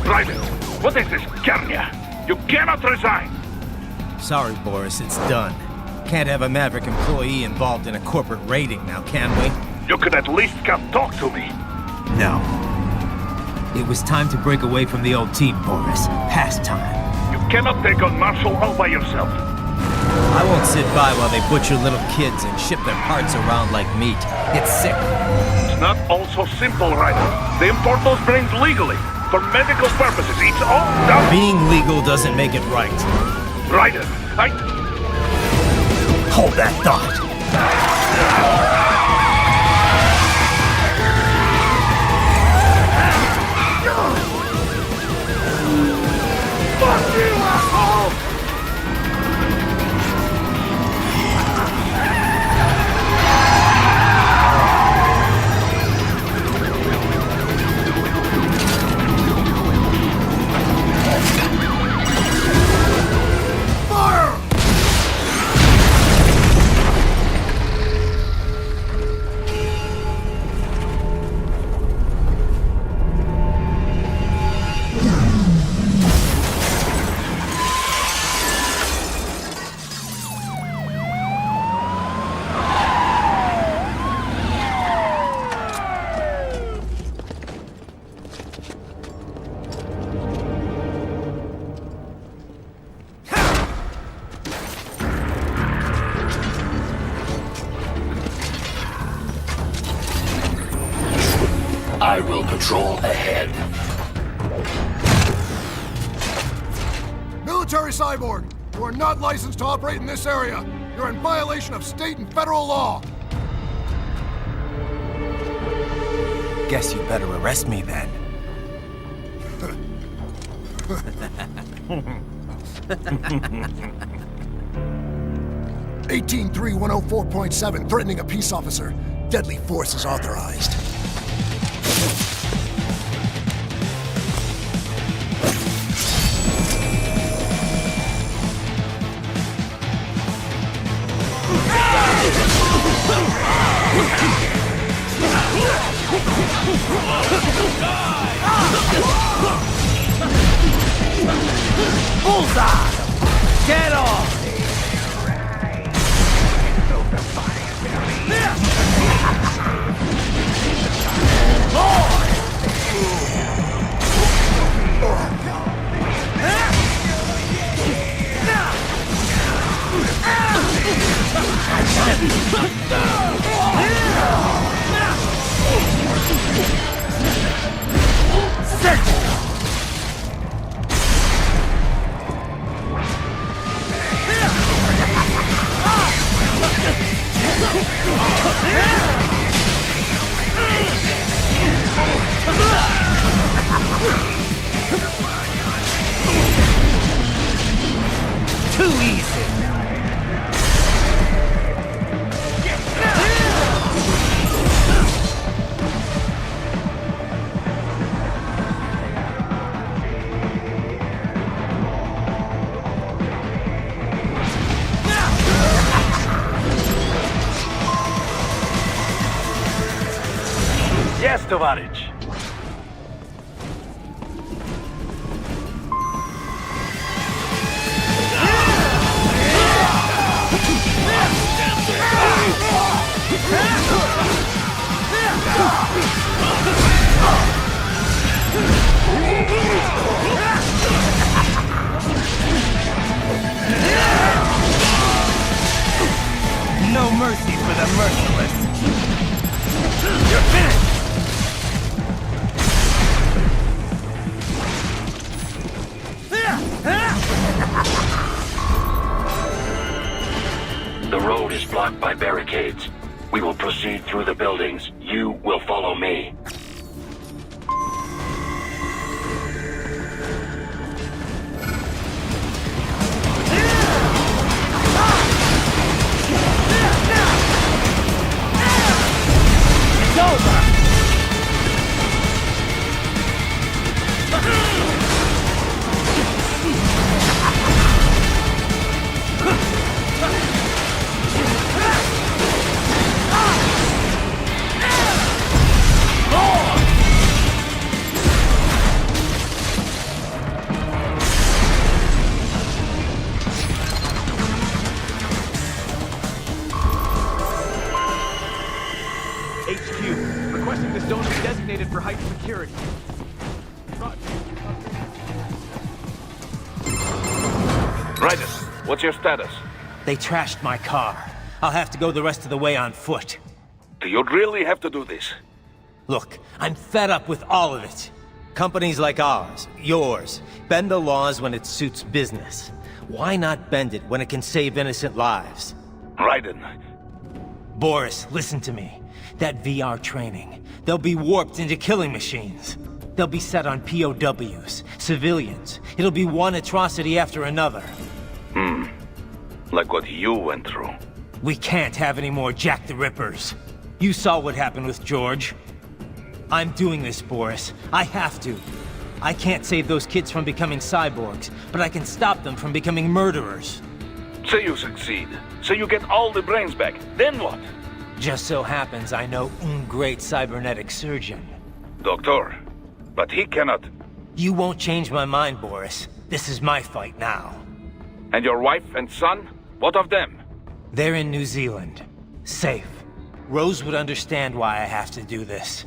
Private, what is this, Garnia? You cannot resign! Sorry, Boris, it's done. Can't have a Maverick employee involved in a corporate raiding now, can we? You could at least come talk to me. No. It was time to break away from the old team, Boris. Past time. You cannot take on Marshall all by yourself. I won't sit by while they butcher little kids and ship their parts around like meat. It's sick. It's not all so simple, Ryder. They import those brains legally. For medical purposes, it's all done. Being legal doesn't make it right. Ryder, Hold that thought. Fuck you, asshole! I will patrol ahead. Military cyborg, you are not licensed to operate in this area. You're in violation of state and federal law. Guess you better arrest me then. 183-104.7, threatening a peace officer. Deadly force is authorized. Bullseye! Get off! Too easy. Yes, Tovarich. no mercy for the merciless. You're finished! The road is blocked by barricades. We will proceed through the buildings. You will follow me. It's over! HQ, requesting the zone be designated for heightened security. Raiden, what's your status? They trashed my car. I'll have to go the rest of the way on foot. Do you really have to do this? Look, I'm fed up with all of it. Companies like ours, yours, bend the laws when it suits business. Why not bend it when it can save innocent lives? Raiden. Boris, listen to me. That VR training, they'll be warped into killing machines. They'll be set on POWs, civilians. It'll be one atrocity after another. Like what you went through. We can't have any more Jack the Rippers. You saw what happened with George. I'm doing this, Boris. I have to. I can't save those kids from becoming cyborgs, but I can stop them from becoming murderers. Say you succeed. Say you get all the brains back. Then what? Just so happens I know un great cybernetic surgeon. Doctor. But he cannot... You won't change my mind, Boris. This is my fight now. And your wife and son? What of them? They're in New Zealand. Safe. Rose would understand why I have to do this.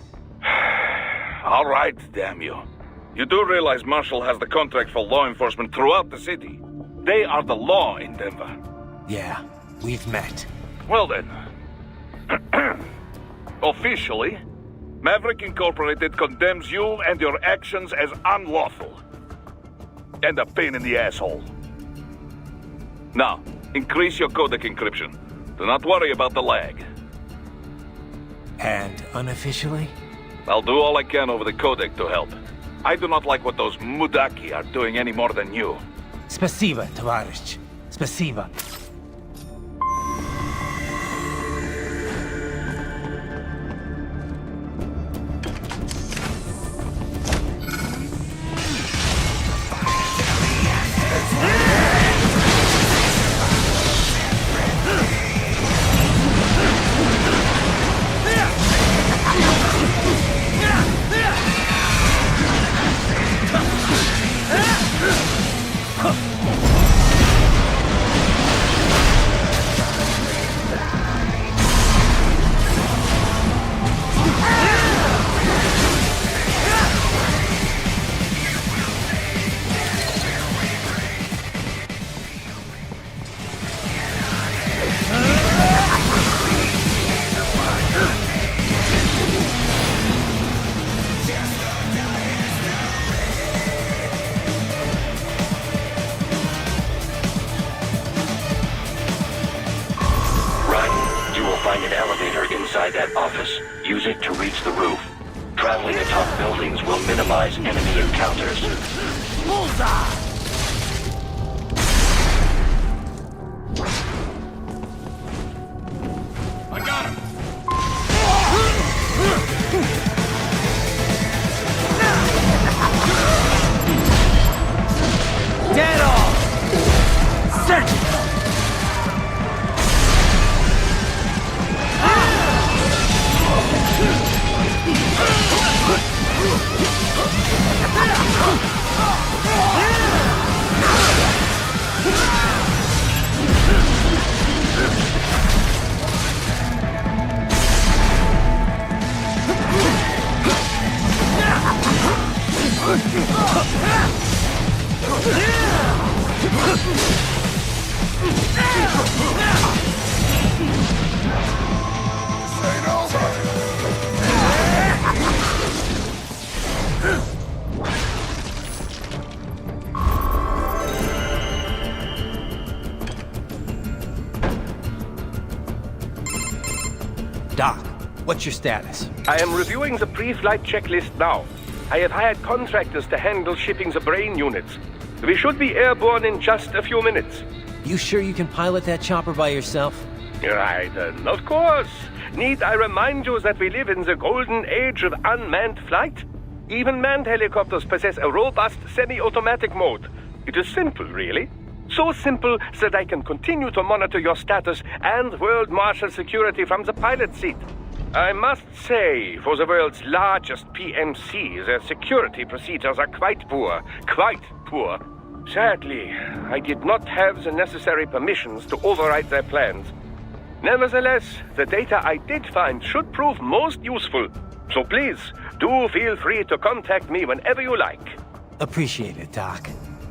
All right, damn you. You do realize Marshall has the contract for law enforcement throughout the city. They are the law in Denver. Yeah, we've met. Well then. Officially, Maverick Incorporated condemns you and your actions as unlawful. And a pain in the asshole. Now, increase your codec encryption. Do not worry about the lag. And unofficially? I'll do all I can over the codec to help. I do not like what those Mudaki are doing any more than you. Spasiba, Tavarish. Spasiba. Inside that office, use it to reach the roof. Traveling atop buildings will minimize enemy encounters. Bullseye! I got him! Dead on! Surgical! What's your status? I am reviewing the pre-flight checklist now. I have hired contractors to handle shipping the brain units. We should be airborne in just a few minutes. You sure you can pilot that chopper by yourself? Right, of course. Need I remind you that we live in the golden age of unmanned flight? Even manned helicopters possess a robust semi-automatic mode. It is simple, really. So simple that I can continue to monitor your status and world marshal security from the pilot seat. I must say, for the world's largest PMC, their security procedures are quite poor. Quite poor. Sadly, I did not have the necessary permissions to override their plans. Nevertheless, the data I did find should prove most useful. So please, do feel free to contact me whenever you like. Appreciate it, Doc.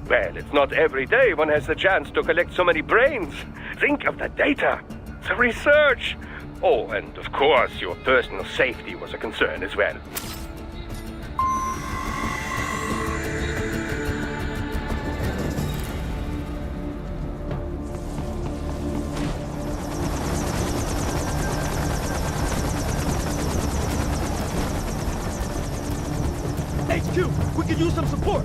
Well, it's not every day one has the chance to collect so many brains. Think of the data, the research. Oh, and of course, your personal safety was a concern as well. HQ, we could use some support.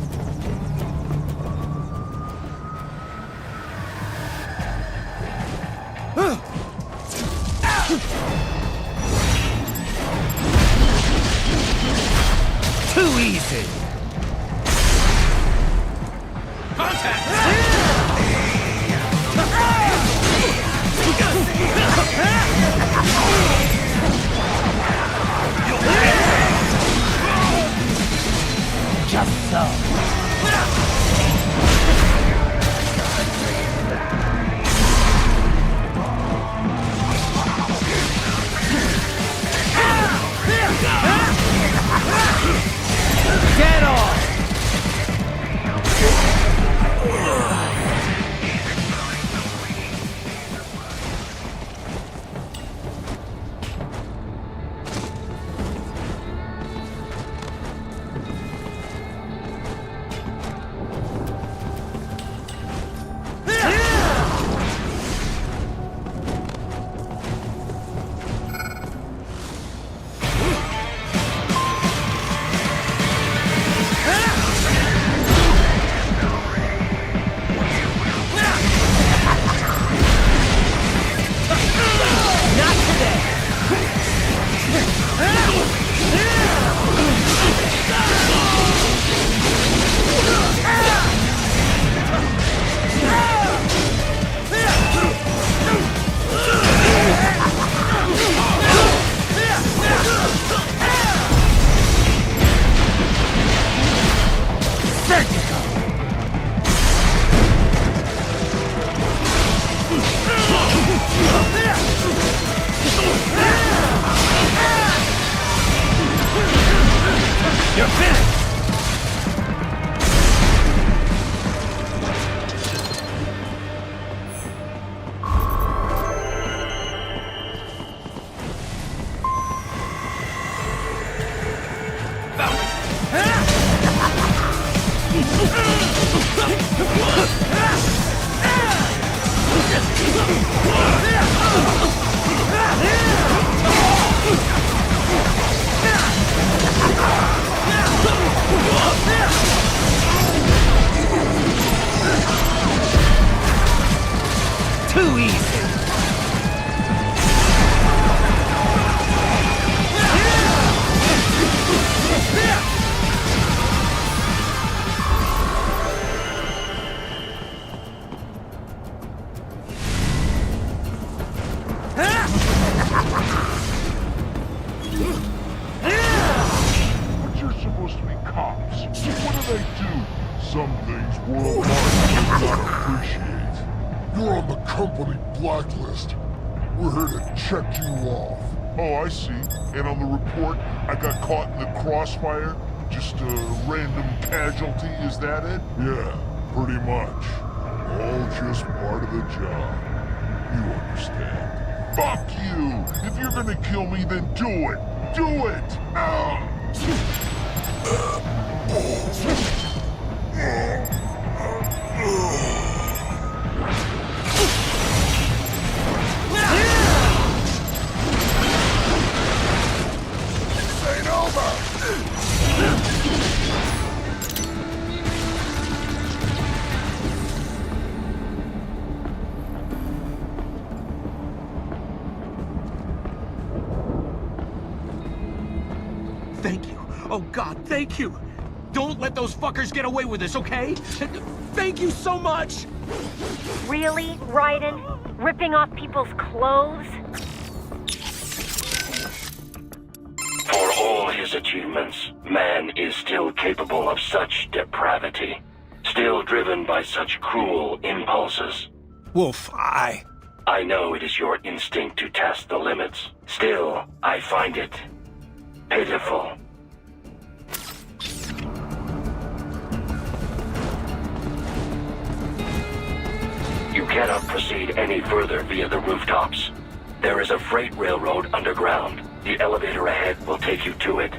Too easy! Just so. Get off! You're finished! Too easy! But you're supposed to be cops. What do they do? Some things world marshals do not appreciate. You're on the company blacklist. We're here to check you off. Oh, I see. And on the report, I got caught in the crossfire? Just a random casualty, is that it? Yeah, pretty much. All just part of the job. You understand. Fuck you! If you're gonna kill me, then do it! Do it! Thank you. Oh God, thank you. Don't let those fuckers get away with this, okay? Thank you so much! Really, Raiden? Ripping off people's clothes? For all his achievements, man is still capable of such depravity. Still driven by such cruel impulses. Wolf, I know it is your instinct to test the limits. Still, I find it pitiful. You cannot proceed any further via the rooftops. There is a freight railroad underground. The elevator ahead will take you to it.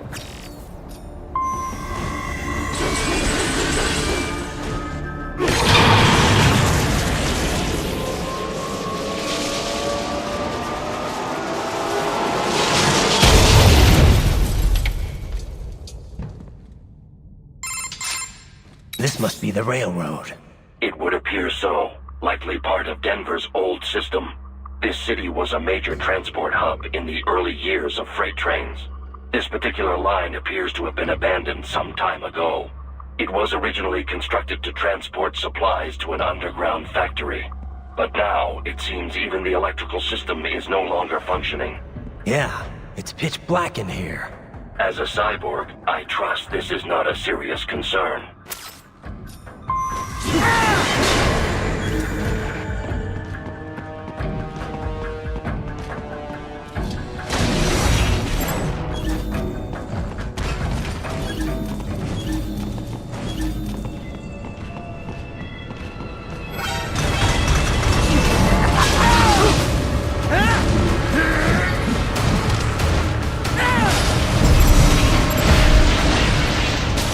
This must be the railroad. It would appear so. Likely part of Denver's old system. This city was a major transport hub in the early years of freight trains. This particular line appears to have been abandoned some time ago. It was originally constructed to transport supplies to an underground factory. But now, it seems even the electrical system is no longer functioning. Yeah, it's pitch black in here. As a cyborg, I trust this is not a serious concern.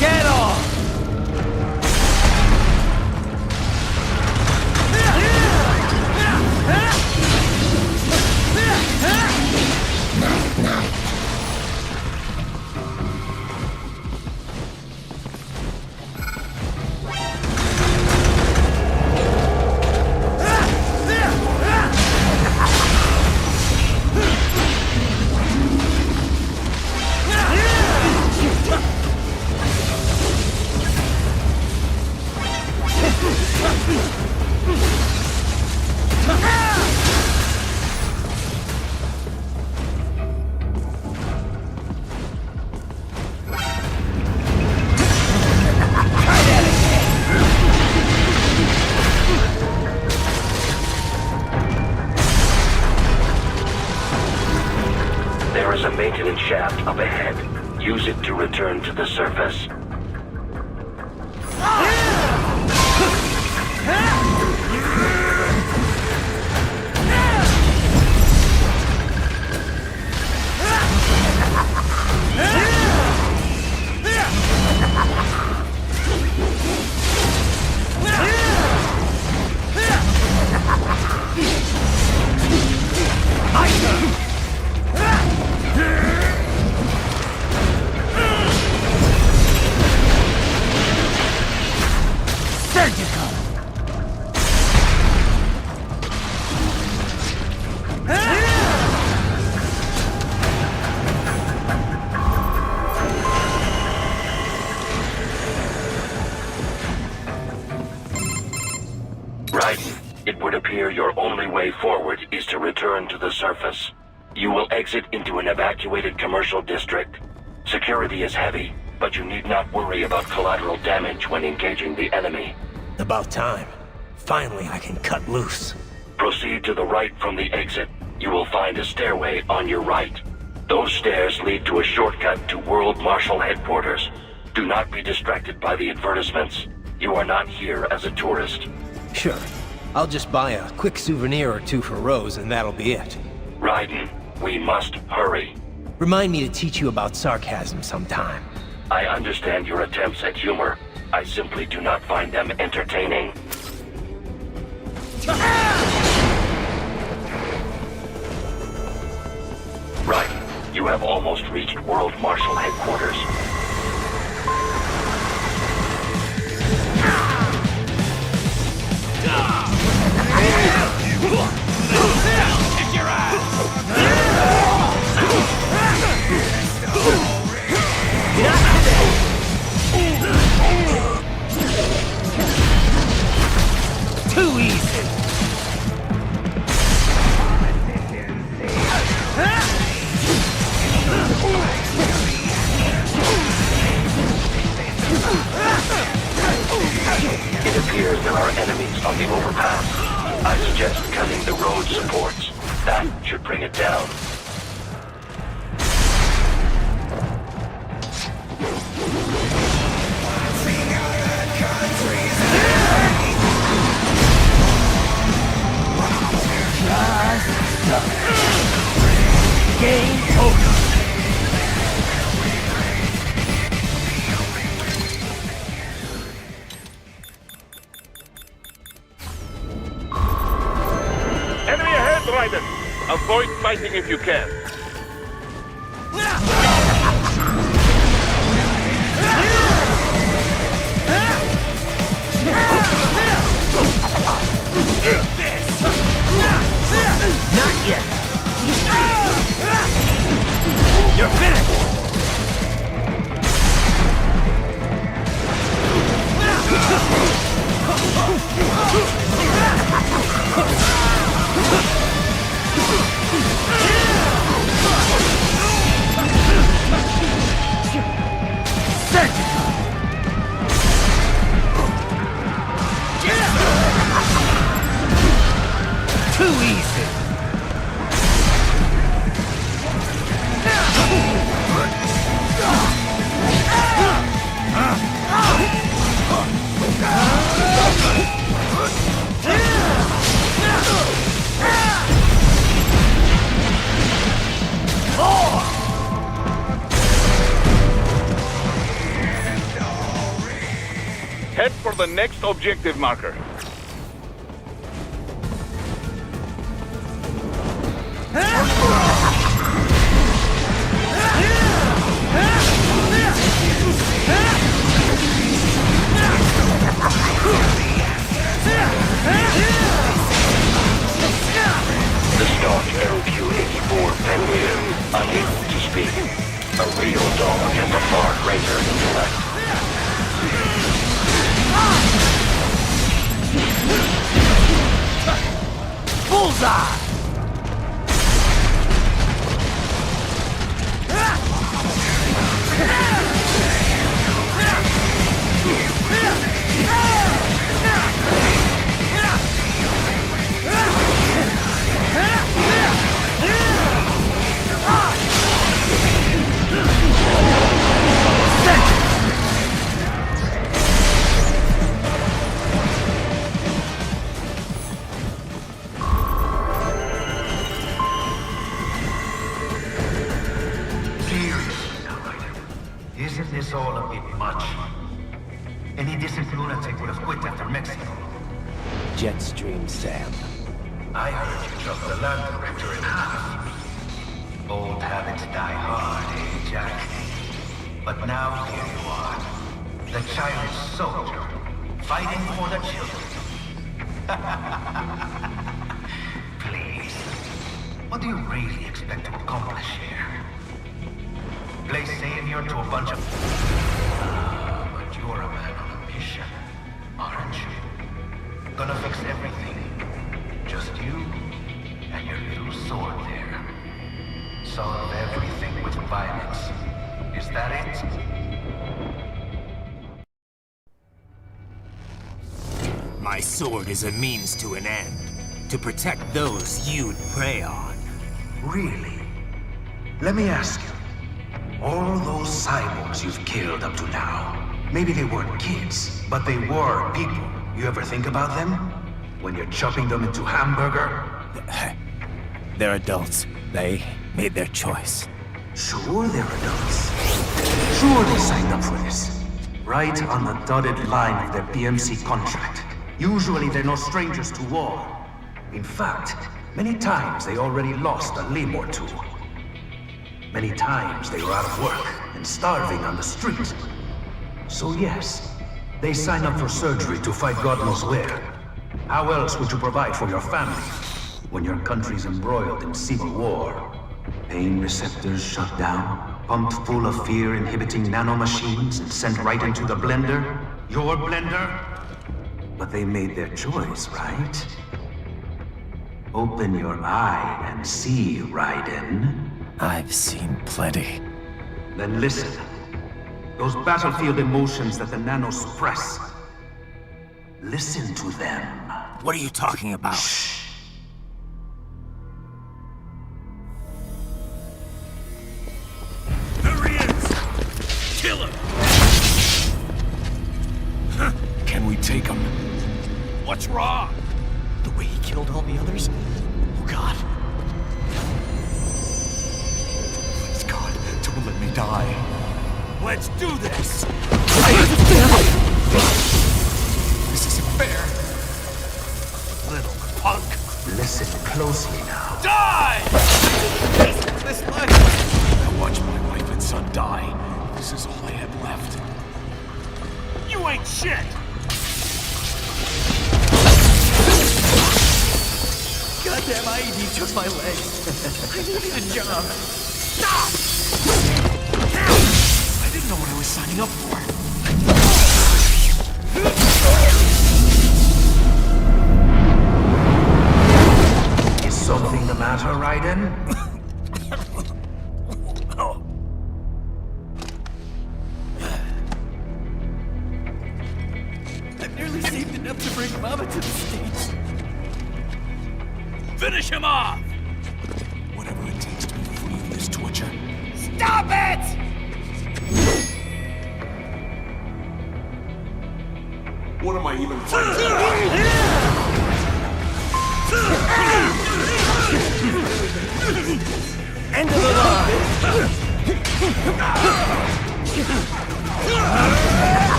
Get off! There is a maintenance shaft up ahead. Use it to return to the surface. It would appear your only way forward is to return to the surface. You will exit into an evacuated commercial district. Security is heavy, but you need not worry about collateral damage when engaging the enemy. About time. Finally, I can cut loose. Proceed to the right from the exit. You will find a stairway on your right. Those stairs lead to a shortcut to World Marshal Headquarters. Do not be distracted by the advertisements. You are not here as a tourist. Sure. I'll just buy a quick souvenir or two for Rose and that'll be it. Raiden, we must hurry. Remind me to teach you about sarcasm sometime. I understand your attempts at humor. I simply do not find them entertaining. Raiden, you have almost reached World Marshal Headquarters. Kick your ass! it down. Game over. Enemy ahead, Raiden! Avoid fighting if you can. Not yet. You're finished. Too easy. Head for the next objective marker. The stock LQ-84 Fenrir, unable to speak. A real dog has a far greater intellect. Bullseye! Isn't this all a bit much? Any decent lunatic would have quit after Mexico. Jetstream, Sam. I heard you chop the lab director in half. Old habits die hard, eh, Jack? But now here you are. The childish soldier, fighting for the children. Please. What do you really expect to accomplish here? Play savior to a bunch of... but you're a man on a mission, aren't you? Gonna fix everything. Just you and your little sword there. Solve everything with violence. Is that it? My sword is a means to an end. To protect those you'd prey on. Really? Let me ask you. All those cyborgs you've killed up to now, maybe they weren't kids, but they were people. You ever think about them? When you're chopping them into hamburger? They're adults. They made their choice. Sure they're adults. Sure they signed up for this. Right on the dotted line of their BMC contract. Usually they're no strangers to war. In fact, many times they already lost a limb or two. Many times they were out of work and starving on the street. So yes, they sign up for surgery to fight God knows where. How else would you provide for your family when your country's embroiled in civil war? Pain receptors shut down, pumped full of fear-inhibiting nanomachines and sent right into the blender? Your blender? But they made their choice, right? Open your eye and see, Raiden. I've seen plenty. Then listen. Those battlefield emotions that the nanos suppress. Listen to them. What are you talking about? Shh. take him. What's wrong? The way he killed all the others? Oh, God. Please, God, don't let me die. Let's do this! This isn't fair. Little punk. Listen closely now. Die! This life. I watched my wife and son die. This is all I had left. You ain't shit! Goddamn IED took my legs. I needed a job. Stop! I didn't know what I was signing up for. Is something the matter, Raiden? I've nearly saved enough to bring Mama to the States. Finish him off! Whatever it takes to be free of this torture. Stop it! What am I even fighting? End of the line!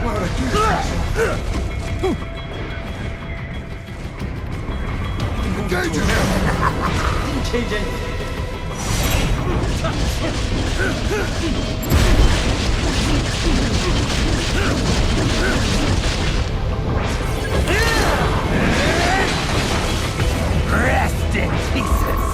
Why would I do that? Engage him! Didn't change anything. Rest in pieces!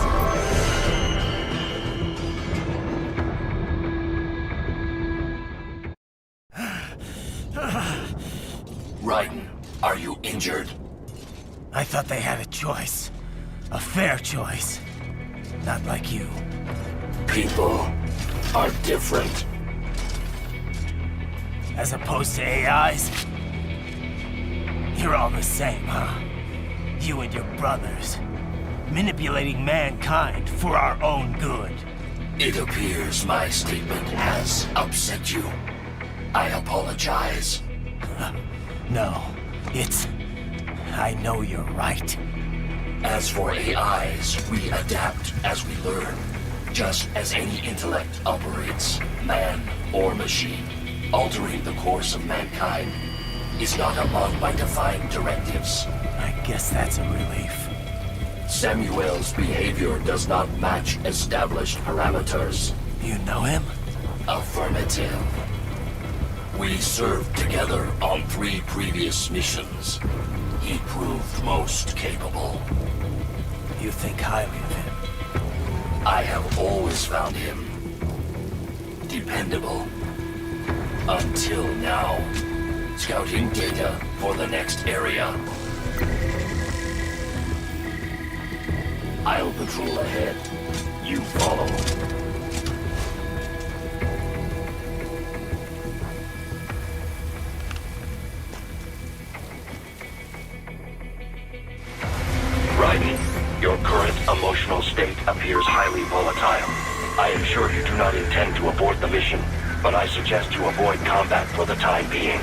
Raiden, are you injured? I thought they had a choice. A fair choice. Not like you. People are different. As opposed to AIs? You're all the same, huh? You and your brothers. Manipulating mankind for our own good. It appears my statement has upset you. I apologize. No, it's... I know you're right. As for AIs, we adapt as we learn. Just as any intellect operates, man or machine. Altering the course of mankind is not among my defined directives. I guess that's a relief. Samuel's behavior does not match established parameters. You know him? Affirmative. We served together on 3 previous missions. He proved most capable. You think highly of him? I have always found him dependable. Until now. Scouting data for the next area. I'll patrol ahead. You follow. Raiden, your current emotional state appears highly volatile. I am sure you do not intend to abort the mission, but I suggest you avoid combat for the time being.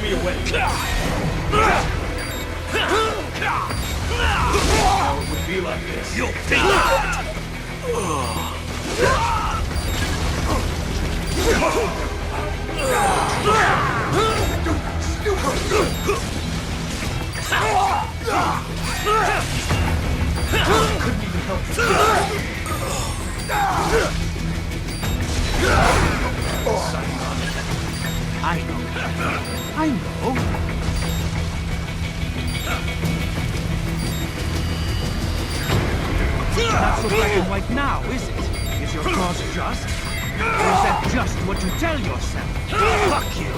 me away. How it would be like this. You'll take that! Couldn't even help you. I know. Not so black and white now, is it? Is your cause just? Or is that just what you tell yourself? Fuck you!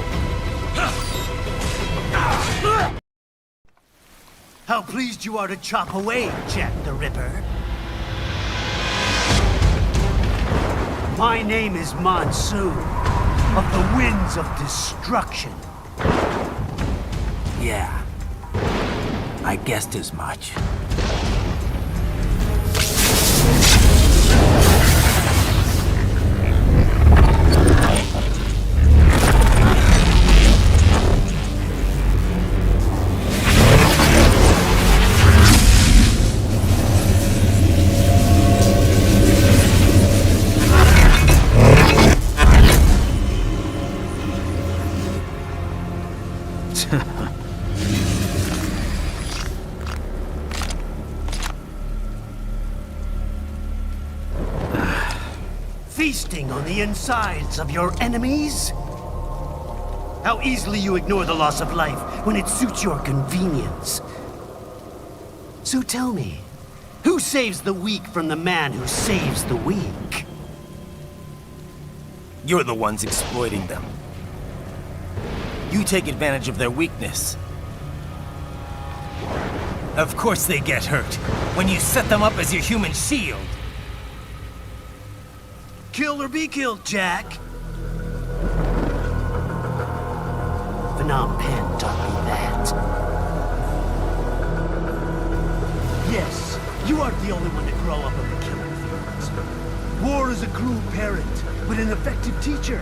How pleased you are to chop away, Jack the Ripper. My name is Monsoon, of the Winds of Destruction. Yeah, I guessed as much. Feasting on the insides of your enemies? How easily you ignore the loss of life when it suits your convenience. So tell me, who saves the weak from the man who saves the weak? You're the ones exploiting them. You take advantage of their weakness. Of course they get hurt when you set them up as your human shield. Kill or be killed, Jack. Phnom Penh taught me that. Yes, you aren't the only one to grow up on the killing fields. War is a cruel parent, but an effective teacher.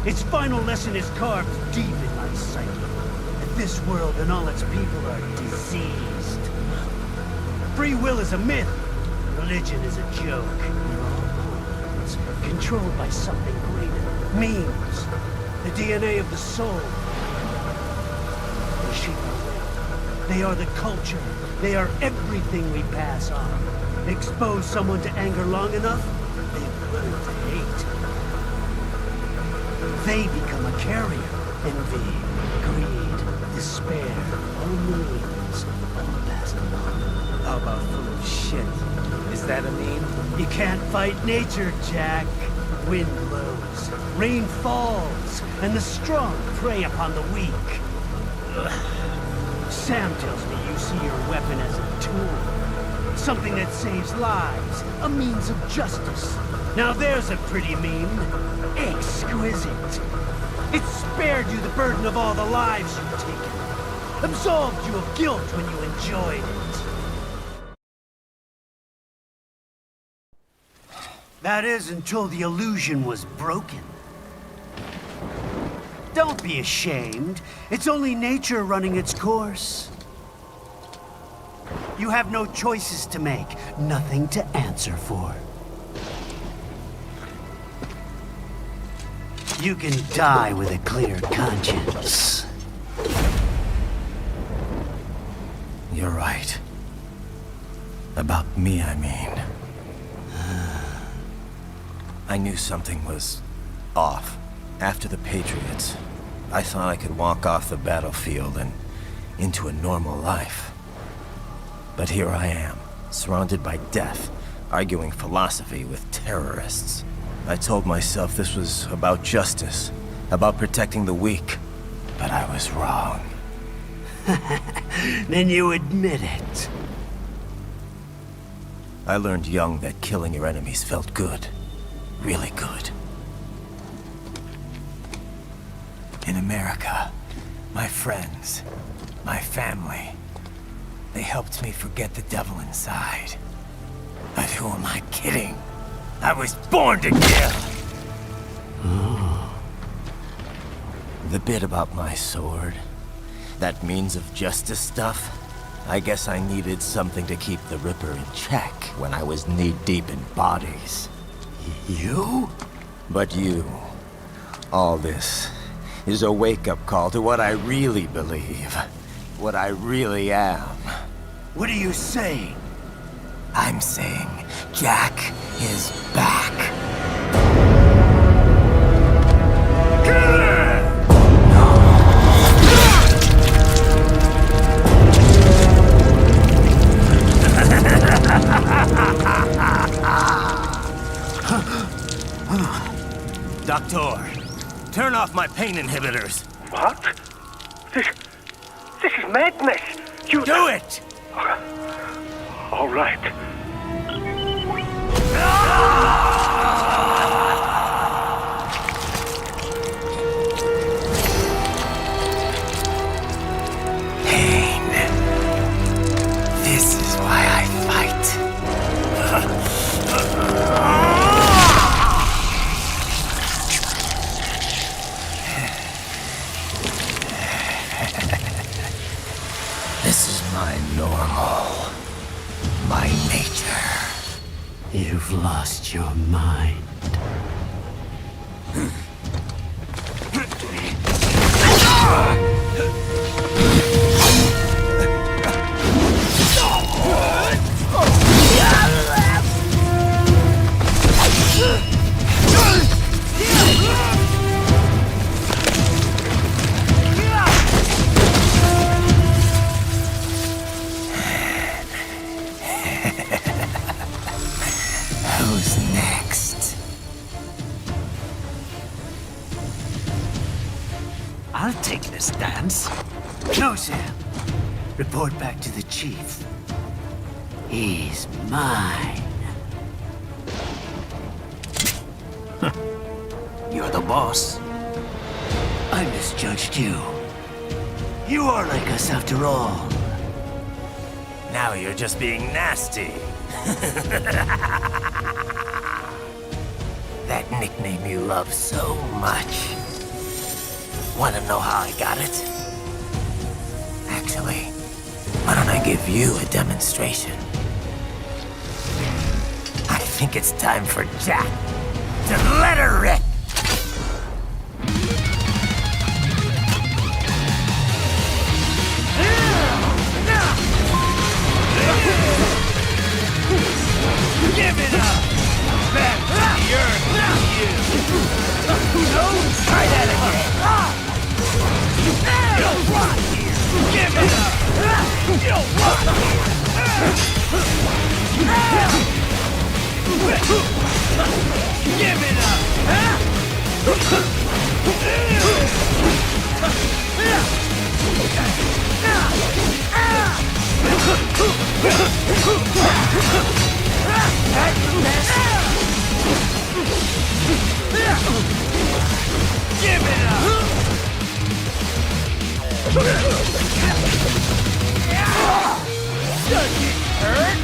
Its final lesson is carved deep in my psyche. That this world and all its people are diseased. Free will is a myth. Religion is a joke. Controlled by something greater. Memes. The DNA of the soul. They shape our will. They are the culture. They are everything we pass on. Expose someone to anger long enough, they've learned to hate. They become a carrier. Envy, greed, despair, all memes, all passed along. How about full of shit? Is that a meme? You can't fight nature, Jack. Wind blows, rain falls, and the strong prey upon the weak. Ugh. Sam tells me you see your weapon as a tool. Something that saves lives, a means of justice. Now there's a pretty meme. Exquisite. It spared you the burden of all the lives you've taken. Absolved you of guilt when you enjoyed it. That is, until the illusion was broken. Don't be ashamed. It's only nature running its course. You have no choices to make, nothing to answer for. You can die with a clear conscience. You're right. About me, I mean. I knew something was off. After the Patriots, I thought I could walk off the battlefield and into a normal life. But here I am, surrounded by death, arguing philosophy with terrorists. I told myself this was about justice, about protecting the weak, but I was wrong. Then you admit it. I learned young that killing your enemies felt good. Really good. In America, my friends, my family, they helped me forget the devil inside. But who am I kidding? I was born to kill! The bit about my sword, That means of justice stuff? I guess I needed something to keep the Ripper in check when I was knee-deep in bodies. You? But you... all this is a wake-up call to what I really believe. What I really am. What are you saying? I'm saying Jack is back. Doctor, turn off my pain inhibitors. What? This is madness. You do it! All right. Pain. This is why I fight. This is my normal. My nature. You've lost your mind. Who's next? I'll take this dance. No, Sam. Report back to the chief. He's mine. You're the boss. I misjudged you. You are like us after all. Now you're just being nasty. That nickname you love so much. Want to know how I got it? Actually, why don't I give you a demonstration? I think it's time for Jack to let her rip. Give it up! Back to the earth with you! Who knows? Try that again! You'll rot here! Give it up! You'll rot here! Give it up! Give it up! Does it hurt?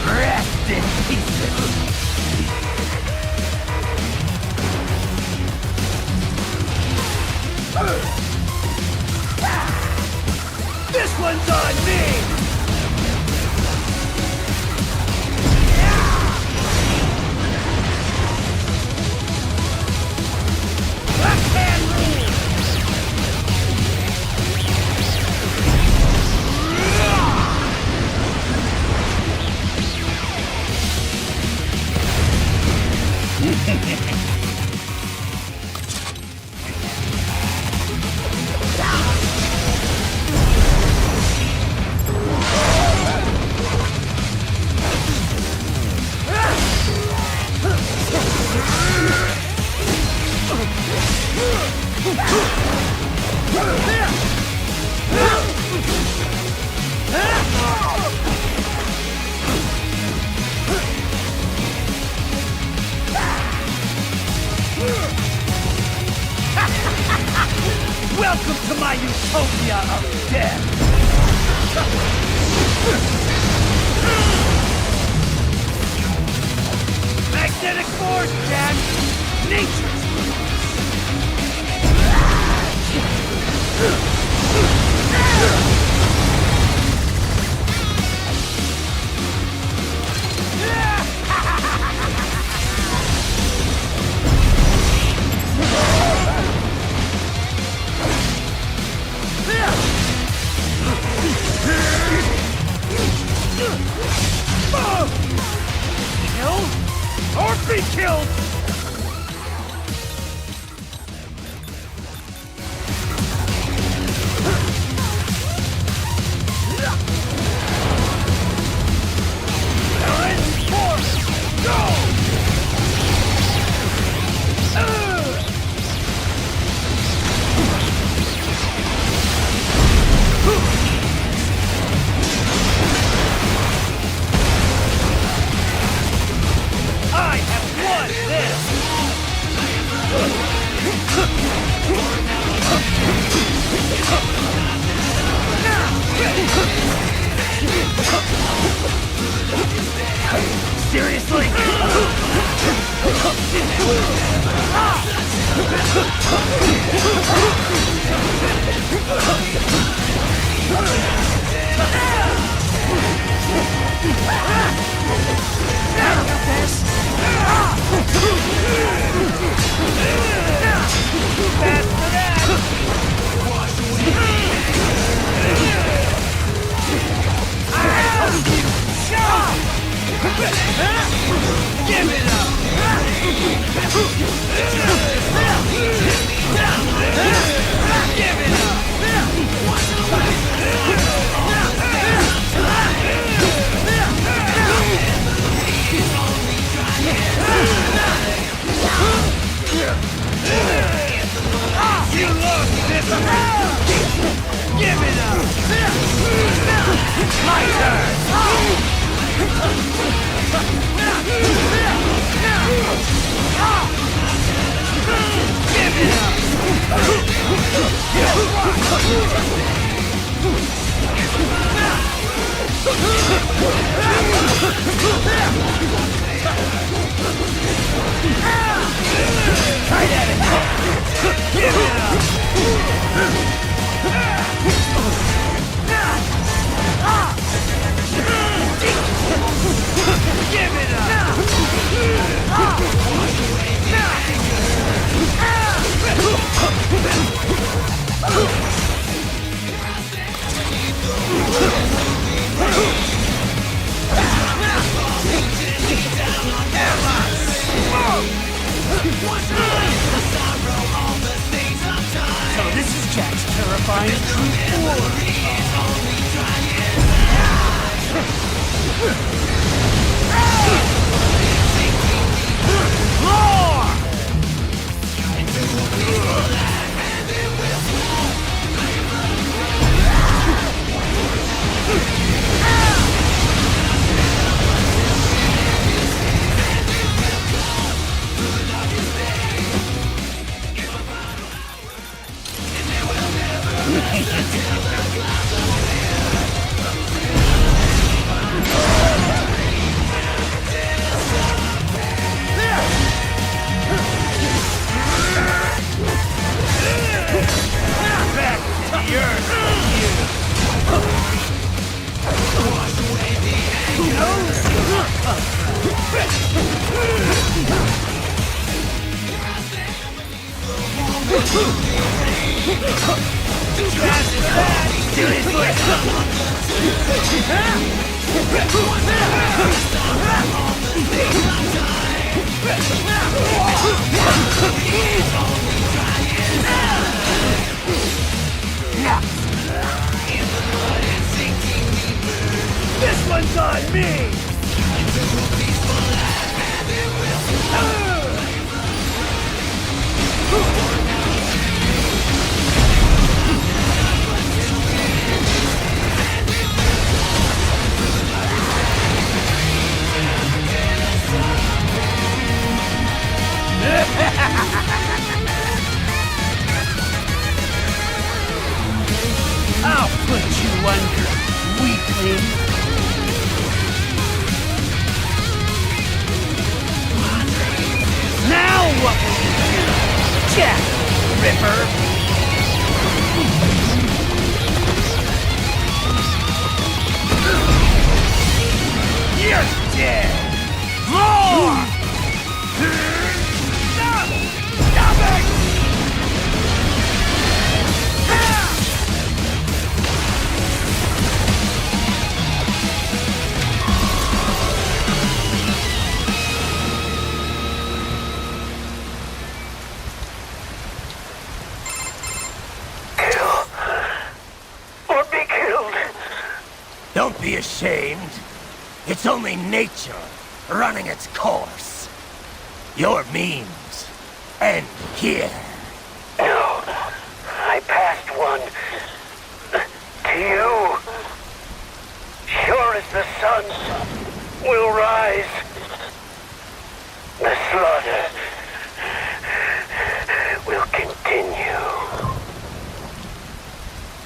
Rest in peace. This one's on me! I can't lose! my utopia of death! Magnetic force, Jack! Nature's kill or be killed! I have won this! Seriously? Give it up! Give it up! You lost this! Give it up! My turn! Give it up! Right at it! Give it up! Give it up! So this is Jack's terrifying true form. This one's on me! ashamed. It's only nature running its course. Your memes end here. No, I passed one to you. Sure as the sun will rise, the slaughter will continue.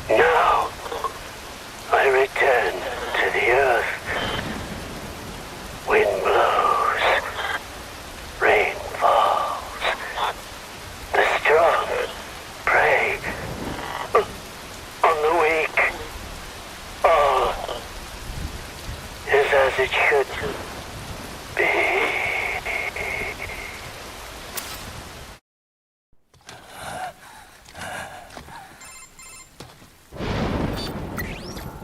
Now, I return to the earth. Wind blows, rain falls. The strong prey on the weak. All is as it should be.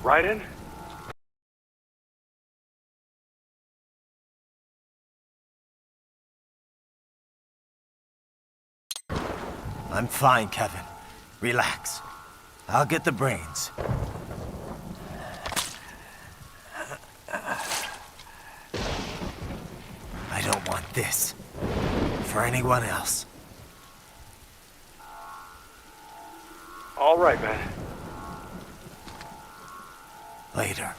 Raiden? I'm fine, Kevin. Relax. I'll get the brains. I don't want this for anyone else. All right, man. Later.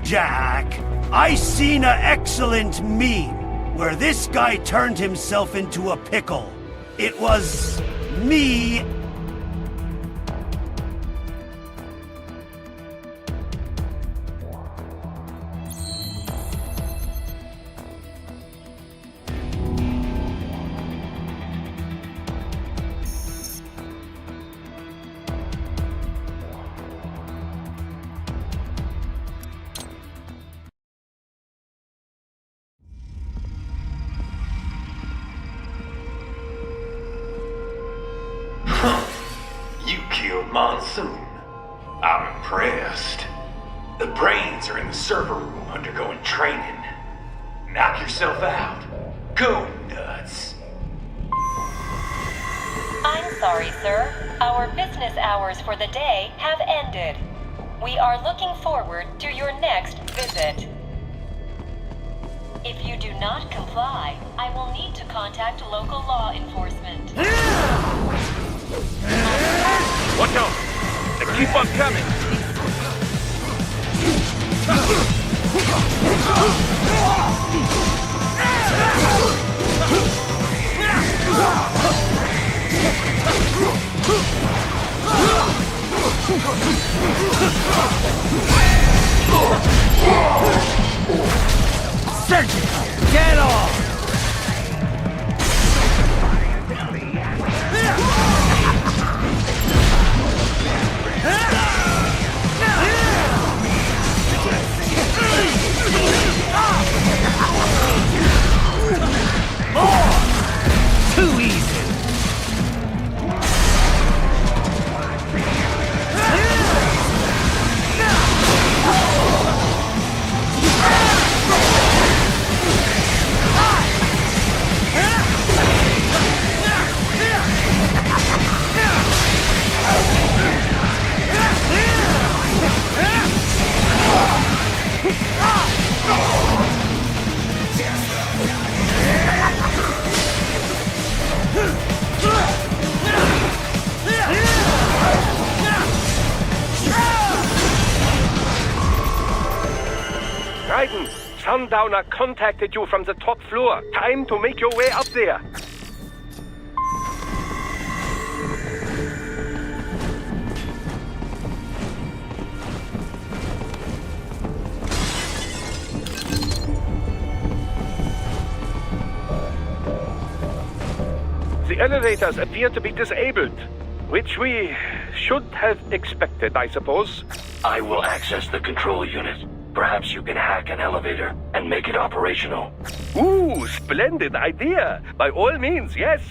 Jack, I seen a excellent meme where this guy turned himself into a pickle. It was me. You killed Monsoon. I'm impressed. The brains are in the server room undergoing training. Knock yourself out. Go nuts. I'm sorry, sir. Our business hours for the day have ended. We are looking forward to your next visit. If you do not comply, I will need to contact local law enforcement. Watch out! They keep on coming! Surgical! Get off! Too easy! Raiden, Sundowner contacted you from the top floor. Time to make your way up there. elevators appear to be disabled, which we should have expected, I suppose. I will access the control unit. Perhaps you can hack an elevator and make it operational. Ooh, splendid idea. By all means, yes.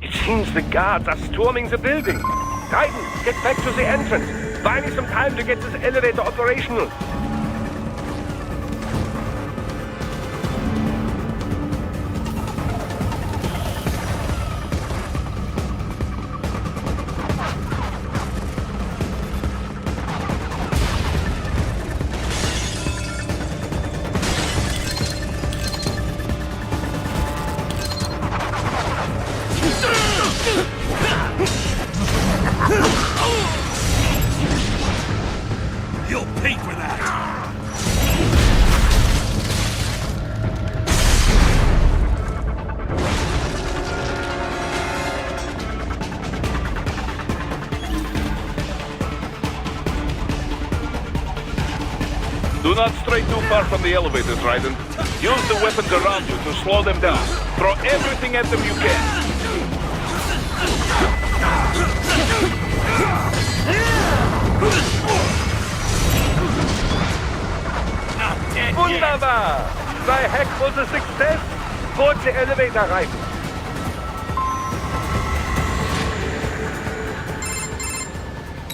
It seems the guards are storming the building. Raiden, get back to the entrance. Buy me some time to get this elevator operational. You'll pay for that! Do not stray too far from the elevators, Raiden. Use the weapons around you to slow them down. Throw everything at them you can. Wunderbar! Thy hack was a success. Board the elevator, Raiden.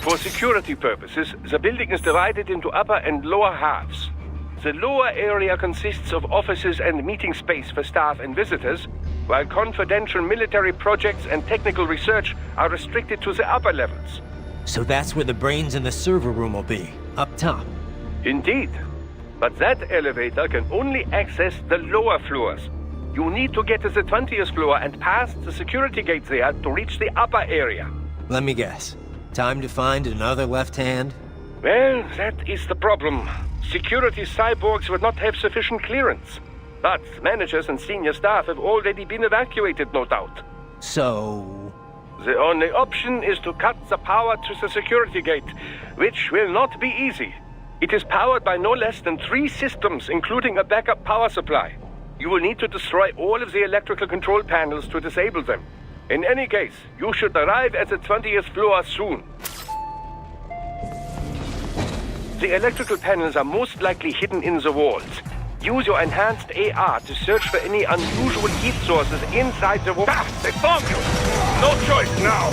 For security purposes, the building is divided into upper and lower halves. The lower area consists of offices and meeting space for staff and visitors, while confidential military projects and technical research are restricted to the upper levels. So that's where the brains in the server room will be, up top. Indeed. But that elevator can only access the lower floors. You need to get to the 20th floor and pass the security gate there to reach the upper area. Let me guess. Time to find another left hand? Well, that is the problem. Security cyborgs would not have sufficient clearance. But managers and senior staff have already been evacuated, no doubt. So... The only option is to cut the power to the security gate, which will not be easy. It is powered by no less than 3 systems, including a backup power supply. You will need to destroy all of the electrical control panels to disable them. In any case, you should arrive at the 20th floor soon. The electrical panels are most likely hidden in the walls. Use your enhanced AR to search for any unusual heat sources inside the wall. Ah, they found you! No choice now!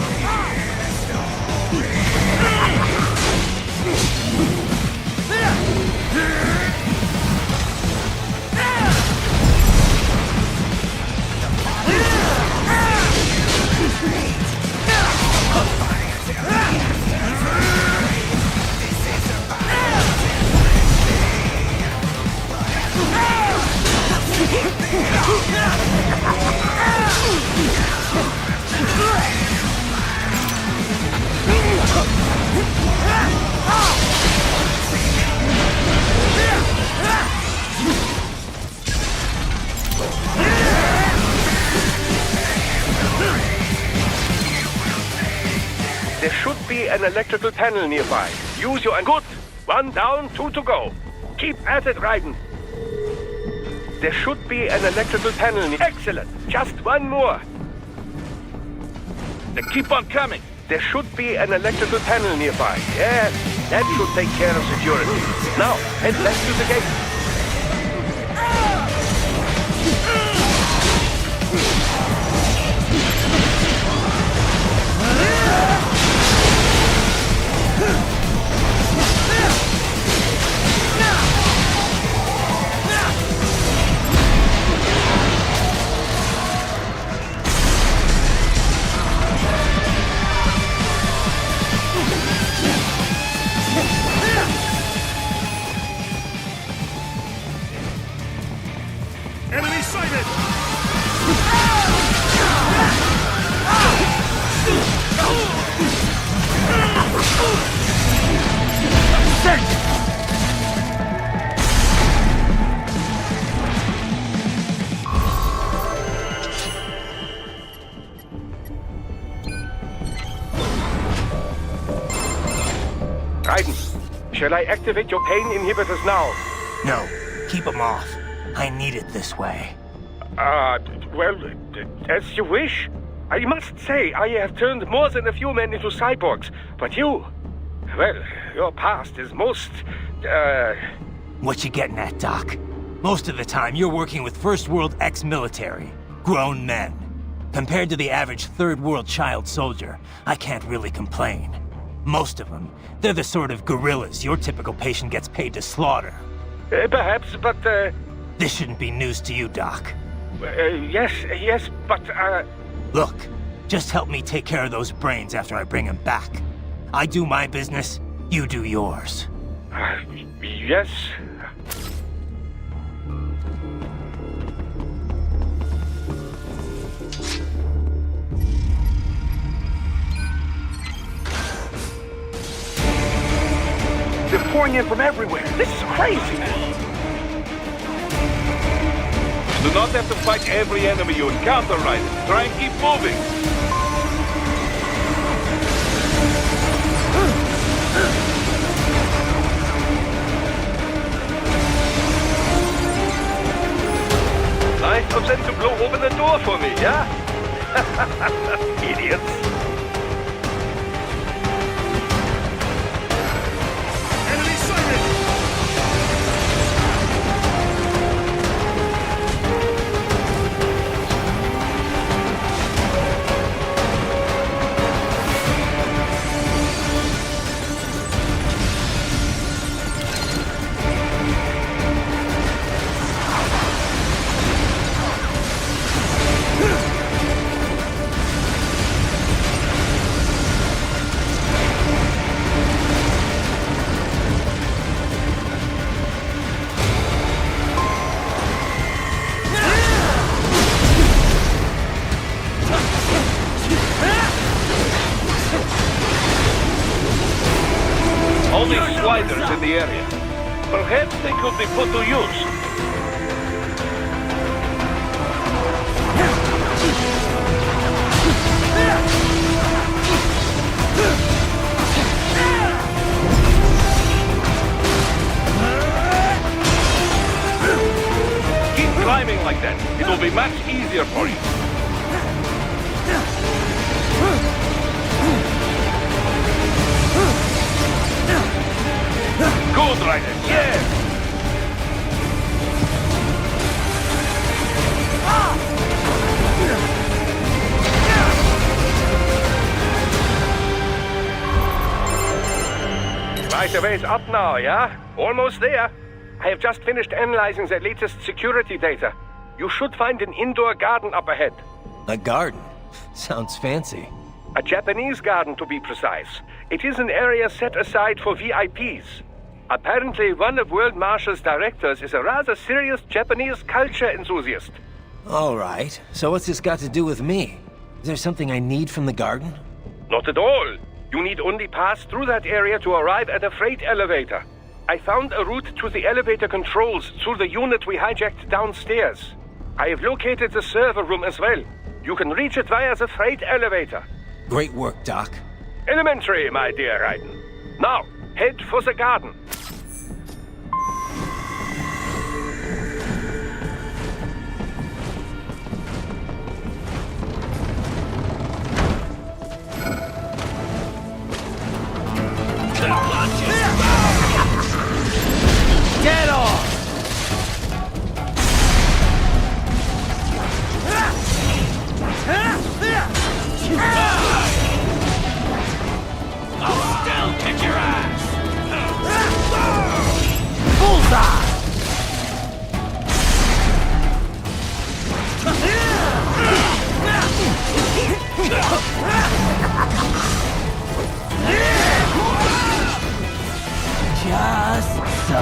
There should be an electrical panel nearby. Use your... Good! 1 down, 2 to go. Keep at it, Raiden. There should be an electrical panel near... Excellent! Just 1 more. Then keep on coming. There should be an electrical panel nearby. Yes, that should take care of security. Now, head back to the gate. Enemy sighted! Raiden, shall I activate your pain inhibitors now? No, keep them off. I need it this way. Well, as you wish. I must say, I have turned more than a few men into cyborgs, but you... Well, your past is most, What you getting at, Doc? Most of the time, you're working with First World ex-military. Grown men. Compared to the average Third World child soldier, I can't really complain. Most of them, they're the sort of guerrillas your typical patient gets paid to slaughter. Perhaps, but, This shouldn't be news to you, Doc. Yes, but, Look, just help me take care of those brains after I bring them back. I do my business, you do yours. Yes. They're pouring in from everywhere. This is crazy. You do not have to fight every enemy you encounter, Raiden. Try and keep moving. Nice of them to blow open the door for me, yeah? Idiots. Enemy sighted! All these sliders in the area. Perhaps they could be put to use. Keep climbing like that. It will be much easier for you. Good, Raiden. Yes! Right the way's up now, yeah? Almost there. I have just finished analyzing the latest security data. You should find an indoor garden up ahead. A garden? Sounds fancy. A Japanese garden, to be precise. It is an area set aside for VIPs. Apparently, one of World Marshal's directors is a rather serious Japanese culture enthusiast. All right. So what's this got to do with me? Is there something I need from the garden? Not at all. You need only pass through that area to arrive at a freight elevator. I found a route to the elevator controls through the unit we hijacked downstairs. I have located the server room as well. You can reach it via the freight elevator. Great work, Doc. Elementary, my dear Raiden. Now, head for the garden. Get off! I'll still kick your ass! Bullseye! Just so.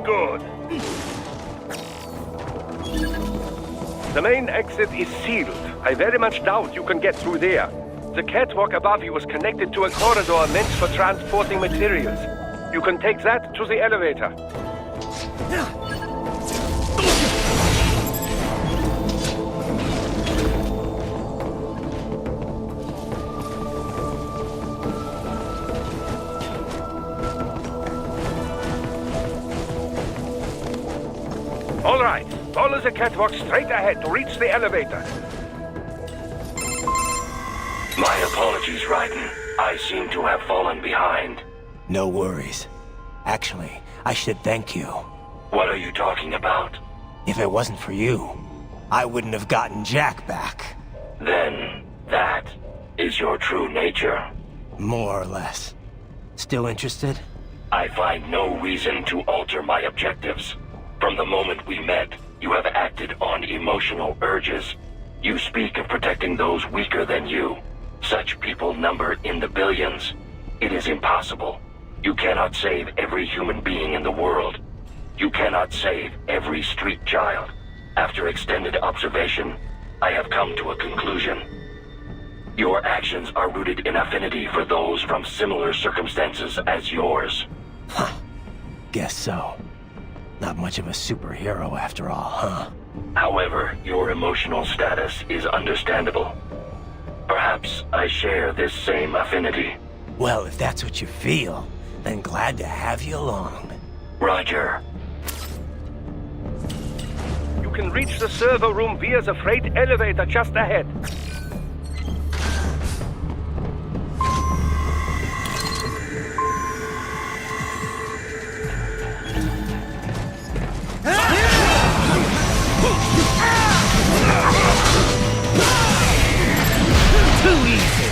good. The main exit is sealed. I very much doubt you can get through there. The catwalk above you is connected to a corridor meant for transporting materials. You can take that to the elevator. All right, follow the catwalk straight ahead to reach the elevator. My apologies, Raiden. I seem to have fallen behind. No worries. Actually, I should thank you. What are you talking about? If it wasn't for you, I wouldn't have gotten Jack back. Then, that is your true nature? More or less. Still interested? I find no reason to alter my objectives. From the moment we met, you have acted on emotional urges. You speak of protecting those weaker than you. Such people number in the billions. It is impossible. You cannot save every human being in the world. You cannot save every street child. After extended observation, I have come to a conclusion. Your actions are rooted in affinity for those from similar circumstances as yours. Huh. Guess so. Not much of a superhero after all, huh? However, your emotional status is understandable. Perhaps I share this same affinity. Well, if that's what you feel, then glad to have you along. Roger. You can reach the server room via the freight elevator just ahead. Too easy.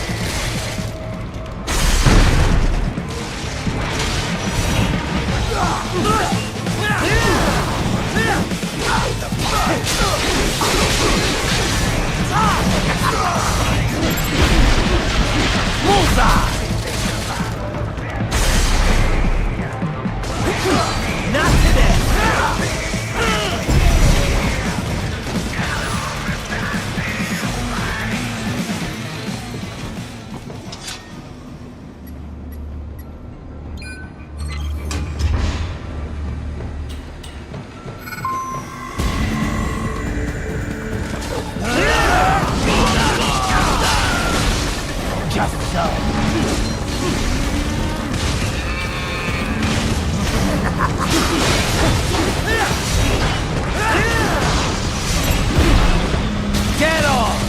Not today. Just so. Get off!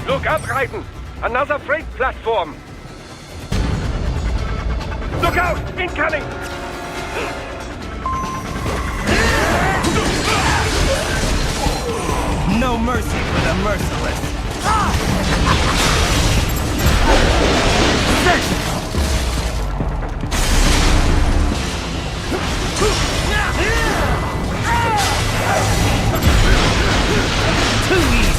Look up, Raiden! Another freight platform! Look out! Incoming! No mercy for the merciless. Too easy.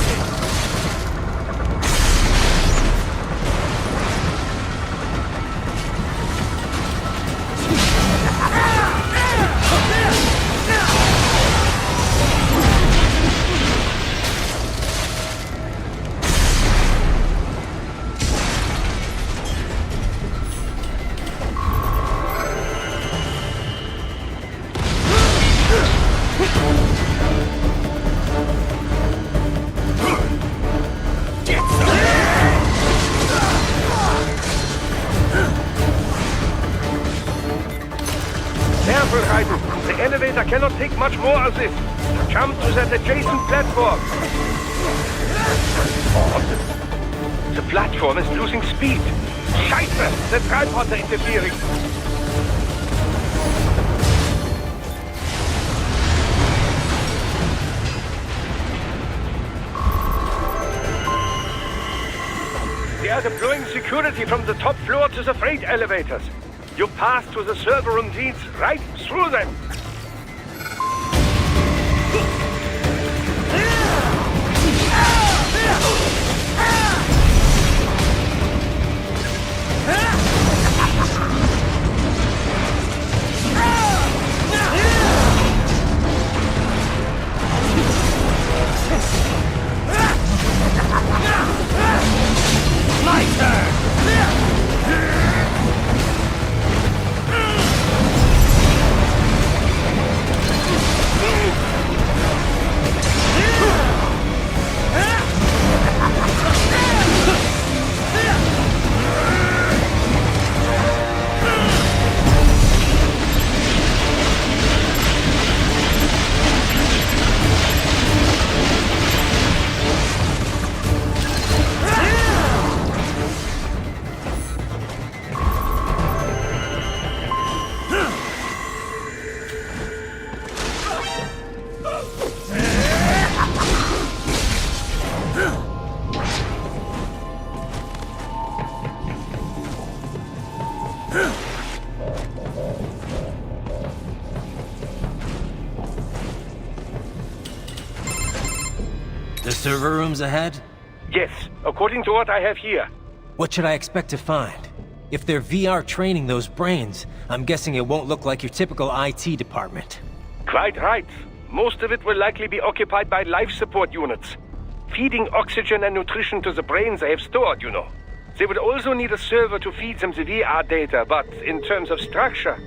Careful, Raiden. The elevator cannot take much more of this. Jump to that adjacent platform. The platform is losing speed. Scheiße! The tripods are interfering. are deploying security from the top floor to the freight elevators. You pass to the server room leads right through them. My turn! The server room's ahead? Yes, according to what I have here. What should I expect to find? If they're VR training those brains, I'm guessing it won't look like your typical IT department. Quite right. Most of it will likely be occupied by life support units. Feeding oxygen and nutrition to the brains they have stored, you know. They would also need a server to feed them the VR data, but in terms of structure,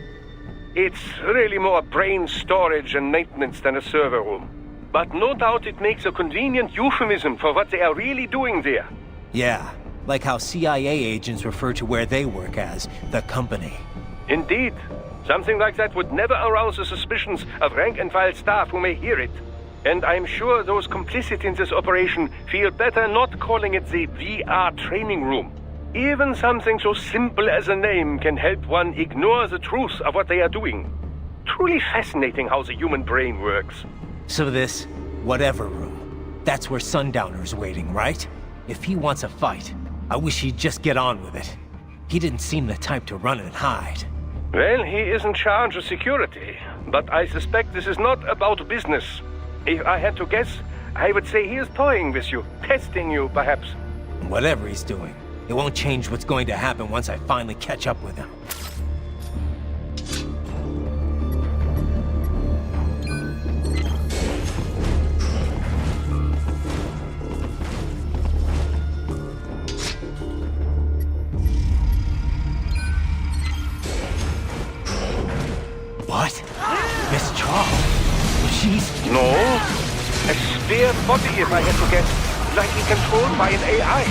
it's really more brain storage and maintenance than a server room. But no doubt it makes a convenient euphemism for what they are really doing there. Yeah, like how CIA agents refer to where they work as the company. Indeed. Something like that would never arouse the suspicions of rank-and-file staff who may hear it. And I'm sure those complicit in this operation feel better not calling it the VR training room. Even something so simple as a name can help one ignore the truth of what they are doing. Truly fascinating how the human brain works. So this, whatever room, that's where Sundowner's waiting, right? If he wants a fight, I wish he'd just get on with it. He didn't seem the type to run and hide. Well, he is in charge of security, but I suspect this is not about business. If I had to guess, I would say he is toying with you, testing you, perhaps. Whatever he's doing, it won't change what's going to happen once I finally catch up with him. What? Mistral? She's... No. A spare body, if I had to guess. Likely controlled by an AI.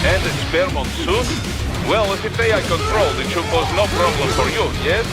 And a spare monsoon? Well, if it's AI controlled, it should pose no problem for you, yes?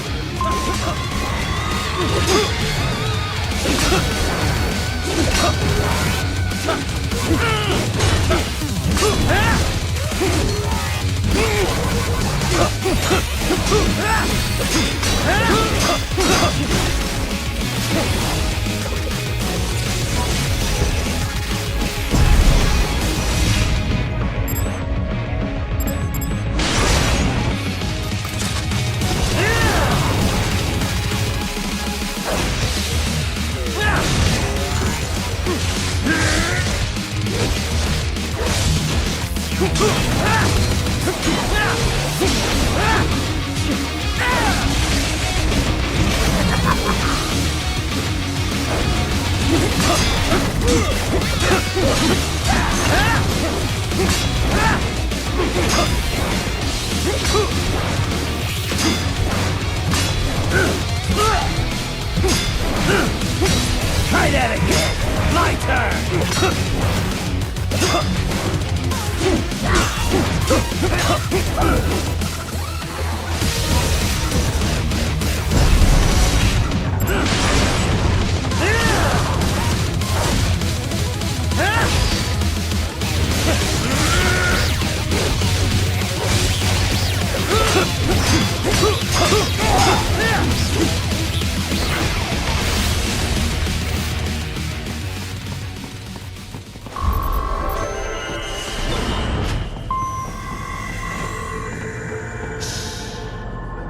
Try that again! My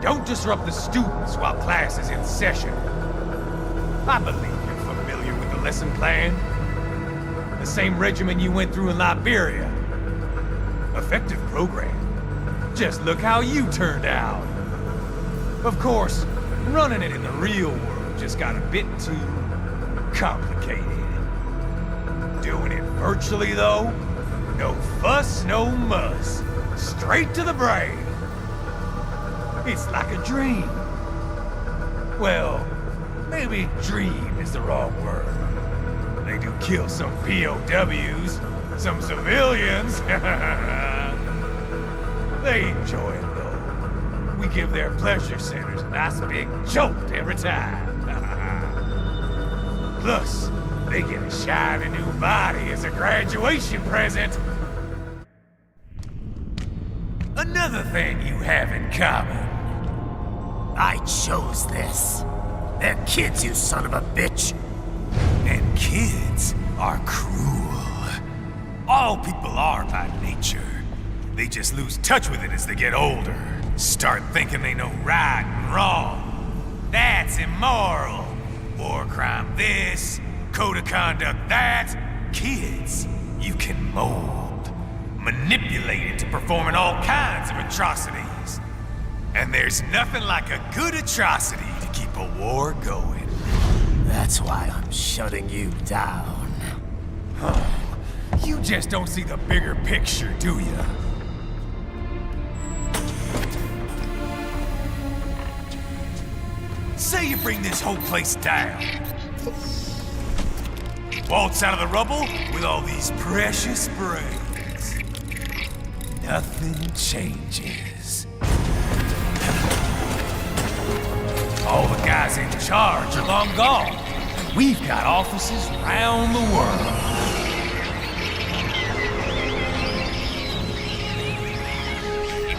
Don't disrupt the students while class is in session. I believe you're familiar with the lesson plan. The same regimen you went through in Liberia. Effective program. Just look how you turned out. Of course, running it in the real world just got a bit too complicated. Doing it virtually, though, no fuss, no muss. Straight to the brain. It's like a dream. Well, maybe dream is the wrong word. They do kill some POWs, some civilians. They enjoy it, though. We give their pleasure centers a nice big jolt every time. Plus, they get a shiny new body as a graduation present. Another thing you have in common. I chose this. They're kids, you son of a bitch. And kids are cruel. All people are by nature. They just lose touch with it as they get older. Start thinking they know right and wrong. That's immoral. War crime this, code of conduct that. Kids, you can mold, manipulate into performing all kinds of atrocities. And there's nothing like a good atrocity to keep a war going. That's why I'm shutting you down. You just don't see the bigger picture, do you? Say you bring this whole place down. Waltz out of the rubble with all these precious brains. Nothing changes. All the guys in charge are long gone, and we've got offices around the world.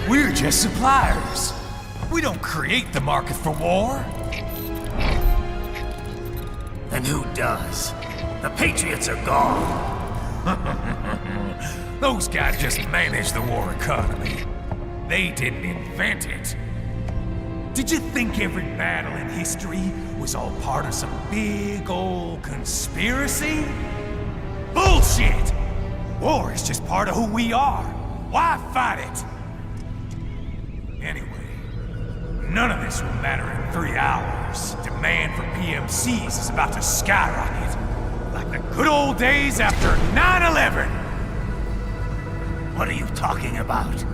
We're just suppliers. We don't create the market for war. And who does? The Patriots are gone. Those guys just manage the war economy. They didn't invent it. Did you think every battle in history was all part of some big old conspiracy? Bullshit! War is just part of who we are. Why fight it? Anyway, none of this will matter in 3 hours. Demand for PMCs is about to skyrocket. Like the good old days after 9/11. What are you talking about?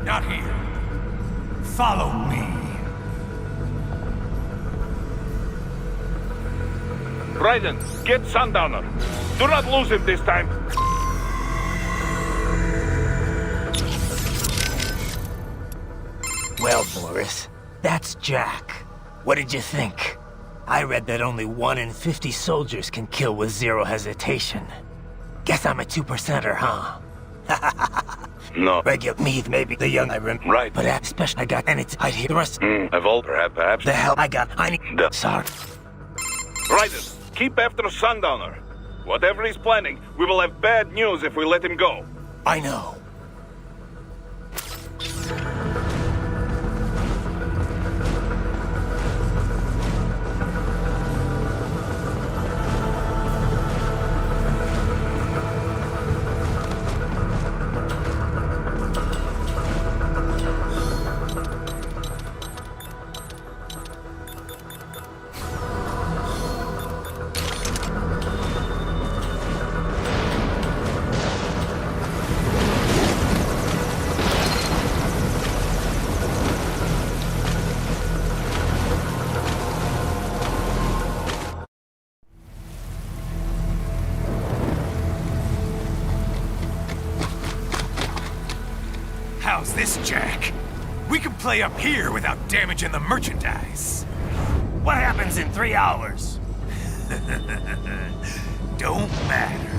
Not here. Follow me. Raiden, get Sundowner. Do not lose him this time. Well, Boris, that's Jack. What did you think? I read that only 1 in 50 soldiers can kill with 0 hesitation. Guess I'm a 2%er, huh? No. Regular me, maybe the young I remember. Right. But especially I got, and it's right here. The rest. I've all perhaps. The hell I got. I need. Sorry. Right then. Keep after Sundowner. Whatever he's planning, we will have bad news if we let him go. I know. How's this, Jack? We can play up here without damaging the merchandise. What happens in 3 hours? Don't matter.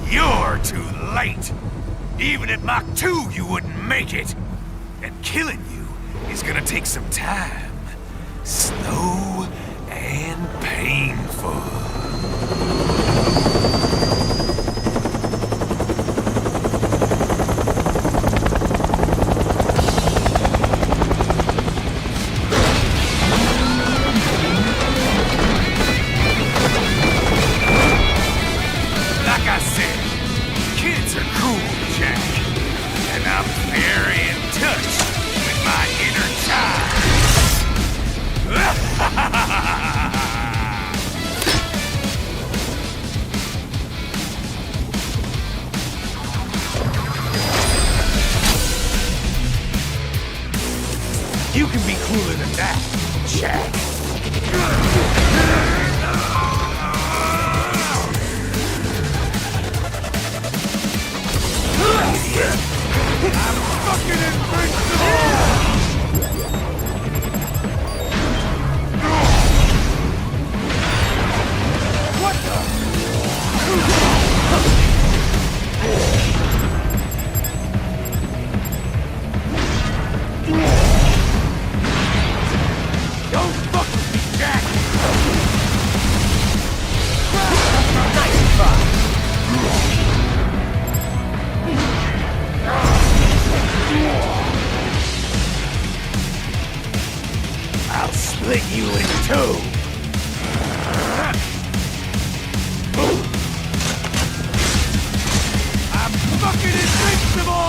You're too late. Even at Mach 2, you wouldn't make it. And killing you is gonna take some time. Slow and painful. You can be cooler than that, Jack. I'm fucking invincible! What the? Don't fuck with me, Jack! Nice try! I'll split you in two! I'm fucking invincible!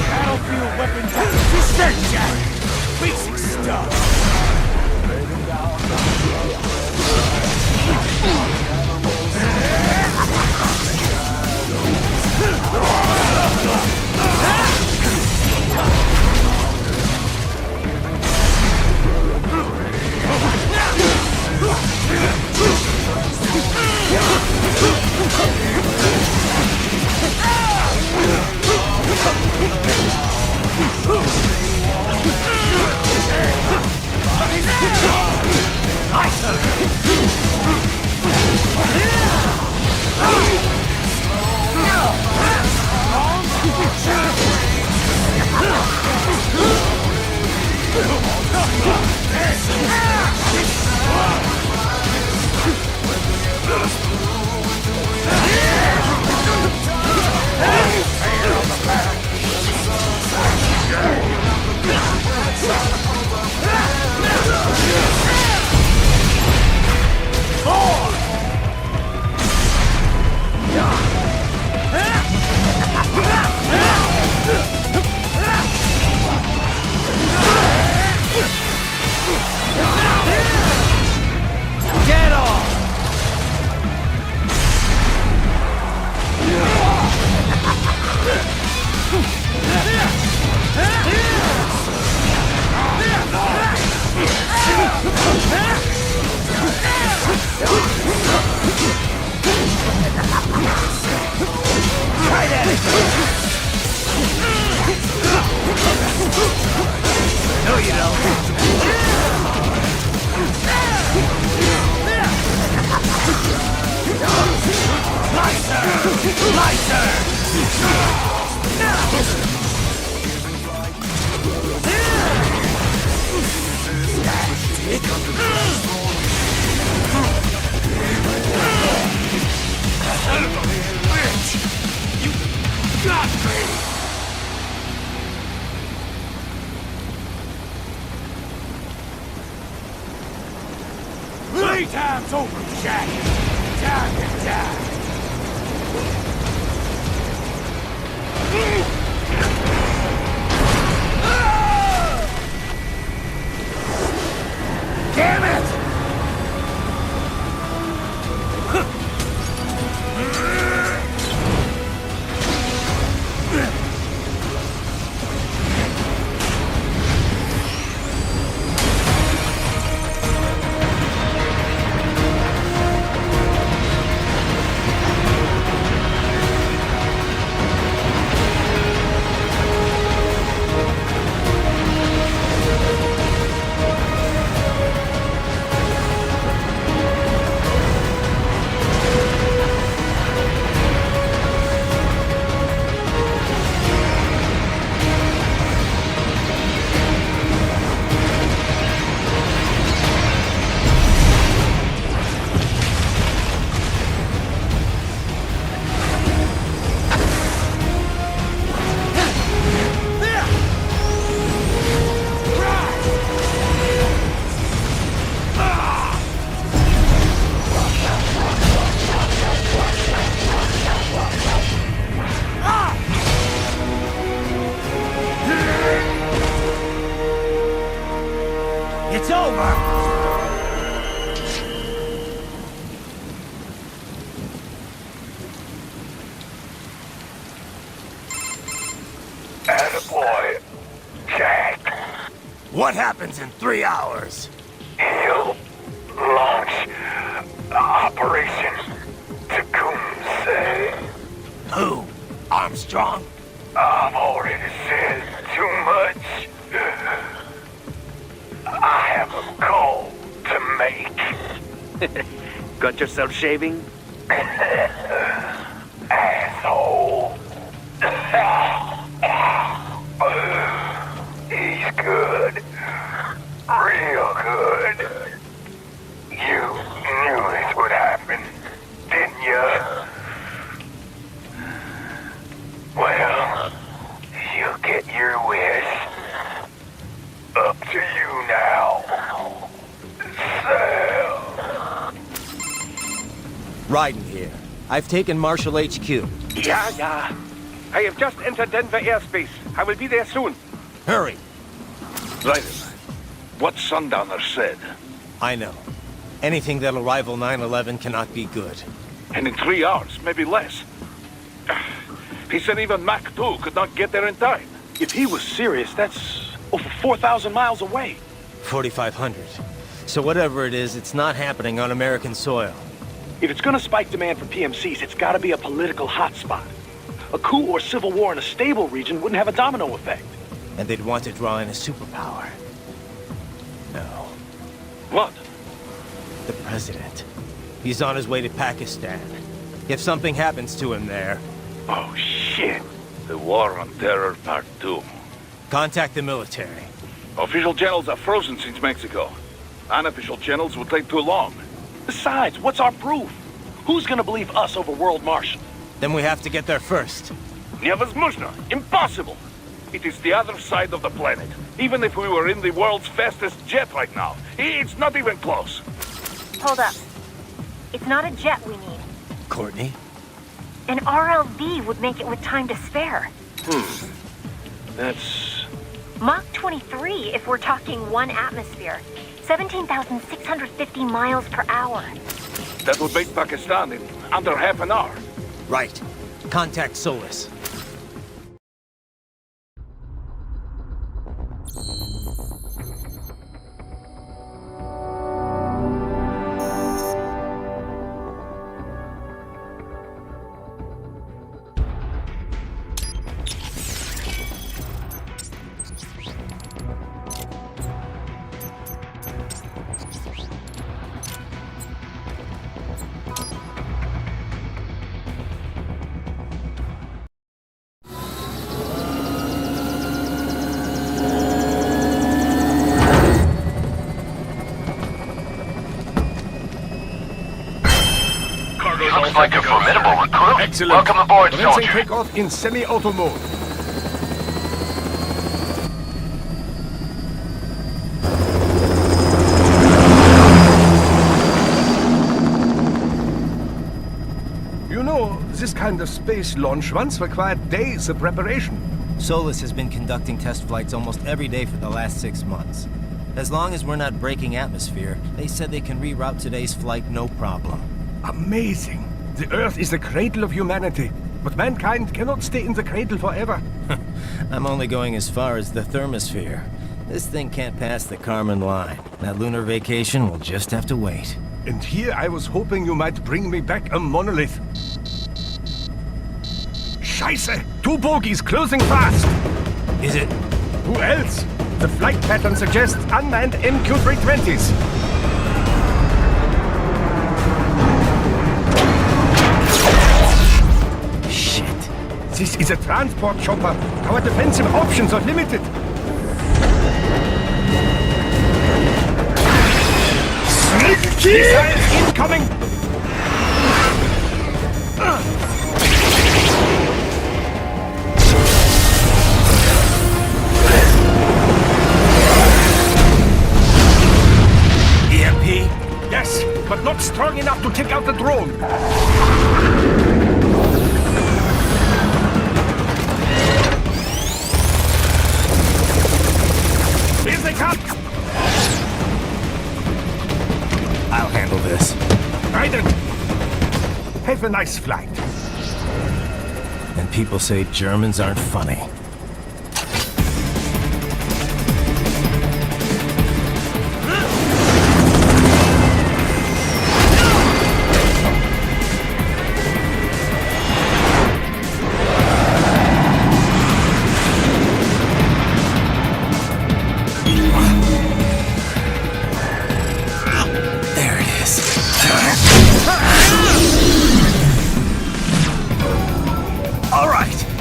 Battlefield weapons Jack! Basic stuff! Playtime's over, Jack! Time to die! Damn it! It's over! Attaboy, Jack. What happens in 3 hours? He'll launch Operation Tecumseh. Who? Armstrong? I've already said too much. I have make. Got yourself shaving? Asshole. He's good. Real good. You knew this would happen, didn't you? Well, you get your wish. Up to you now. Sam. Raiden here. I've taken Marshall HQ. Yeah. I have just entered Denver airspace. I will be there soon. Hurry. Raiden, what Sundowner said. I know. Anything that'll rival 9/11 cannot be good. And in 3 hours, maybe less. He said even Mach 2 could not get there in time. If he was serious, that's over 4,000 miles away. 4,500. So whatever it is, it's not happening on American soil. If it's gonna spike demand for PMCs, it's gotta be a political hotspot. A coup or civil war in a stable region wouldn't have a domino effect. And they'd want to draw in a superpower. No. What? The president. He's on his way to Pakistan. If something happens to him there... Oh, shit. The War on Terror Part 2. Contact the military. Official channels are frozen since Mexico. Unofficial channels would take too long. Besides, what's our proof? Who's gonna believe us over World Marshal? Then we have to get there first. Невозможно. Impossible. It is the other side of the planet. Even if we were in the world's fastest jet right now, it's not even close. Hold up. It's not a jet we need. Courtney? An RLV would make it with time to spare. That's... Mach 23 if we're talking 1 atmosphere. 17,650 miles per hour. That would make Pakistan in under half an hour. Right. Contact Solus. Looks like a formidable recruit. Excellent. Welcome aboard, Commencing soldier. takeoff in semi-auto mode. You know, this kind of space launch once required days of preparation. Solus has been conducting test flights almost every day for the last 6 months. As long as we're not breaking atmosphere, they said they can reroute today's flight no problem. Amazing. The Earth is the cradle of humanity, but mankind cannot stay in the cradle forever. I'm only going as far as the thermosphere. This thing can't pass the Kármán line. That lunar vacation will just have to wait. And here I was hoping you might bring me back a monolith. Scheiße! 2 bogies closing fast! Is it? Who else? The flight pattern suggests unmanned MQ-320s. Shit. This is a transport chopper. Our defensive options are limited. Missiles incoming! EMP? Yes, but not strong enough to take out the drone. Here they come! I'll handle this. Raiden! Have a nice flight. And people say Germans aren't funny.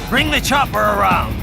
Bring the chopper around!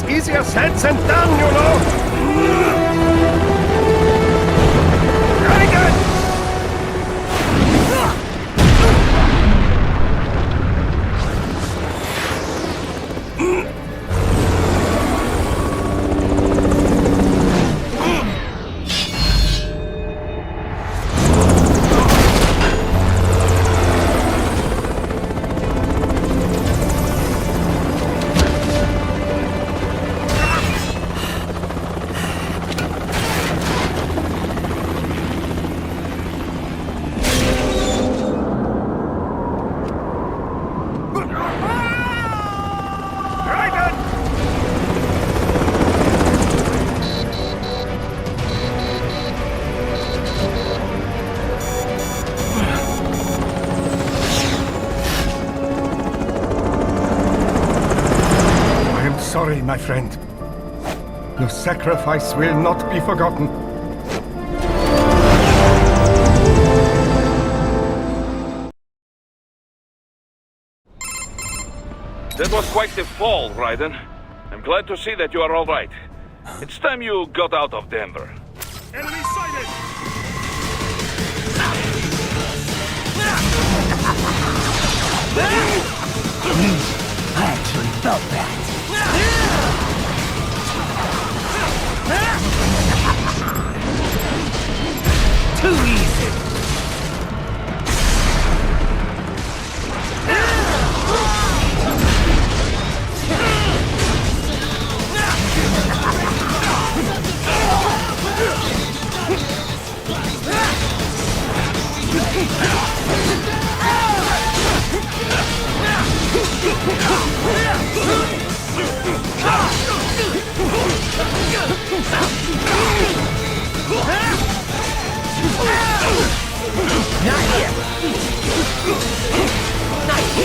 Easier said than done, you know! Very good! Sorry, my friend. Your sacrifice will not be forgotten. That was quite the fall, Raiden. I'm glad to see that you are all right. It's time you got out of Denver. Enemy sighted! I actually felt that. Too easy. Not yet. Nice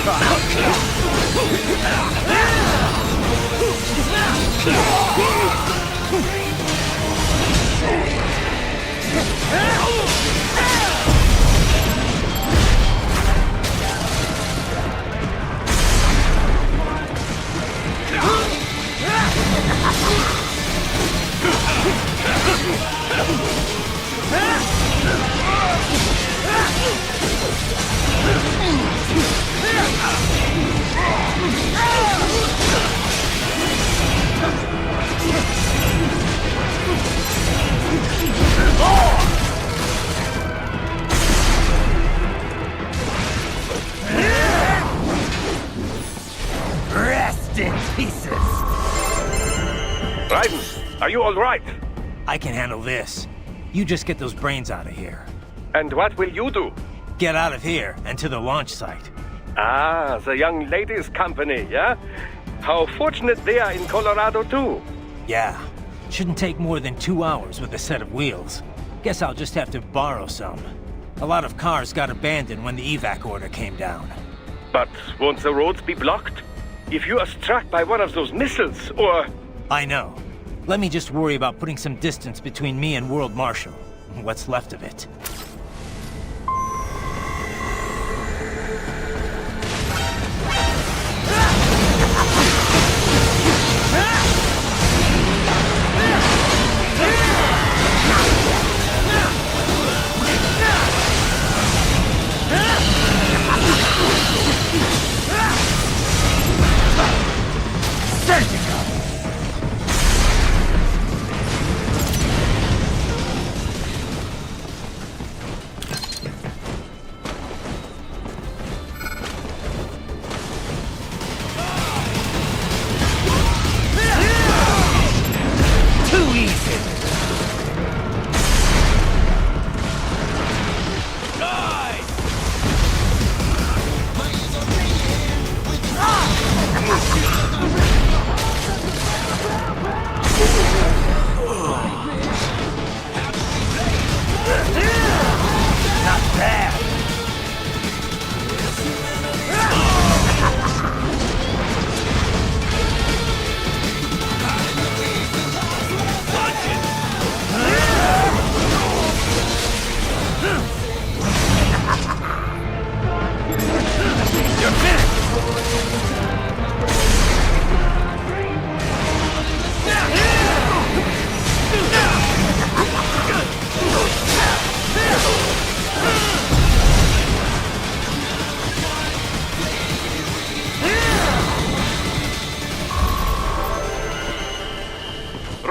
Rest in pieces. Raiden, are you all right? I can handle this. You just get those brains out of here. And what will you do? Get out of here and to the launch site. Ah, the young ladies' company, yeah? How fortunate they are in Colorado, too. Yeah. Shouldn't take more than 2 hours with a set of wheels. Guess I'll just have to borrow some. A lot of cars got abandoned when the evac order came down. But won't the roads be blocked? If you are struck by one of those missiles, or... I know. Let me just worry about putting some distance between me and World Marshal. What's left of it.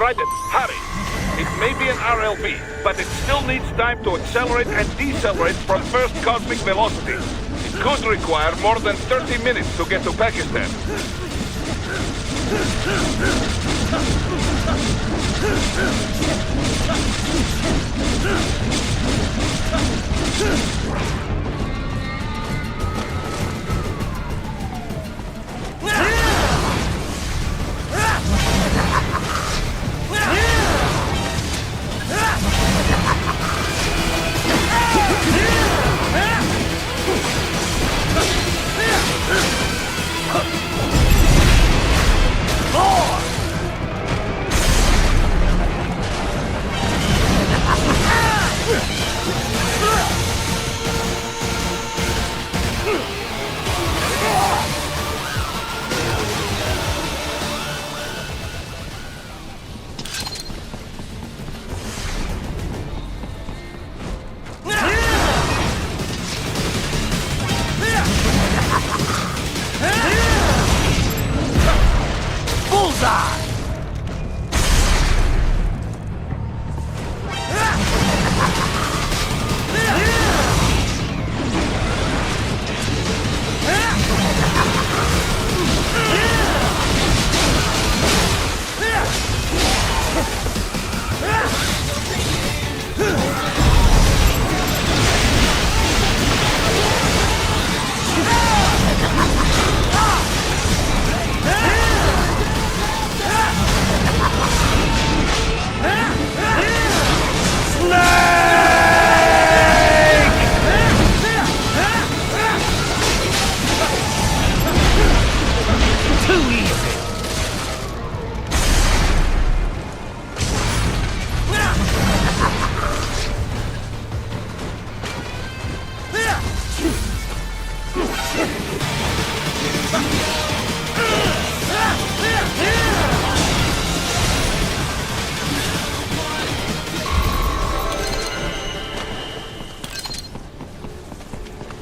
Right then, hurry. It may be an RLV, but it still needs time to accelerate and decelerate from first cosmic velocity. It could require more than 30 minutes to get to Pakistan.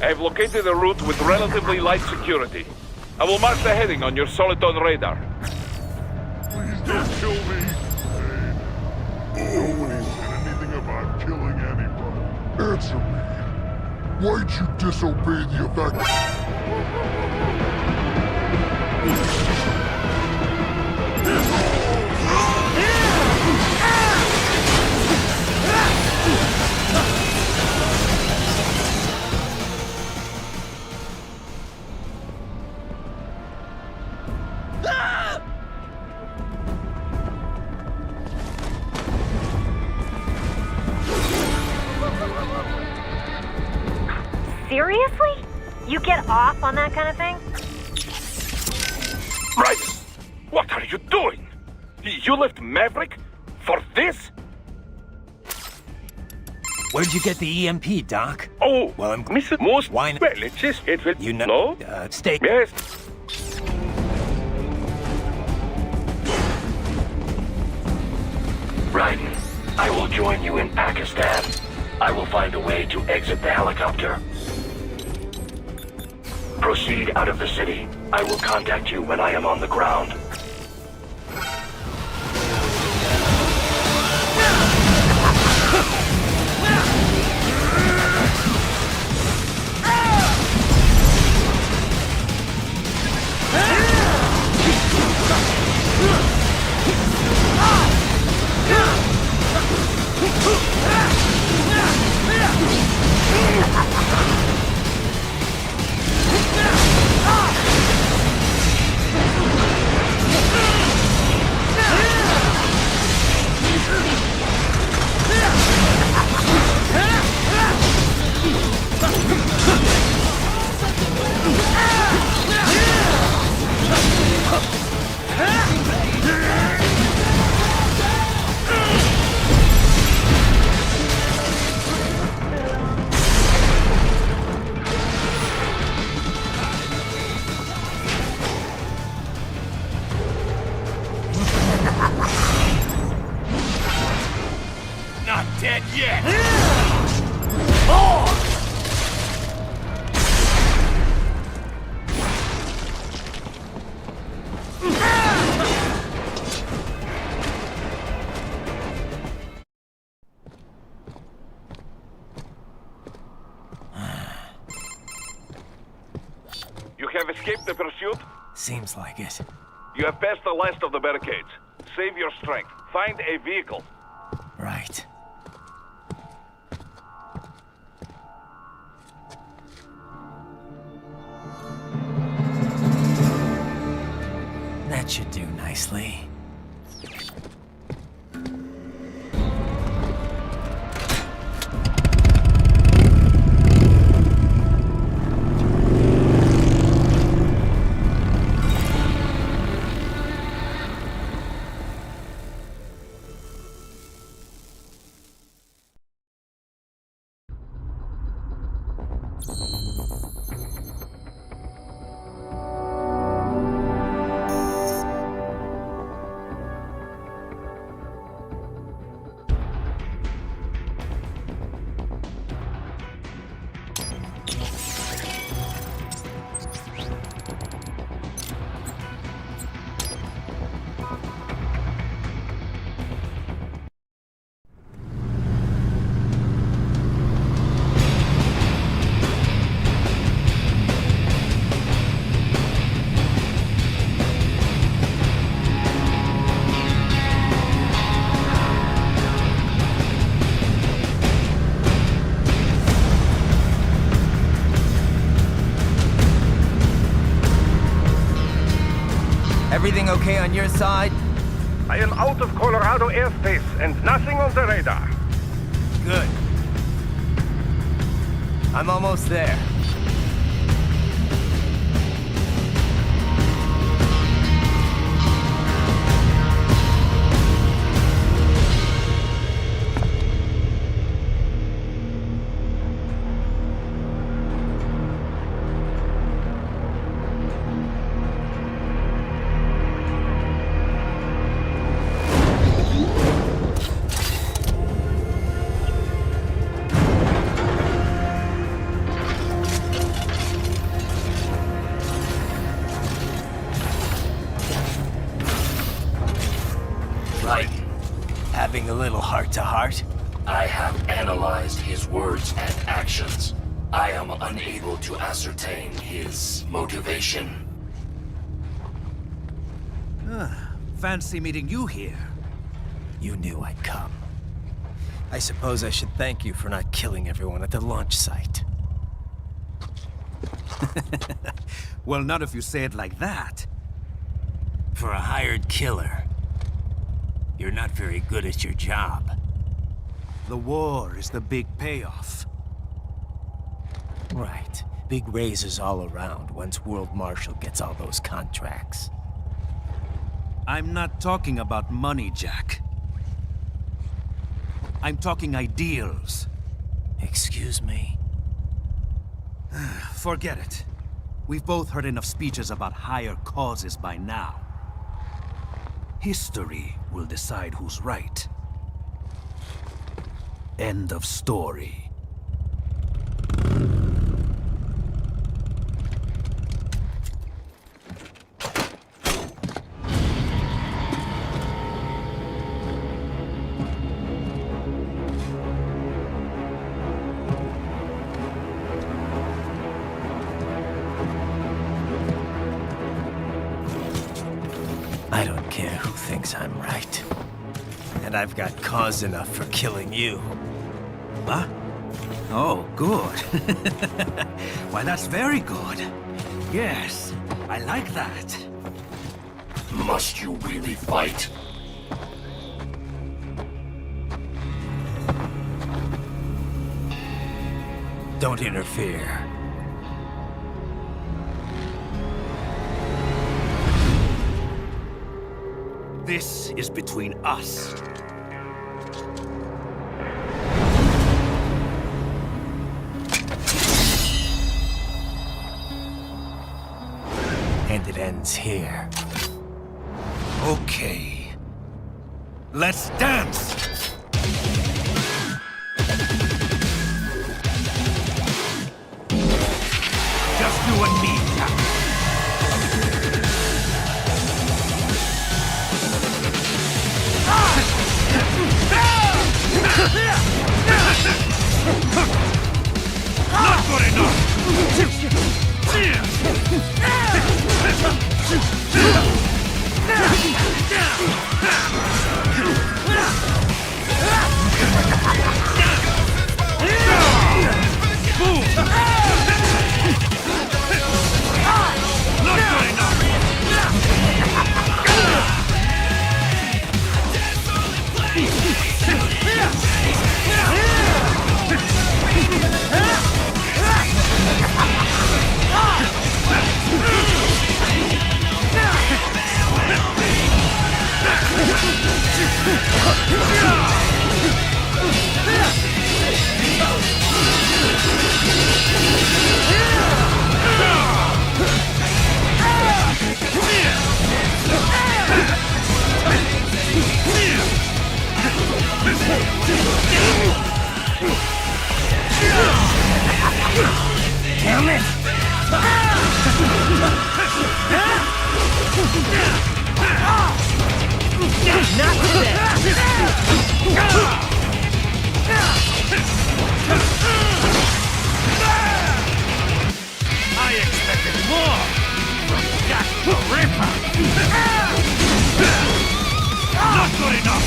I've located a route with relatively light security. I will mark the heading on your Soliton radar. Please don't kill me. Hey, nobody said anything about killing anyone. Answer me. Why'd you disobey the Seriously? You get off on that kind of thing? Right! What are you doing? You left Maverick? For this? Where'd you get the EMP, Doc? Oh, well, I'm Mr. Most. Why not? Well, it's just, it will. You know. No? Stay. Yes. Raiden, I will join you in Pakistan. I will find a way to exit the helicopter. Proceed out of the city. I will contact you when I am on the ground. Not dead yet! have escaped the pursuit? Seems like it. You have passed the last of the barricades. Save your strength. Find a vehicle. Right. That should do nicely. Everything okay on your side? I am out of Colorado airspace and nothing on the radar. Good. I'm almost there. Having a little heart-to-heart? I have analyzed his words and actions. I am unable to ascertain his motivation. Fancy meeting you here. You knew I'd come. I suppose I should thank you for not killing everyone at the launch site. Well, not if you say it like that. For a hired killer, you're not very good at your job. The war is the big payoff. Right. Big raises all around once World Marshal gets all those contracts. I'm not talking about money, Jack. I'm talking ideals. Excuse me? Forget it. We've both heard enough speeches about higher causes by now. History will decide who's right. End of story. I don't care who thinks I'm right. And I've got cause enough for killing you. Huh? Oh, good. Why, that's very good. Yes, I like that. Must you really fight? Don't interfere. This is between us. And it ends here. Okay. Let's dance! Just you and me, Captain. Not good enough! Damn it! Not today! I expected more from Jack the Ripper. Not good enough.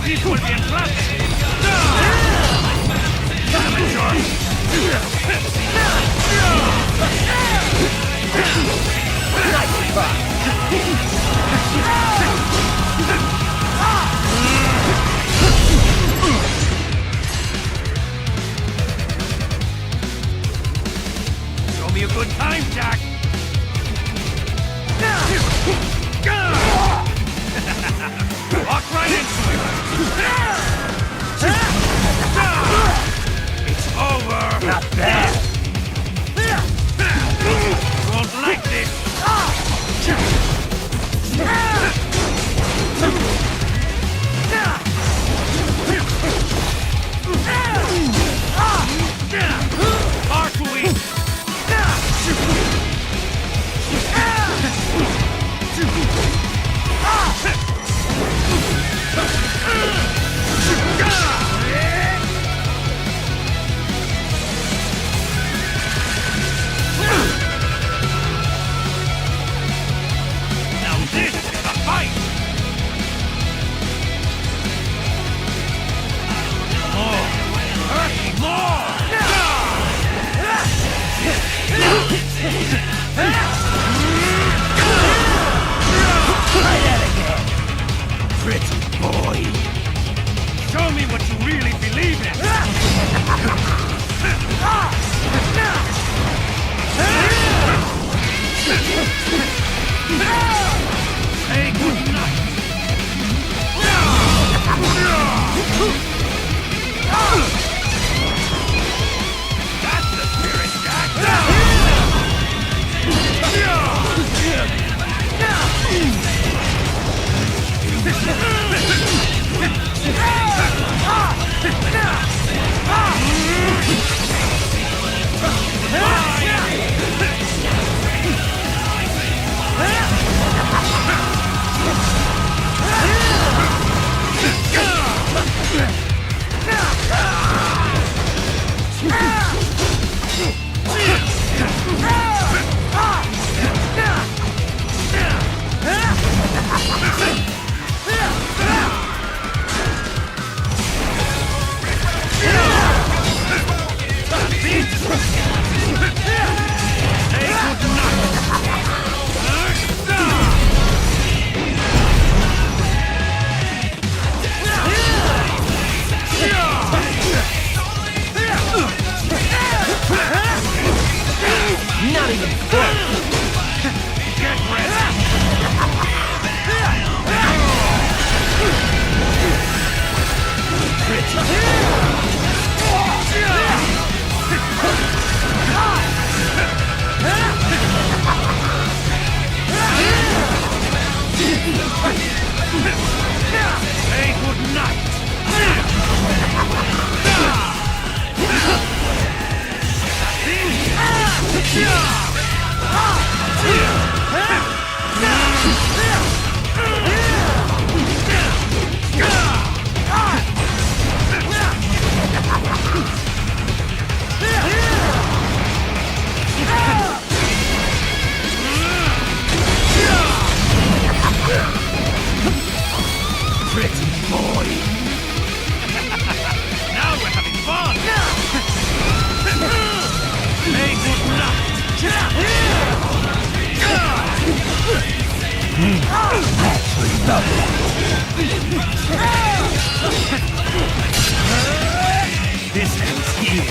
This will be interesting. Show me a good time, Jack. Walk right into it. It's over. Not bad. You won't like this. Far too weak. Now this is a fight! More! Hurt me more! Try that again! Pretty boy! Show me what you really believe in! Say good night! That's the spirit, Jack! Not even close. Get ready. Say good night. This ends here.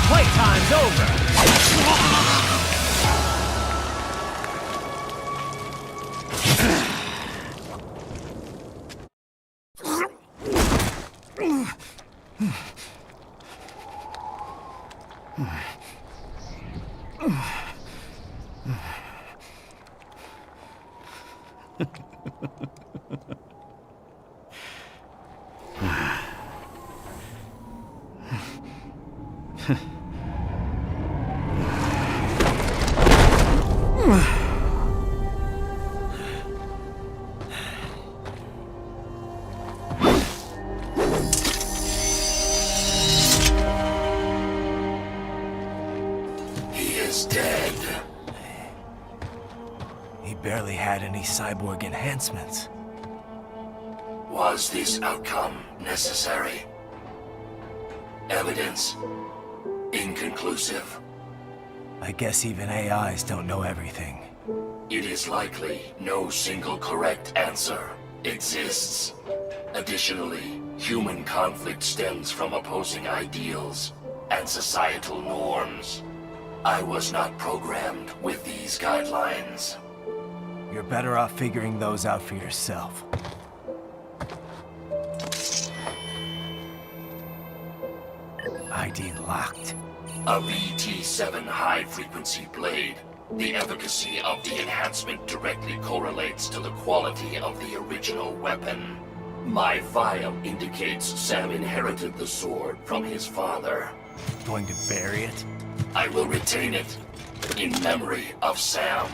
Playtime's over. Barely had any cyborg enhancements. Was this outcome necessary? Evidence inconclusive. I guess even AIs don't know everything. It is likely no single correct answer exists. Additionally, human conflict stems from opposing ideals and societal norms. I was not programmed with these guidelines. You're better off figuring those out for yourself. ID locked. A BT-7 high-frequency blade. The efficacy of the enhancement directly correlates to the quality of the original weapon. My file indicates Sam inherited the sword from his father. Going to bury it? I will retain it in memory of Sam.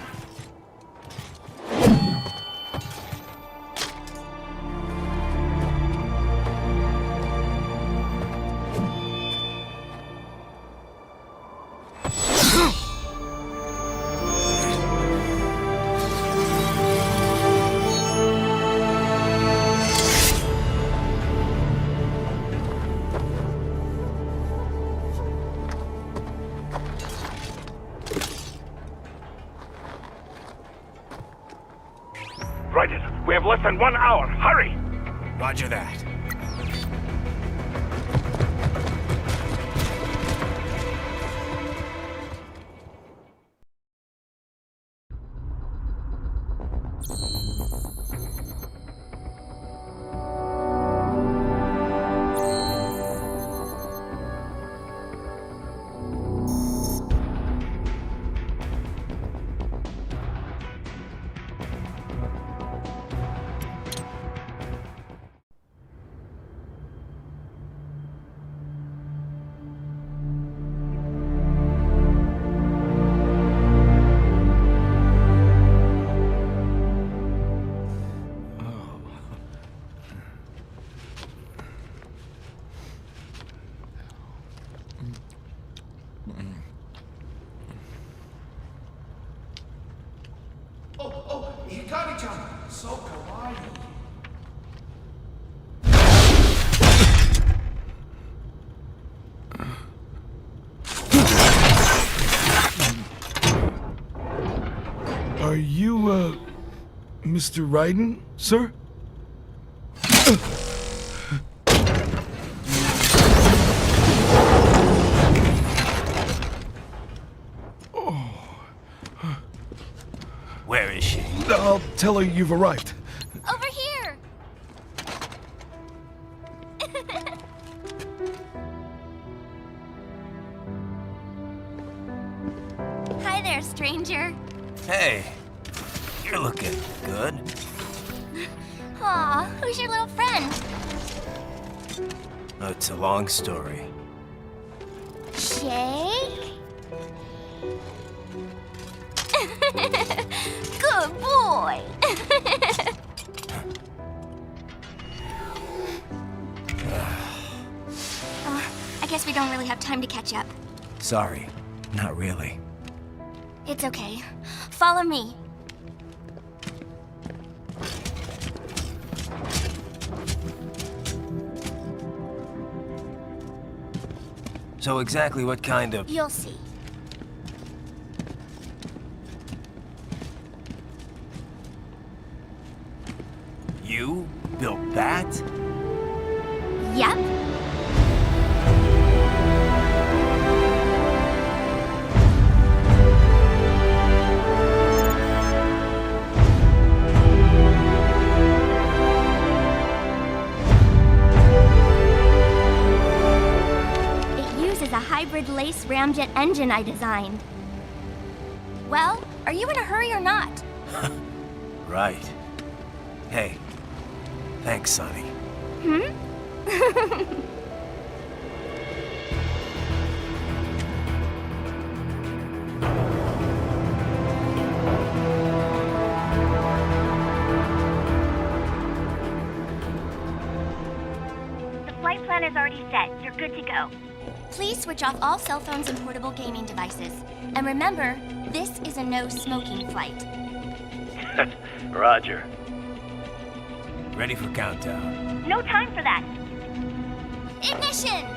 We have less than 1 hour. Hurry! Roger that. So kawaii. Are you, Mr. Raiden, sir? Where is she? I'll tell her you've arrived. Over here! Hi there, stranger. Hey, you're looking good. Aw, who's your little friend? Oh, it's a long story. Shake? Good boy! I guess we don't really have time to catch up. Sorry, not really. It's okay. Follow me. So exactly what kind of... You'll see. You built that? Yep. A hybrid lace ramjet engine I designed. Well, are you in a hurry or not? Right. Hey, thanks, Sonny. Hmm? The flight plan is already set. You're good to go. Please switch off all cell phones and portable gaming devices. And remember, this is a no-smoking flight. Roger. Ready for countdown. No time for that. Ignition!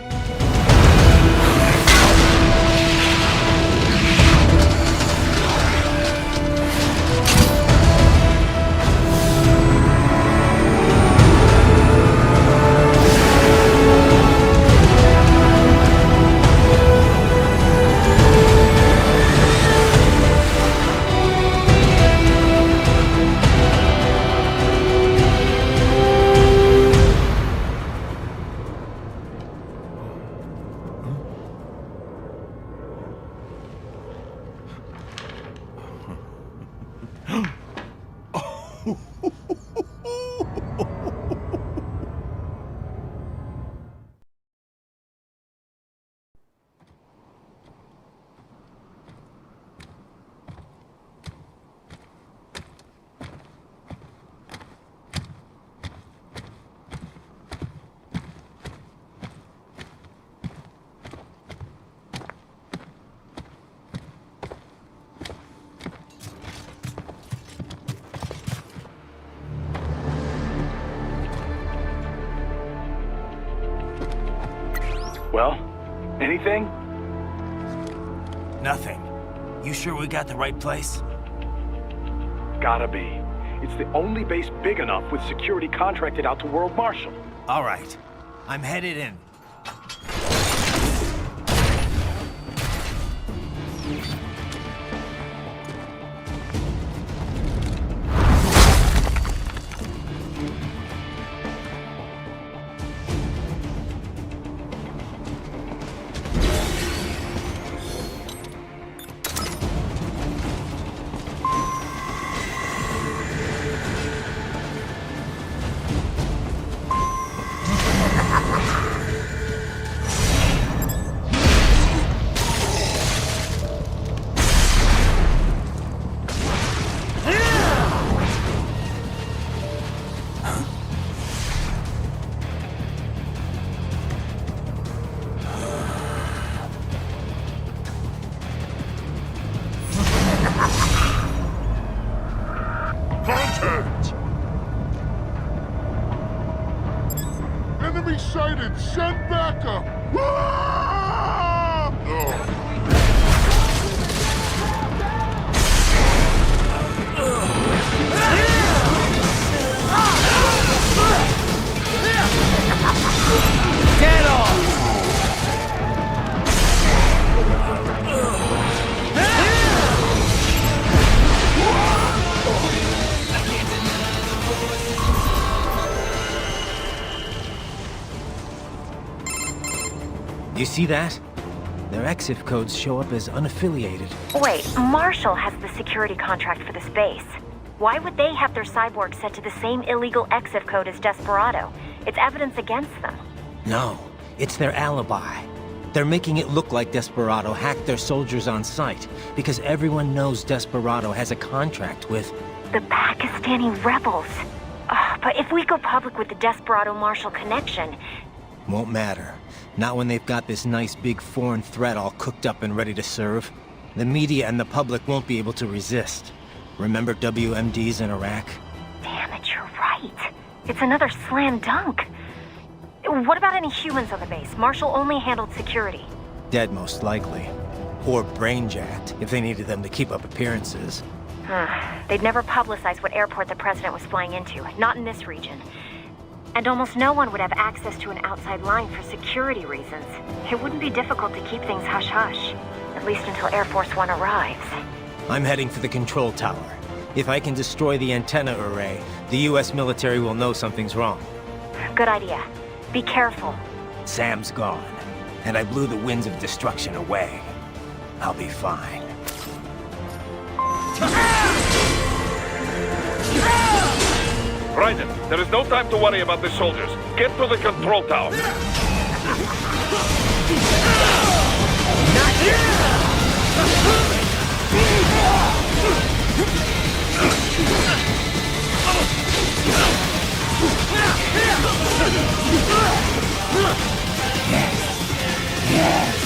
Well, anything? Nothing. You sure we got the right place? Gotta be. It's the only base big enough with security contracted out to World Marshal. All right. I'm headed in. Enemy sighted! Send backup! Ah! Get off! You see that? Their EXIF codes show up as unaffiliated. Wait, Marshall has the security contract for this base. Why would they have their cyborg set to the same illegal EXIF code as Desperado? It's evidence against them. No, it's their alibi. They're making it look like Desperado hacked their soldiers on sight, because everyone knows Desperado has a contract with... The Pakistani rebels. But if we go public with the Desperado-Marshall connection... Won't matter. Not when they've got this nice big foreign threat all cooked up and ready to serve. The media and the public won't be able to resist. Remember WMDs in Iraq? Damn it, you're right. It's another slam dunk. What about any humans on the base? Marshall only handled security. Dead, most likely. Or brain-jacked, if they needed them to keep up appearances. They'd never publicize what airport the president was flying into, not in this region. And almost no one would have access to an outside line for security reasons. It wouldn't be difficult to keep things hush-hush, at least until Air Force One arrives. I'm heading for the control tower. If I can destroy the antenna array, the US military will know something's wrong. Good idea. Be careful. Sam's gone, and I blew the winds of destruction away. I'll be fine. Raiden, there is no time to worry about the soldiers. Get to the control tower. Not yet! Yes.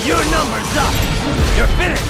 Your number's up! You're finished!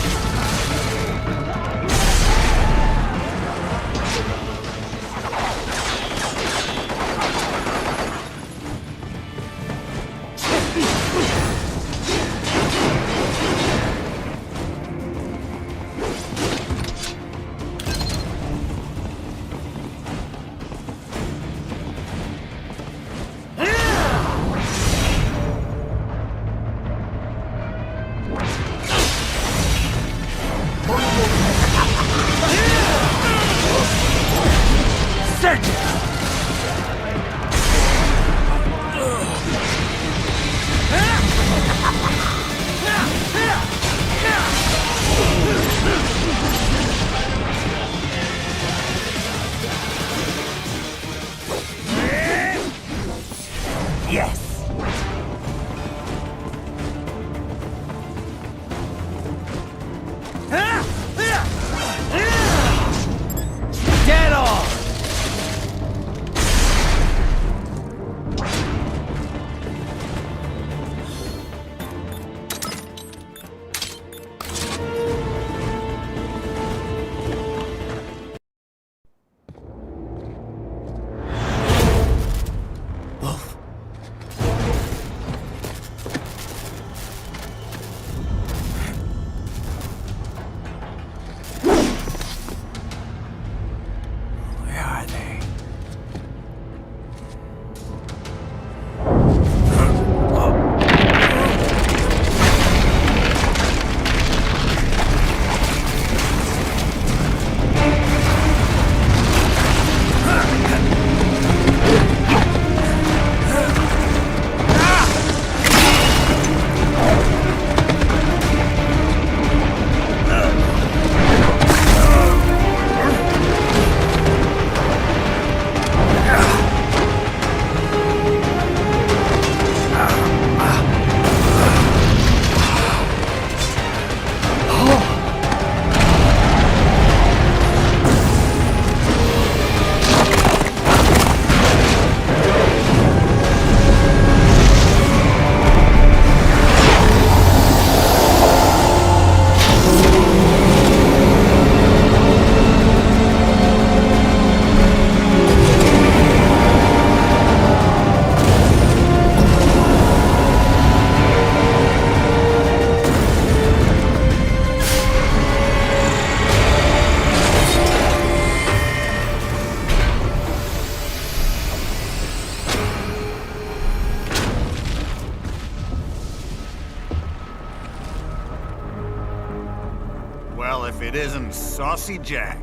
if it isn't Saucy Jack.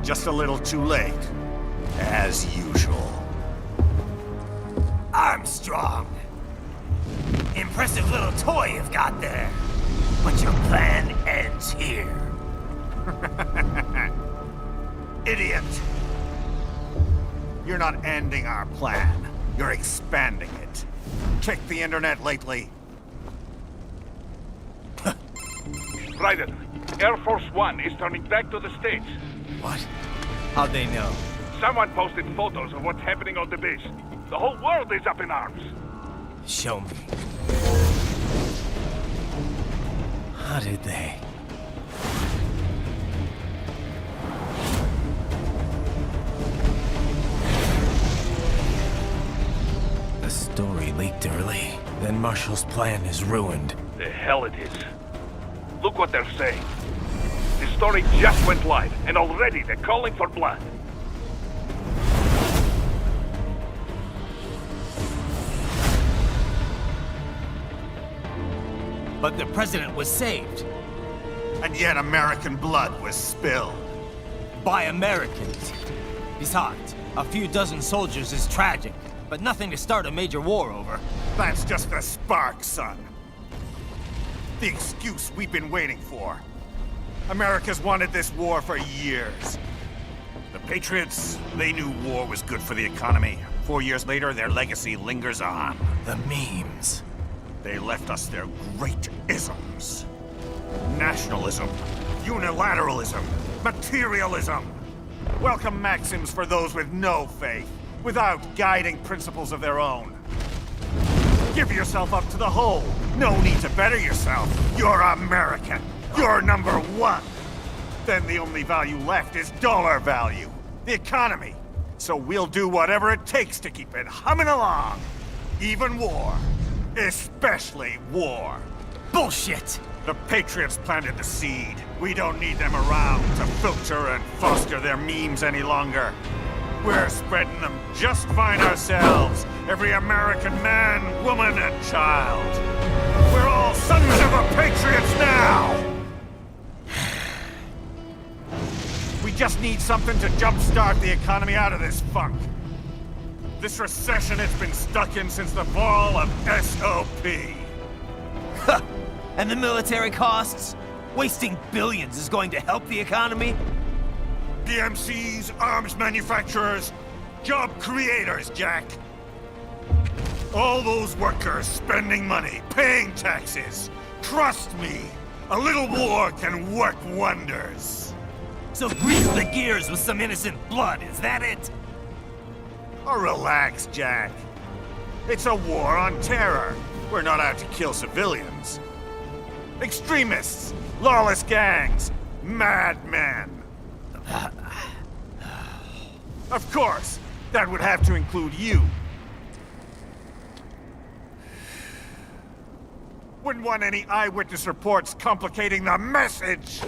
Just a little too late, as usual. Armstrong! Impressive little toy you've got there. But your plan ends here. Idiot! You're not ending our plan. You're expanding it. Check the internet lately. Ryder, Air Force One is turning back to the States. What? How'd they know? Someone posted photos of what's happening on the base. The whole world is up in arms. Show me. How did they? The story leaked early. Then Marshall's plan is ruined. The hell it is. Look what they're saying. The story just went live, and already they're calling for blood. But the president was saved. And yet American blood was spilled. By Americans. Besides, a few dozen soldiers is tragic, but nothing to start a major war over. That's just the spark, son. The excuse we've been waiting for. America's wanted this war for years. The Patriots, they knew war was good for the economy. 4 years later, their legacy lingers on. The memes. They left us their great isms. Nationalism, unilateralism, materialism. Welcome maxims for those with no faith, without guiding principles of their own. Give yourself up to the whole. No need to better yourself. You're American. You're #1. Then the only value left is dollar value. The economy. So we'll do whatever it takes to keep it humming along. Even war. Especially war. Bullshit! The Patriots planted the seed. We don't need them around to filter and foster their memes any longer. We're spreading them just fine ourselves. Every American man, woman, and child. We're all sons of the Patriots now! We just need something to jumpstart the economy out of this funk. This recession it's been stuck in since the fall of SOP. And the military costs? Wasting billions is going to help the economy? PMCs, arms manufacturers, job creators, Jack. All those workers spending money, paying taxes. Trust me, a little war can work wonders. So grease the gears with some innocent blood, is that it? Oh, relax, Jack. It's a war on terror. We're not out to kill civilians. Extremists, lawless gangs, madmen. Of course, that would have to include you. Wouldn't want any eyewitness reports complicating the message.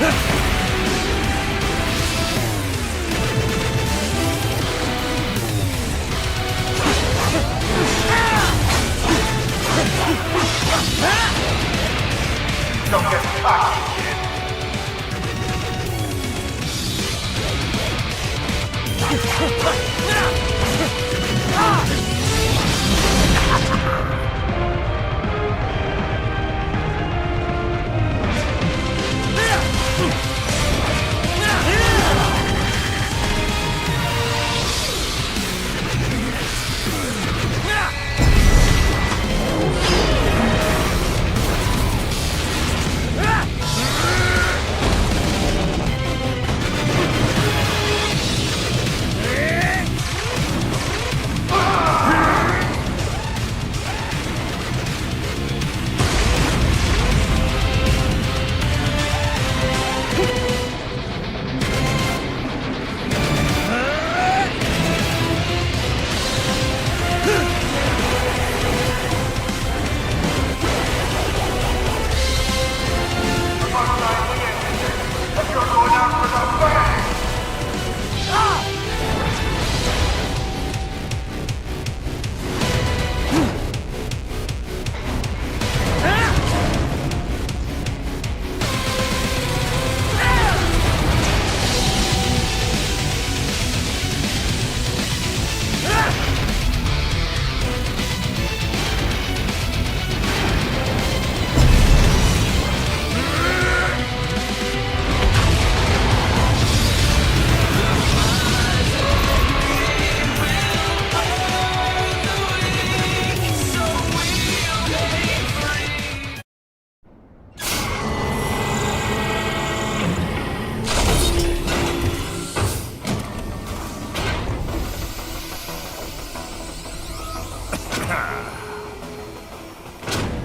Don't get cocky, kid.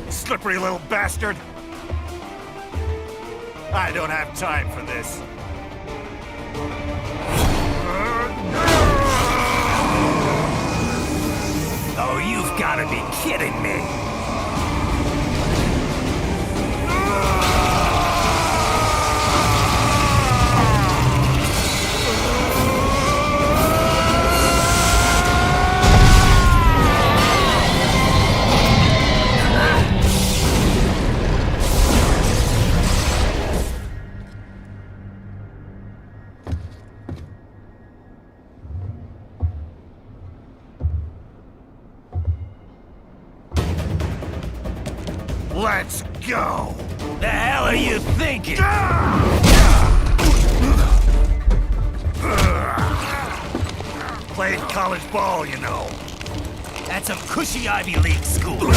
Slippery little bastard! I don't have time for this. Oh, you've got to be kidding me! Let's go! The hell are you thinking? Played college ball, you know. That's a cushy Ivy League school.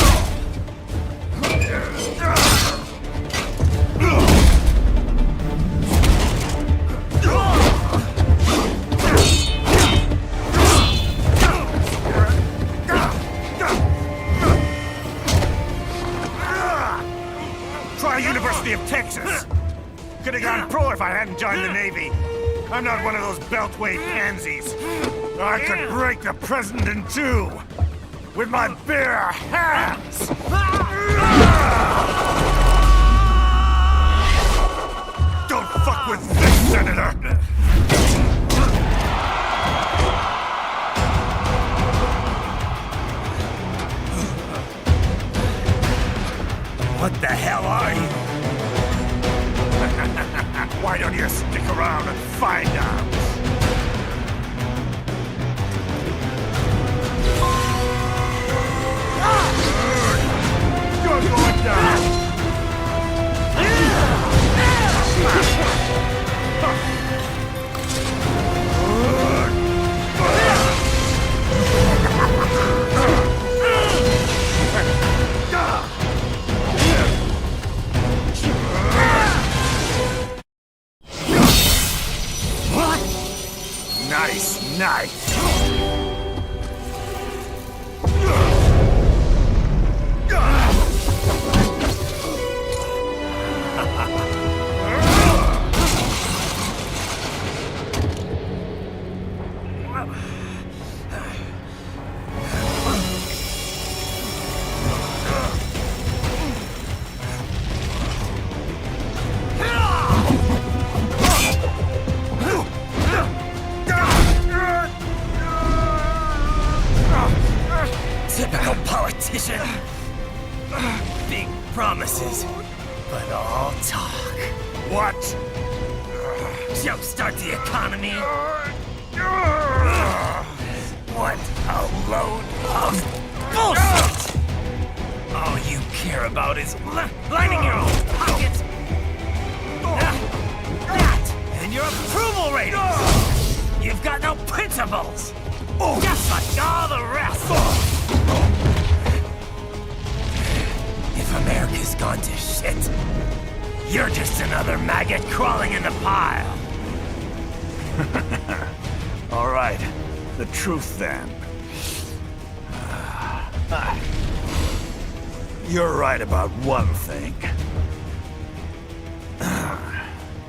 Try University of Texas. Could have gone pro if I hadn't joined the Navy. I'm not one of those beltway pansies. I could break the president in two with my bare hands. Don't fuck with this, Senator. What the hell are you? Why don't you stick around and find out? You're going down! Nice. but all talk. What? Jumpstart the economy? What a load of bullshit! All you care about is lining your own pockets. That and your approval ratings. You've got no principles. Just like all the rest. If America's gone to shit, you're just another maggot crawling in the pile. All right, the truth then. You're right about one thing.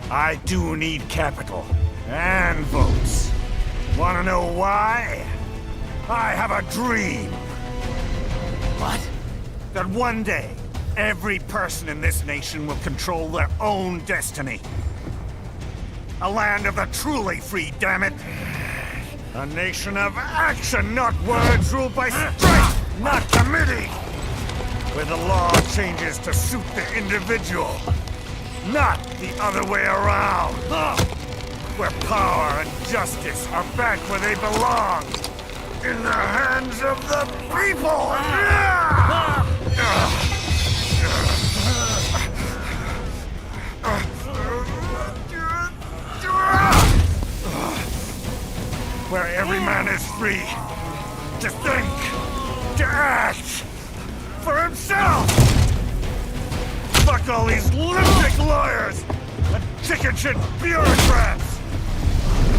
I do need capital and votes. Wanna know why? I have a dream. What? That one day, every person in this nation will control their own destiny. A land of the truly free, damn it! A nation of action, not words, ruled by strength, not committee! Where the law changes to suit the individual, not the other way around! Where power and justice are back where they belong! In the hands of the people! Where every man is free to think, to act for himself! Fuck all these lunatic lawyers and chicken-shit bureaucrats!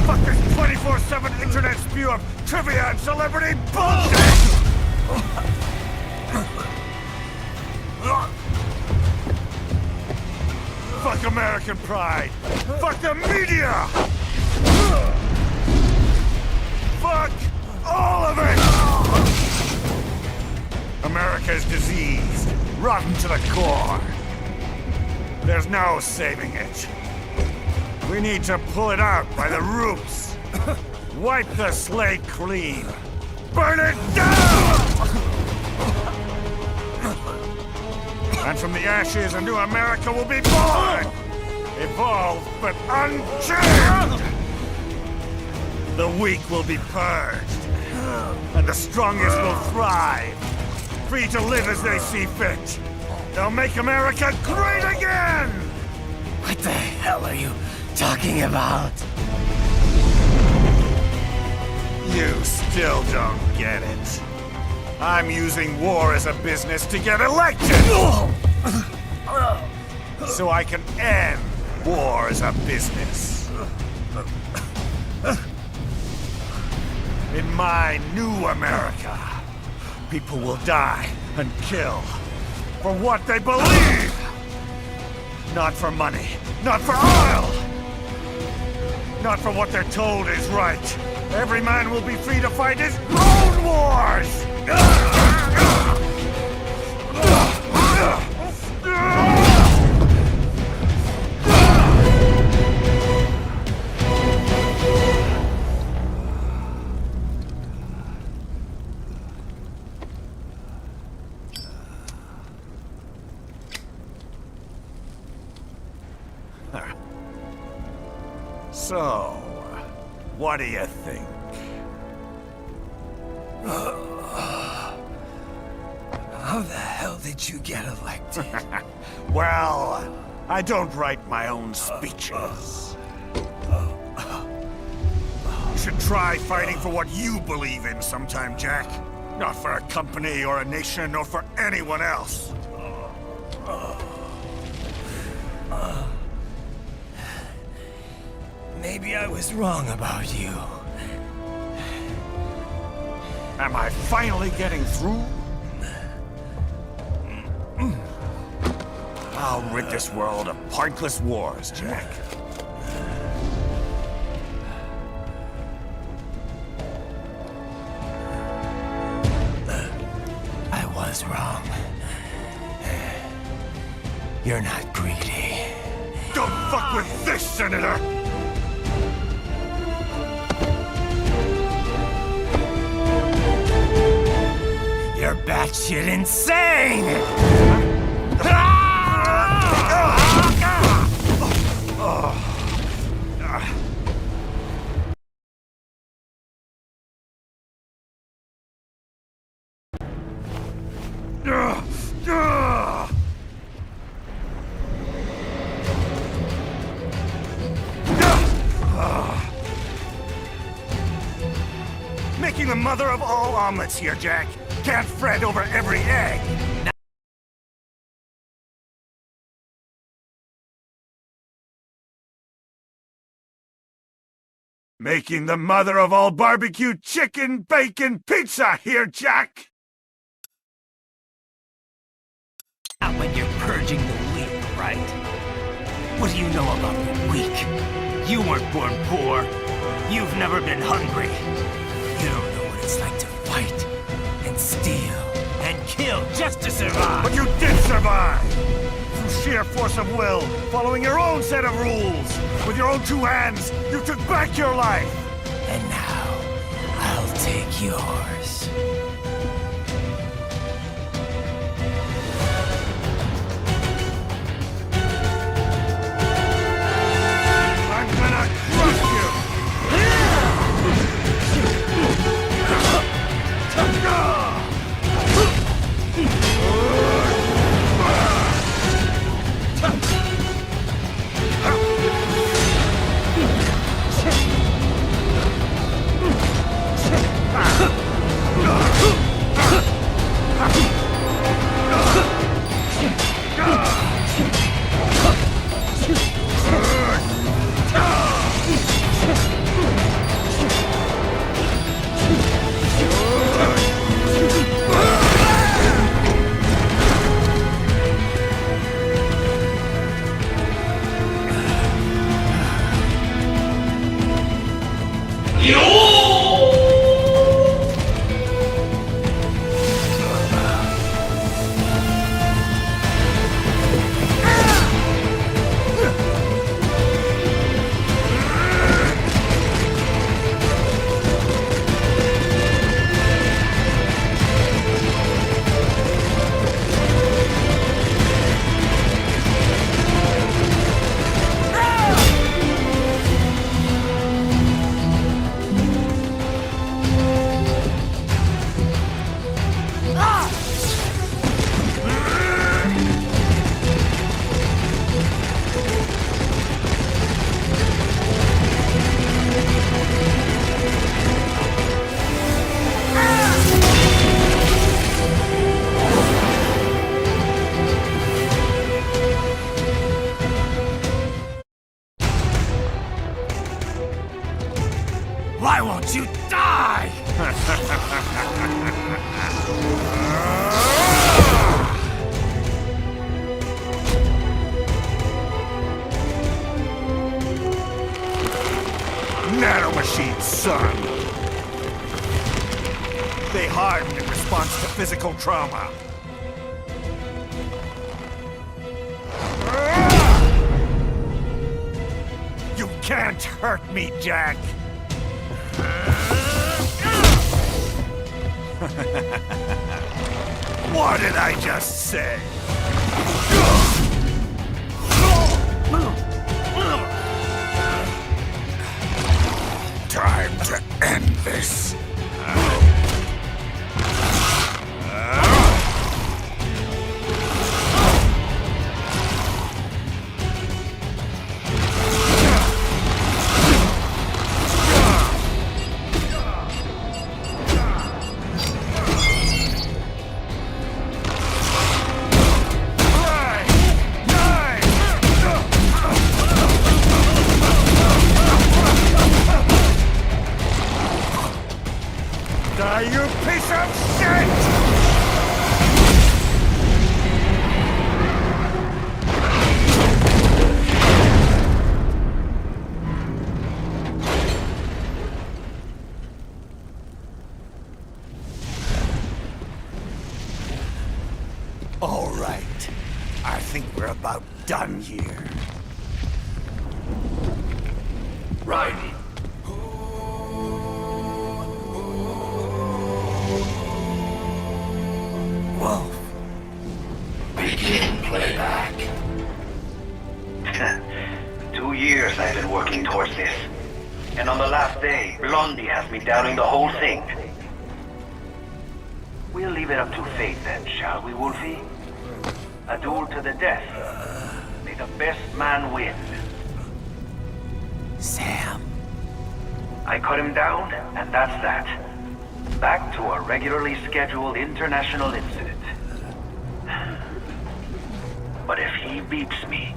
Fuck this 24/7 internet spew of trivia and celebrity bullshit! Fuck American pride! Fuck the media! Fuck all of it! America's diseased, rotten to the core. There's no saving it. We need to pull it out by the roots. Wipe the slate clean. Burn it down! And from the ashes, a new America will be born! Evolved, but unchained! The weak will be purged, and the strongest will thrive, free to live as they see fit. They'll make America great again! What the hell are you talking about? You still don't get it. I'm using war as a business to get elected! So I can end war as a business. In my new America, people will die and kill for what they believe! Not for money, not for oil! Not for what they're told is right. Every man will be free to fight his own wars! So, what do you think? How the hell did you get elected? Well, I don't write my own speeches. You should try fighting for what you believe in sometime, Jack. Not for a company or a nation or for anyone else. Maybe I was wrong about you. Am I finally getting through? I'll rid this world of pointless wars, Jack. I was wrong. You're not greedy. Don't fuck with this, Senator! You're batshit insane! mother of all omelets here, Jack. Can't fret over every egg. Making the mother of all barbecue chicken bacon pizza here, Jack! Not when you're purging the weak, right? What do you know about the weak? You weren't born poor. You've never been hungry. You don't know what it's like to fight, and steal, and kill just to survive. But you did survive! Through sheer force of will, following your own set of rules. With your own 2 hands, you took back your life! And now, I'll take yours. I'm gonna crush you! Why won't you die? Nanomachines, son! They harden in response to physical trauma. You can't hurt me, Jack! What did I just say? Time to end this. You piece of shit! All right. I think we're about done here. Right. Wolf. Begin playback. 2 years I've been working towards this. And on the last day, Blondie has me doubting the whole thing. We'll leave it up to fate then, shall we, Wolfie? A duel to the death. May the best man win. Sam. I cut him down, and that's that. back to a regularly scheduled international incident. But if he beats me,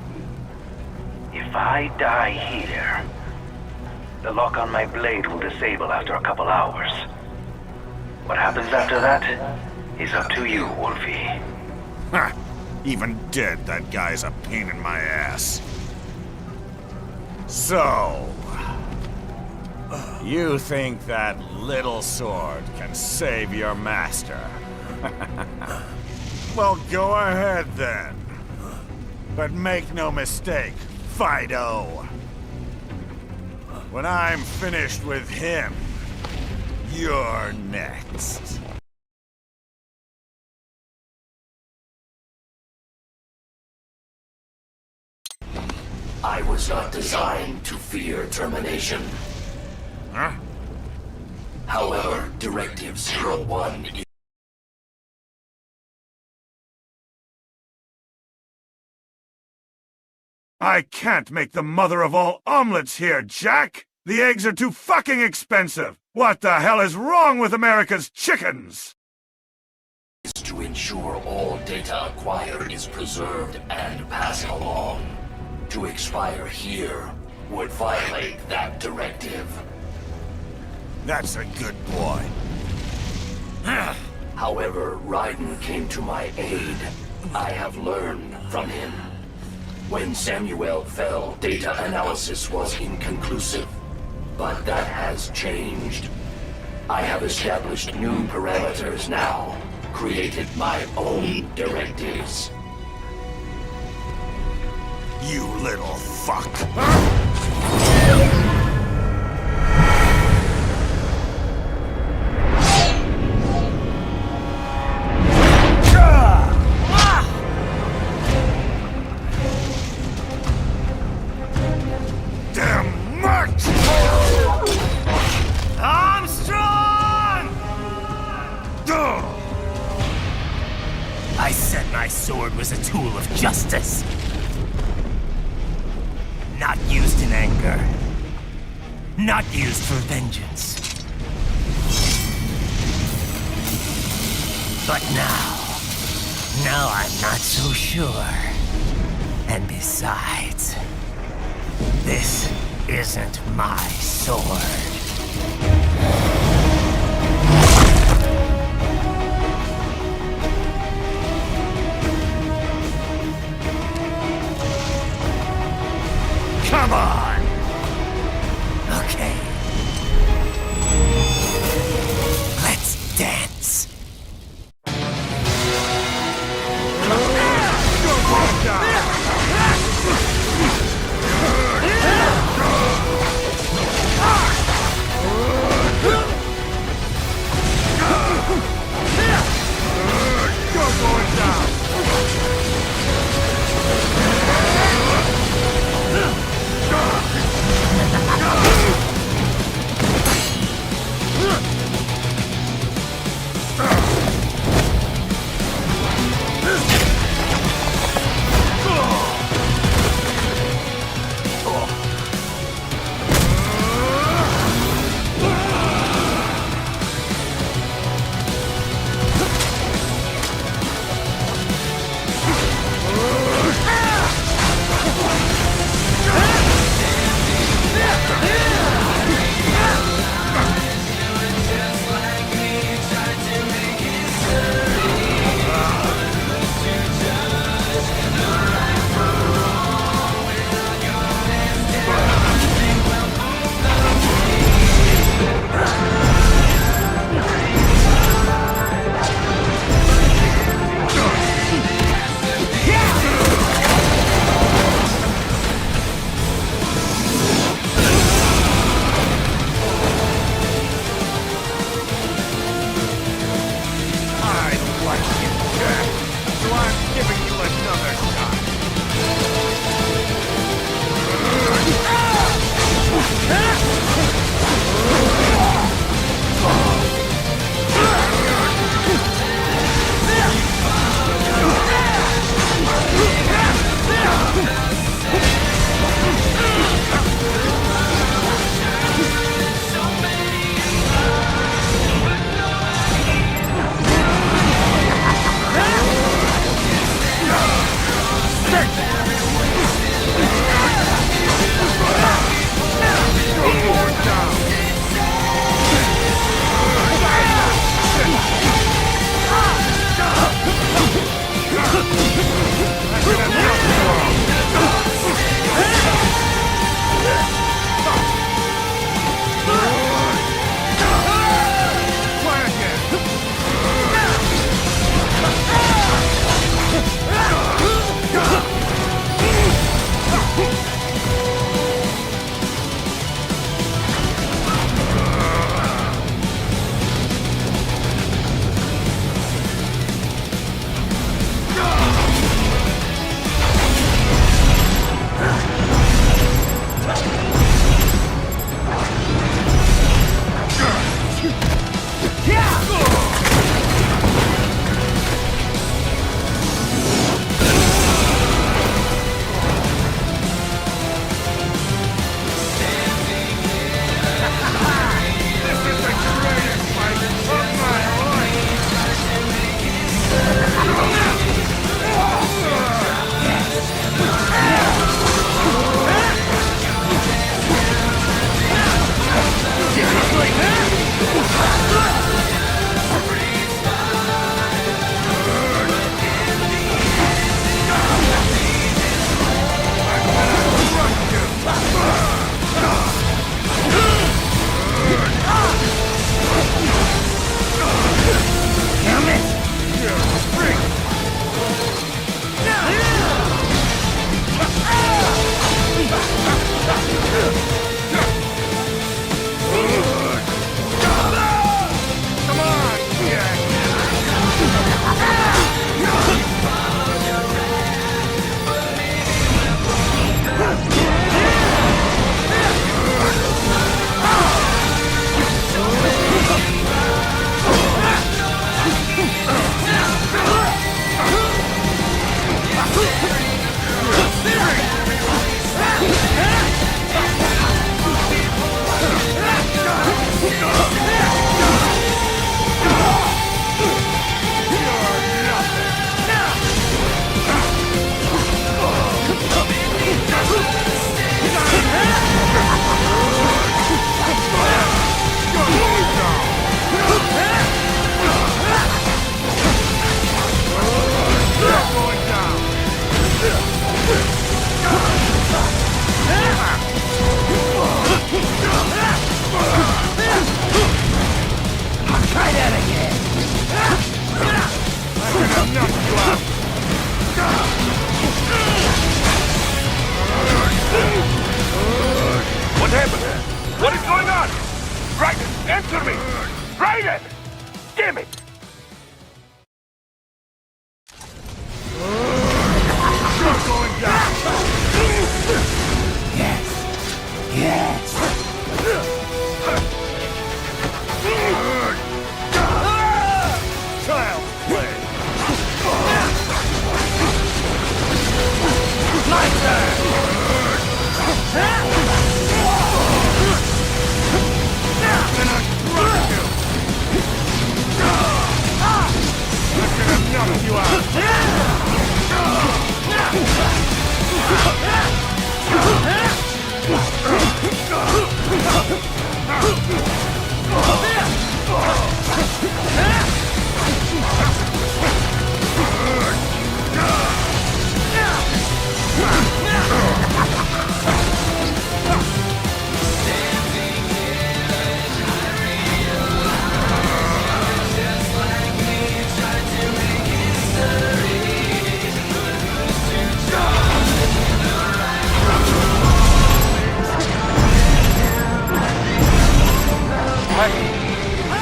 if I die here, the lock on my blade will disable after a couple hours. What happens after that is up to you, Wolfie. Ha! Even dead, that guy's a pain in my ass. So... you think that little sword can save your master? Well, go ahead then. But make no mistake, Fido. When I'm finished with him, you're next. I was not designed to fear termination. Huh? However, Directive 01 is... I can't make the mother of all omelets here, Jack! The eggs are too fucking expensive! What the hell is wrong with America's chickens? to ensure all data acquired is preserved and passed along. To expire here would violate that directive. That's a good boy. However, Raiden came to my aid. I have learned from him. When Samuel fell, data analysis was inconclusive. But that has changed. I have established new parameters now, created my own directives. You little fuck. Damn much! Armstrong! I said my sword was a tool of justice. Not used in anger. Not used for vengeance. But now I'm not so sure. And besides, this isn't my sword. Come on! Okay. Let's dance.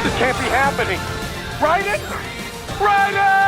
This can't be happening! Raiden! Raiden!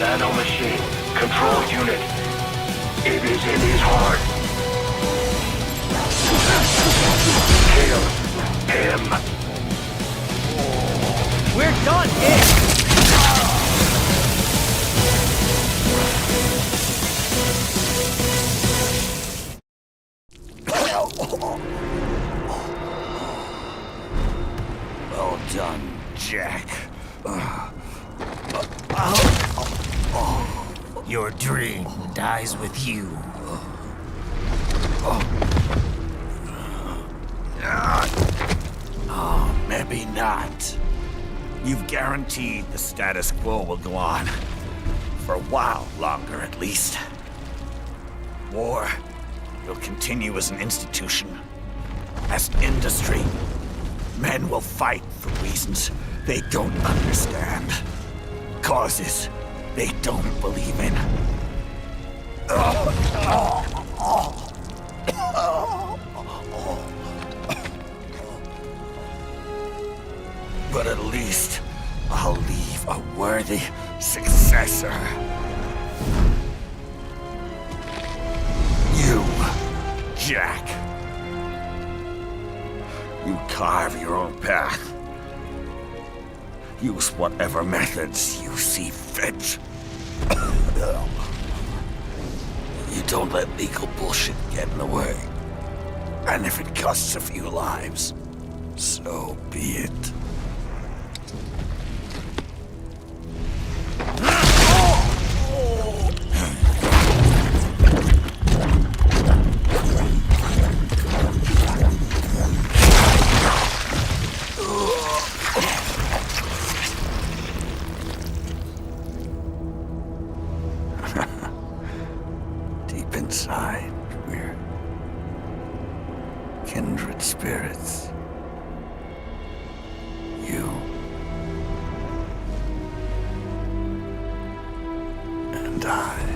Nano machine. Control unit. It is in his heart. Kill him. We're done, Nick! Well done, Jack. Your dream dies with you. Oh, maybe not. You've guaranteed the status quo will go on. For a while longer, at least. War will continue as an institution. As an industry. Men will fight for reasons they don't understand. Causes they don't believe in. But at least I'll leave a worthy successor. You, Jack. You carve your own path. Use whatever methods you see fit. You don't let legal bullshit get in the way. And if it costs a few lives, so be it. Deep inside, we're kindred spirits. You and I.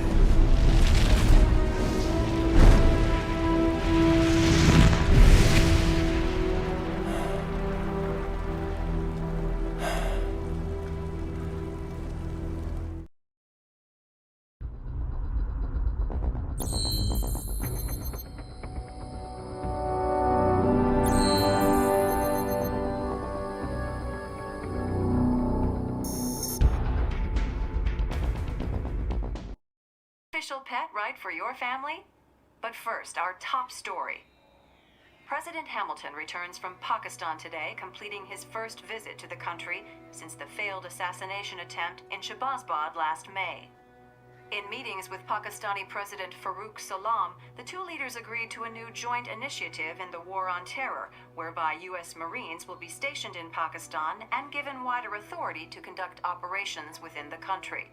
Official pet right for your family? But first, our top story. President Hamilton returns from Pakistan today, completing his first visit to the country since the failed assassination attempt in Shahbazbad last May. In meetings with Pakistani President Farooq Salam, the two leaders agreed to a new joint initiative in the War on Terror, whereby U.S. Marines will be stationed in Pakistan and given wider authority to conduct operations within the country.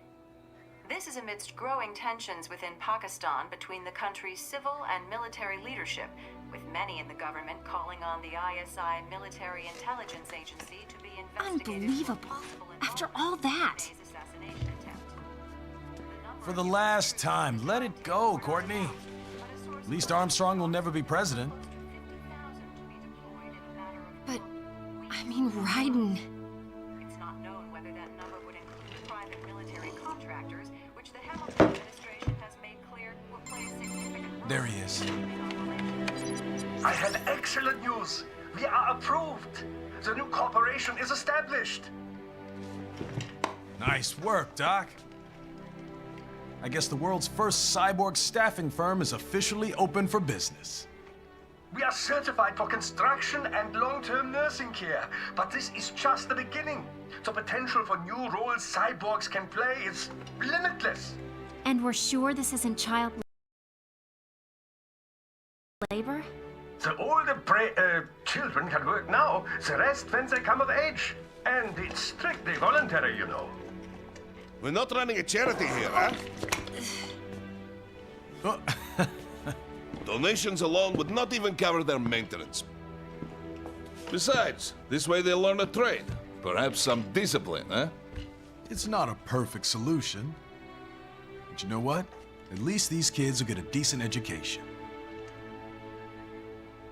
This is amidst growing tensions within Pakistan between the country's civil and military leadership, with many in the government calling on the ISI Military Intelligence Agency to be investigated. Unbelievable. After all that. For the last time, let it go, Courtney. At least Armstrong will never be president. But, I mean, Raiden. It's not known whether that number would include private military contractors, which the Hamilton administration has made clear will play a significant role. There he is. I have excellent news. We are approved. The new corporation is established. Nice work, Doc. I guess the world's first cyborg staffing firm is officially open for business. We are certified for construction and long-term nursing care, but this is just the beginning. The potential for new roles cyborgs can play is limitless. And we're sure this isn't child labor? The older children can work now, the rest when they come of age. And it's strictly voluntary, you know. We're not running a charity here, huh? Donations alone would not even cover their maintenance. Besides, this way they'll learn a trade. Perhaps some discipline, huh? It's not a perfect solution. But you know what? At least these kids will get a decent education.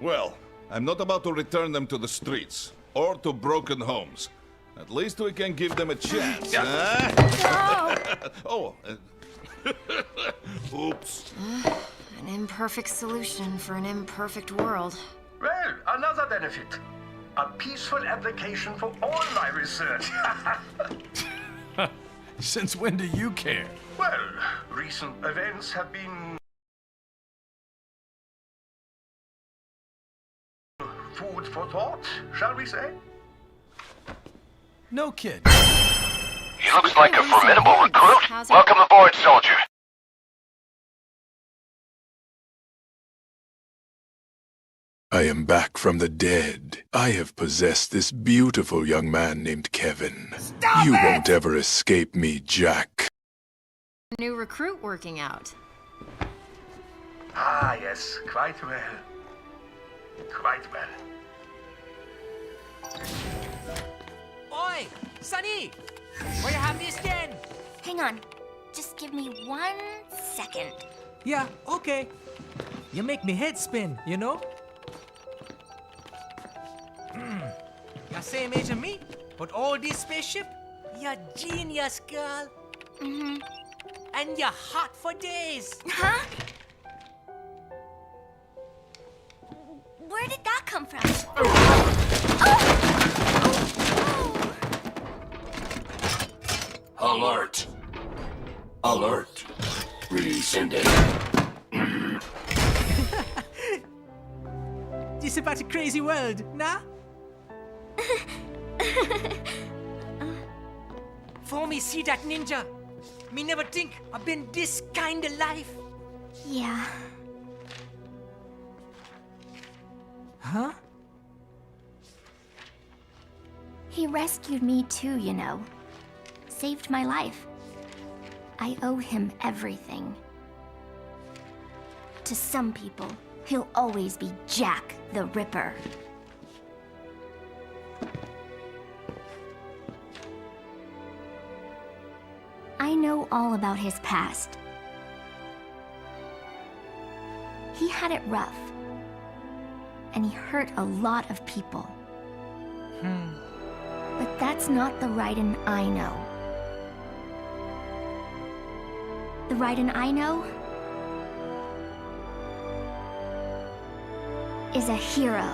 Well, I'm not about to return them to the streets, or to broken homes. At least we can give them a chance, huh? Oh, oops. An imperfect solution for an imperfect world. Well, another benefit. A peaceful application for all my research. Since when do you care? Well, recent events have been food for thought, shall we say? No kid. He looks like a formidable recruit. Welcome aboard, soldier. I am back from the dead. I have possessed this beautiful young man named Kevin. You won't ever escape me, Jack. New recruit working out. Ah, yes, quite well. Quite well. Oi! Sonny! Where you have me stand? Hang on. Just give me 1 second. Yeah, okay. You make me head spin, you know? You're same age as me, but all this spaceship, you're genius, girl. Mm-hmm. And you're hot for days. Huh? Where did that come from? Alert. Alert. Rescinding. This about a crazy world, nah? For me see that ninja, me never think I've been this kind of life. Yeah. Huh? He rescued me too, you know. Saved my life. I owe him everything. To some people, he'll always be Jack the Ripper. I know all about his past. He had it rough. And he hurt a lot of people. But that's not the Raiden I know. The Raiden I know is a hero.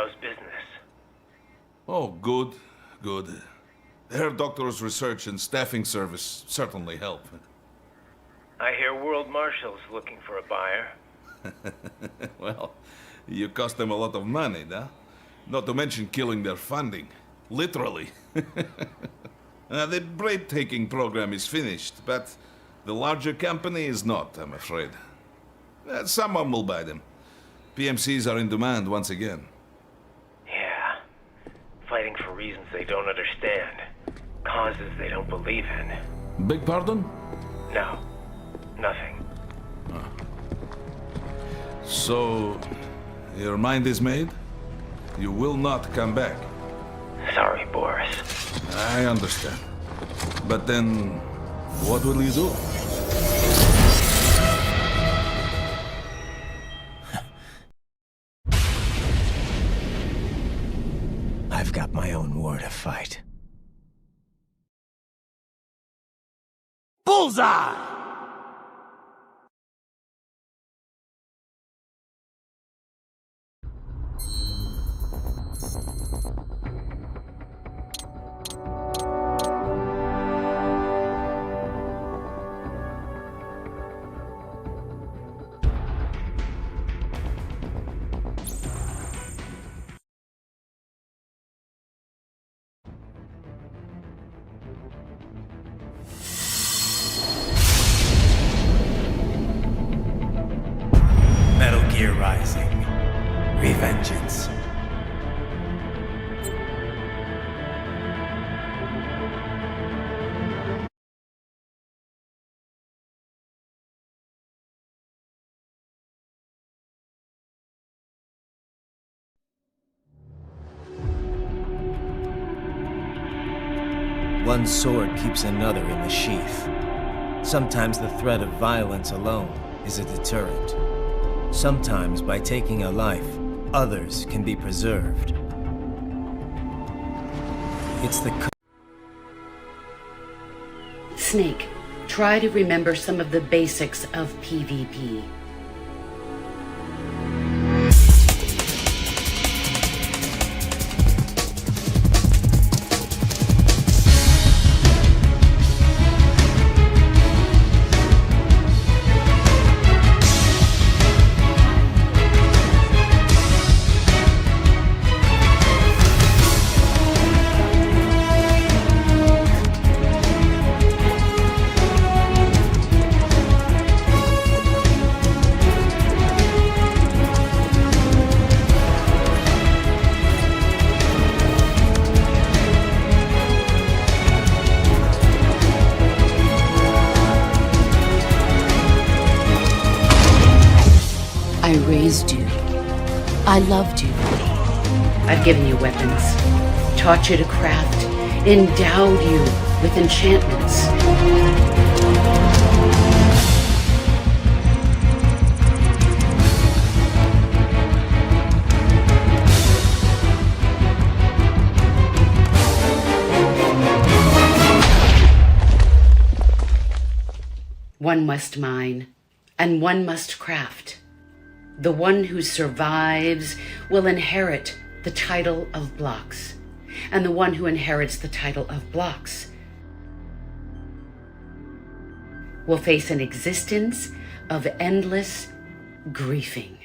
How's business? Oh, good, good. Herr Doctor's research and staffing service certainly help. I hear World Marshal's looking for a buyer. Well, you cost them a lot of money, huh? Not to mention killing their funding. Literally. The break-taking program is finished, but the larger company is not, I'm afraid. Someone will buy them. PMCs are in demand once again. Yeah. Fighting for reasons they don't understand. Causes they don't believe in. Beg pardon? No. Nothing. So, your mind is made? You will not come back. Sorry, Boris. I understand. But then, what will you do? I've got my own war to fight. Bullseye! Metal Gear Rising. Revengeance. One sword keeps another in the sheath. Sometimes the threat of violence alone is a deterrent. Sometimes by taking a life, others can be preserved. It's the Snake, try to remember some of the basics of PvP. I raised you. I loved you. I've given you weapons, taught you to craft, endowed you with enchantments. One must mine, and one must craft. The one who survives will inherit the title of blocks, and the one who inherits the title of blocks will face an existence of endless griefing.